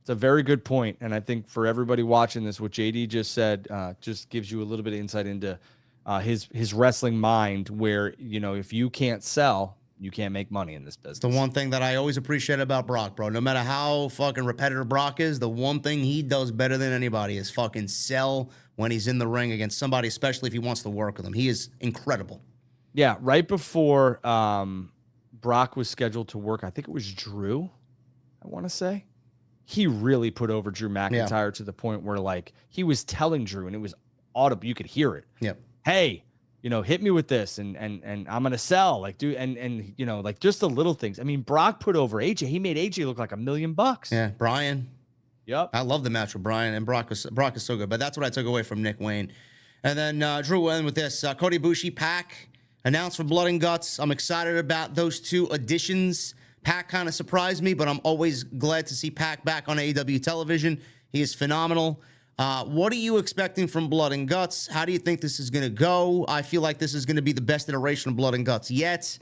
It's a very good point. And I think for everybody watching this, what JD just said just gives you a little bit of insight into his wrestling mind where, if you can't sell, you can't make money in this business. The one thing that I always appreciate about Brock, bro, no matter how fucking repetitive Brock is, the one thing he does better than anybody is fucking sell when he's in the ring against somebody, especially if he wants to work with him. He is incredible. Yeah, right before Brock was scheduled to work, I think it was Drew, I want to say. He really put over Drew McIntyre to the point where, like, he was telling Drew, and it was audible. You could hear it. Yep. Hey, hit me with this, and I'm gonna sell. Like, dude, and like just the little things. I mean, Brock put over AJ. He made AJ look like $1 million. Yeah, Brian. Yep. I love the match with Brian, and Brock is so good. But that's what I took away from Nick Wayne. And then Drew will end with this. Cody Bushi, Pac announced for Blood and Guts. I'm excited about those two additions. Pac kind of surprised me, but I'm always glad to see Pac back on AEW television. He is phenomenal. What are you expecting from Blood and Guts? How do you think this is going to go? I feel like this is going to be the best iteration of Blood and Guts yet.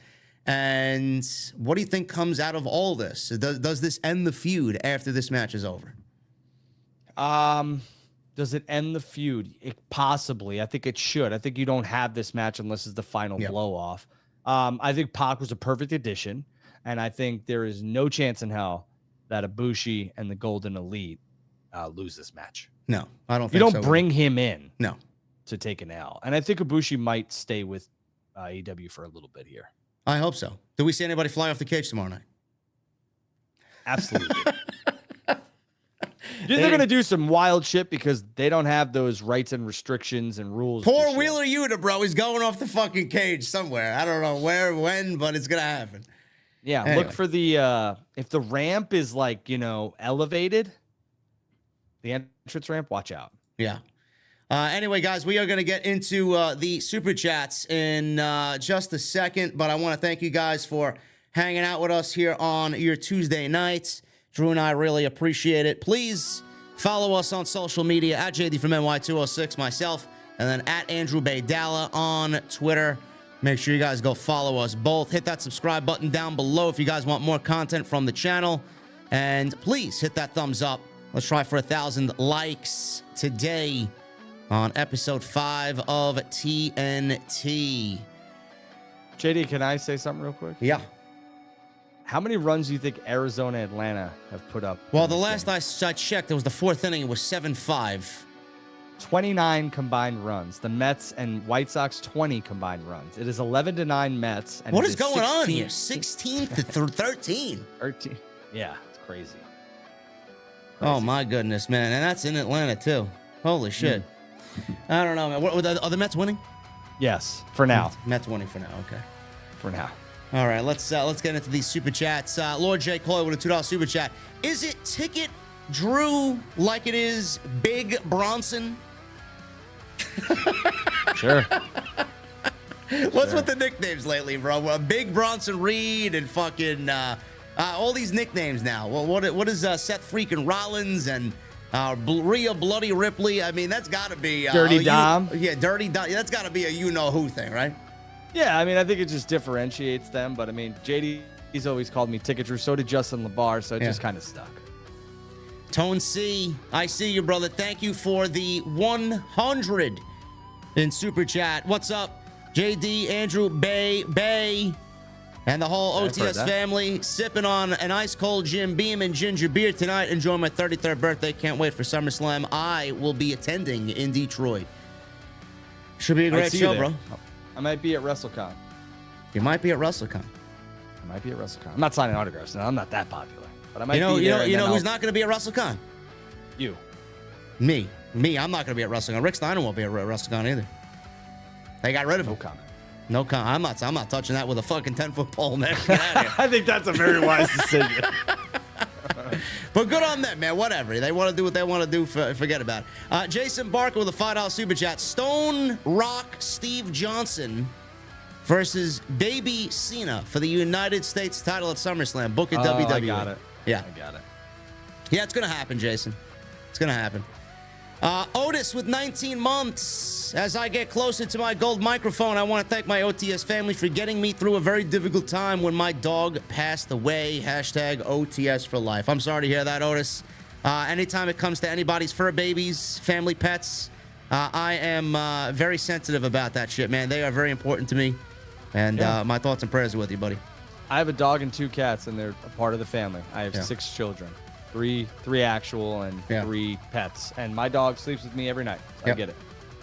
And what do you think comes out of all this? Does this end the feud after this match is over? Does it end the feud? Possibly. I think it should. I think you don't have this match unless it's the final blow off. I think Pac was a perfect addition. And I think there is no chance in hell that Ibushi and the Golden Elite lose this match. No, I don't think so. You don't bring him in to take an L. And I think Ibushi might stay with AEW for a little bit here. I hope so. Do we see anybody fly off the cage tomorrow night? Absolutely. They're going to do some wild shit because they don't have those rights and restrictions and rules. Poor Wheeler Yuta, bro. He's going off the fucking cage somewhere. I don't know where, when, but it's going to happen. Yeah, anyway. Look for the if the ramp is like, elevated, the entrance ramp, watch out. Yeah. Anyway, guys, we are going to get into the super chats in just a second, but I want to thank you guys for hanging out with us here on your Tuesday nights. Drew and I really appreciate it. Please follow us on social media at JDfromNY206, myself, and then at Andrew Baydala on Twitter. Make sure you guys go follow us both. Hit that subscribe button down below if you guys want more content from the channel. And please hit that thumbs up. Let's try for 1,000 likes today on episode 5 of TNT. JD, can I say something real quick? Yeah. How many runs do you think Arizona, Atlanta have put up? Well, in the this last game? I checked, it was the fourth inning. It was 7-5. 29 combined runs. The Mets and White Sox 20 combined runs. It is 11-9 Mets. And What it is going on here? 16 16th to 13. 13. Yeah, it's crazy. Oh my goodness, man! And that's in Atlanta too. Holy shit! I don't know, man. Are the Mets winning? Yes, for now. Mets winning for now. Okay. For now. All right, let's get into these super chats. Lord J. Coy with a $2 super chat. Is it Ticket Drew like it is Big Bronson? Sure. What's with the nicknames lately, bro? Big Bronson Reed and fucking all these nicknames now. Well, what is Seth freaking Rollins and Rhea Bloody Ripley? I mean, that's got to be Dirty Dom. Dirty Dom. That's got to be a you-know-who thing, right? Yeah, I mean, I think it just differentiates them. But I mean, JD's always called me Ticket Drew. So did Justin LaBar. So it just kind of stuck. Tone C, I see you, brother. Thank you for the 100 in super chat. What's up, JD, Andrew, Bay, and the whole OTS family sipping on an ice cold Jim Beam and ginger beer tonight. Enjoying my 33rd birthday. Can't wait for SummerSlam. I will be attending in Detroit. Should be a great show, bro. I might be at WrestleCon. You might be at WrestleCon. I might be at WrestleCon. I'm not signing autographs now. I'm not that popular. But I might be there. You know who's I'll... not going to be at WrestleCon? You. Me. I'm not going to be at WrestleCon. Rick Steiner won't be at WrestleCon either. They got rid of him. No comment. No comment. I'm not touching that with a fucking 10-foot pole, man. Get out of here. I think that's a very wise decision. But good on them, man. Whatever. They want to do what they want to do. Forget about it. Jason Barker with a $5 super chat. Stone Rock Steve Johnson versus Baby Cena for the United States title at SummerSlam. Book at WWE. I got it. Yeah. I got it. Yeah, it's going to happen, Jason. It's going to happen. Otis with 19 months. As I get closer to my gold microphone, I want to thank my OTS family for getting me through a very difficult time when my dog passed away. Hashtag OTS for life. I'm sorry to hear that, Otis. Anytime it comes to anybody's fur babies, family pets, I am very sensitive about that shit, man. They are very important to me. And my thoughts and prayers are with you, buddy. I have a dog and 2 cats, and they're a part of the family. I have 6 children. Three actual and 3 pets. And my dog sleeps with me every night. So I get it.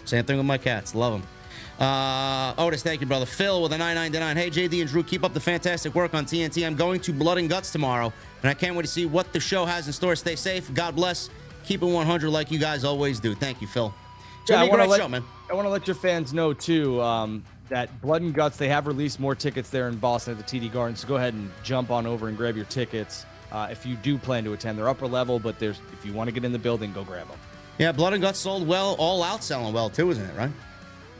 Same thing with my cats. Love them. Otis, thank you, brother. Phil with a 999. Hey, JD and Drew, keep up the fantastic work on TNT. I'm going to Blood and Guts tomorrow, and I can't wait to see what the show has in store. Stay safe. God bless. Keep it 100 like you guys always do. Thank you, Phil. I want to let your fans know, too, that Blood and Guts, they have released more tickets there in Boston at the TD Garden. So go ahead and jump on over and grab your tickets. If you do plan to attend, they're upper level, but if you want to get in the building, go grab them. Yeah, Blood and Guts sold well, all out selling well too, isn't it, right?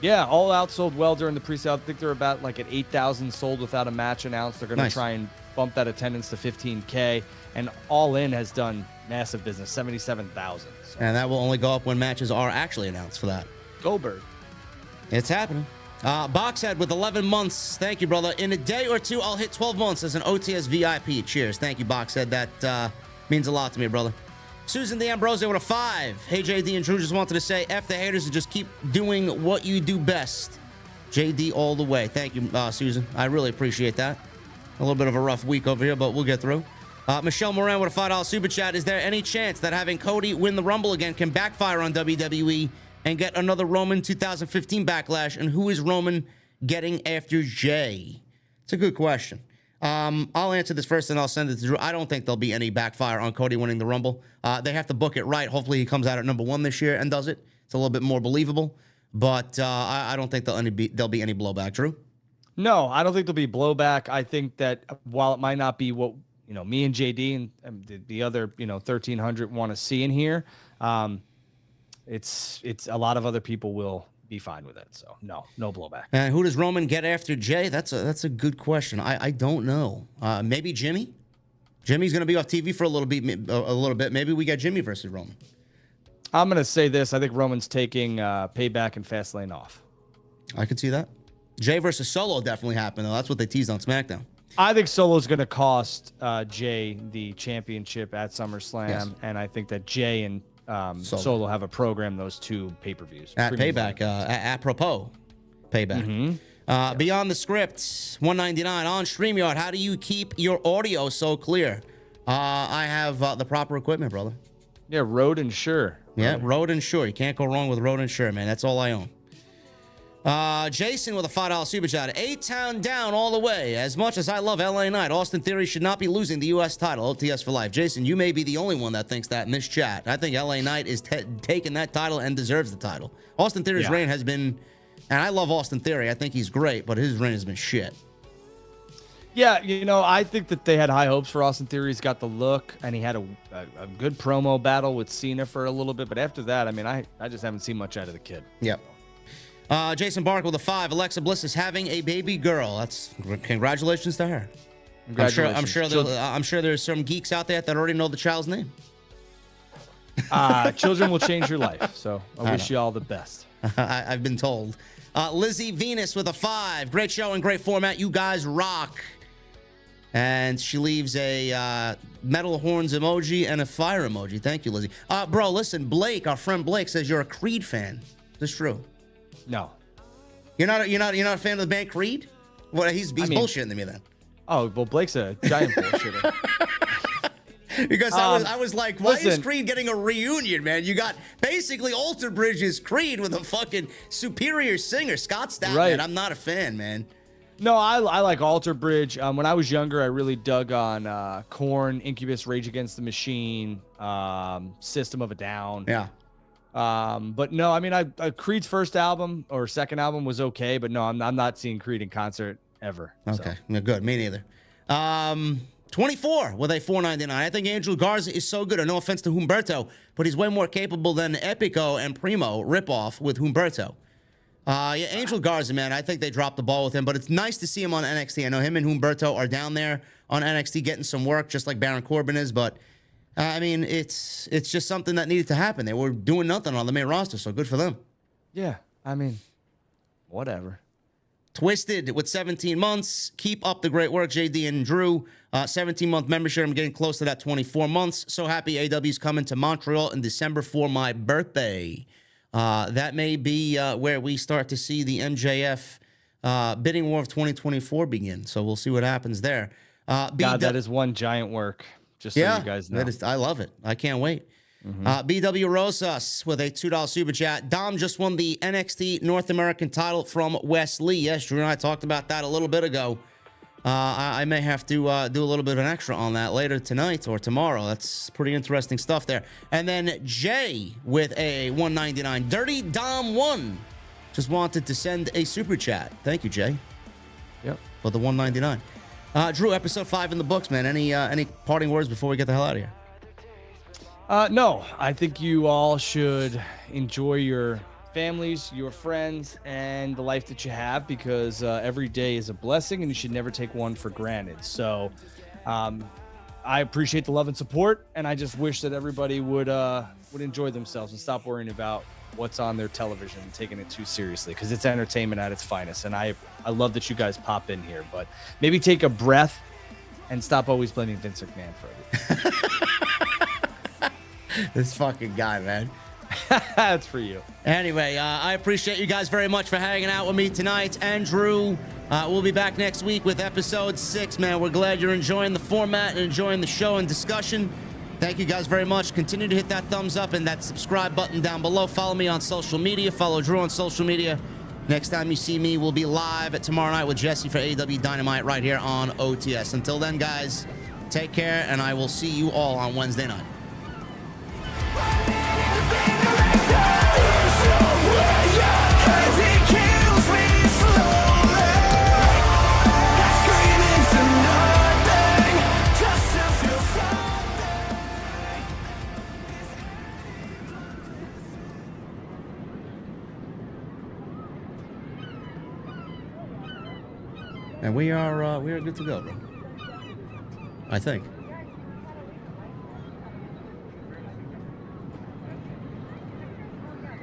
Yeah, all out sold well during the pre-sale. I think they're about like at 8,000 sold without a match announced. They're going to try and bump that attendance to 15K, and All In has done massive business, 77,000. So. And that will only go up when matches are actually announced for that. Goldberg. It's happening. Boxhead with 11 months. Thank you, brother. In a day or two, I'll hit 12 months as an OTS VIP. Cheers. Thank you, Boxhead. That means a lot to me, brother. Susan D'Ambrosio with a 5. Hey, JD and Drew, just wanted to say, F the haters and just keep doing what you do best. JD all the way. Thank you, Susan. I really appreciate that. A little bit of a rough week over here, but we'll get through. Michelle Moran with a $5 super chat. Is there any chance that having Cody win the Rumble again can backfire on WWE and get another Roman 2015 backlash? And who is Roman getting after Jay? It's a good question. I'll answer this first and I'll send it to Drew. I don't think there'll be any backfire on Cody winning the Rumble. They have to book it right. Hopefully he comes out at number 1 this year and does it. It's a little bit more believable. But I don't think there'll be any blowback. Drew? No, I don't think there'll be blowback. I think that while it might not be what me and JD and the other 1,300 want to see in here, it's a lot of other people will be fine with it. So no blowback. And who does Roman get after Jay? That's a good question. I don't know. Maybe Jimmy. Jimmy's going to be off TV for a little bit. Maybe we get Jimmy versus Roman. I'm going to say this. I think Roman's taking Payback and Fastlane off. I could see that. Jay versus Solo definitely happened, though. That's what they teased on SmackDown. I think Solo's going to cost Jay the championship at SummerSlam, yes. And I think that Jay and Solo have a program, those 2 pay-per-views. At Payback, apropos Payback. Mm-hmm. Beyond the Script, 199 on StreamYard. How do you keep your audio so clear? I have the proper equipment, brother. Yeah, Rode and Shure. Yeah, Rode and Shure. You can't go wrong with Rode and Shure, man. That's all I own. Jason with a $5 super chat. A-Town down all the way. As much as I love LA Knight, Austin Theory should not be losing the U.S. title. OTS for life. Jason, you may be the only one that thinks that in this chat. I think LA Knight is taking that title and deserves the title. Austin Theory's reign has been, and I love Austin Theory. I think he's great, but his reign has been shit. Yeah, you know, I think that they had high hopes for Austin Theory. He's got the look, and he had a good promo battle with Cena for a little bit. But after that, I mean, I just haven't seen much out of the kid. Yep. Jason Bark with a 5. Alexa Bliss is having a baby girl. That's congratulations to her. Congratulations. I'm sure there's some geeks out there that already know the child's name. Children will change your life, so I wish you all the best. I've been told. Lizzie Venus with a 5. Great show and great format. You guys rock. And she leaves a metal horns emoji and a fire emoji. Thank you, Lizzie. Bro, listen, Blake, our friend Blake, says you're a Creed fan. Is this true? No. You're not a fan of the band Creed? Well, he's bullshitting to me then. Oh, well, Blake's a giant bullshitter. Because I was like, why is Creed getting a reunion, man? You got basically Alter Bridge's Creed with a fucking superior singer, Scott Stapp. Right. Man, I'm not a fan, man. No, I like Alter Bridge. When I was younger, I really dug on Korn, Incubus, Rage Against the Machine, System of a Down. Yeah. But no, I mean, Creed's first album or second album was okay, but no, I'm not seeing Creed in concert ever. Okay, so. Good. Me neither. 24 with a 4.99. I think Angel Garza is so good. And no offense to Humberto, but he's way more capable than Epico and Primo ripoff with Humberto. Yeah, Angel Garza, man, I think they dropped the ball with him, but it's nice to see him on NXT. I know him and Humberto are down there on NXT getting some work, just like Baron Corbin is, but I mean, it's just something that needed to happen. They were doing nothing on the main roster, so good for them. Yeah, I mean, whatever. Twisted with 17 months. Keep up the great work, JD and Drew. 17-month membership. I'm getting close to that 24 months. So happy AEW's coming to Montreal in December for my birthday. That may be where we start to see the MJF bidding war of 2024 begin. So we'll see what happens there. God, that is one giant work. Just so you guys know. I love it. I can't wait. BW Rosas with a $2 super chat. Dom just won the NXT North American title from Wesley. Yes, Drew and I talked about that a little bit ago. I may have to do a little bit of an extra on that later tonight or tomorrow. That's pretty interesting stuff there. And then Jay with a 199. Dirty Dom 1 just wanted to send a super chat. Thank you, Jay. Yep. For the 199. Drew, episode 5 in the books, man. Any parting words before we get the hell out of here? No, I think you all should enjoy your families, your friends, and the life that you have, because every day is a blessing and you should never take one for granted. So I appreciate the love and support, and I just wish that everybody would enjoy themselves and stop worrying about what's on their television and taking it too seriously, because it's entertainment at its finest. And I love that you guys pop in here, but maybe take a breath and stop always blaming Vince McMahon for everything. This fucking guy, man. That's for you. Anyway, I appreciate you guys very much for hanging out with me tonight. Andrew, we'll be back next week with episode 6, man. We're glad you're enjoying the format and enjoying the show and discussion. Thank you guys very much. Continue to hit that thumbs up and that subscribe button down below. Follow me on social media. Follow Drew on social media. Next time you see me, we'll be live tomorrow night with Jesse for AEW Dynamite right here on OTS. Until then, guys, take care, and I will see you all on Wednesday night. And we are good to go, bro. I think.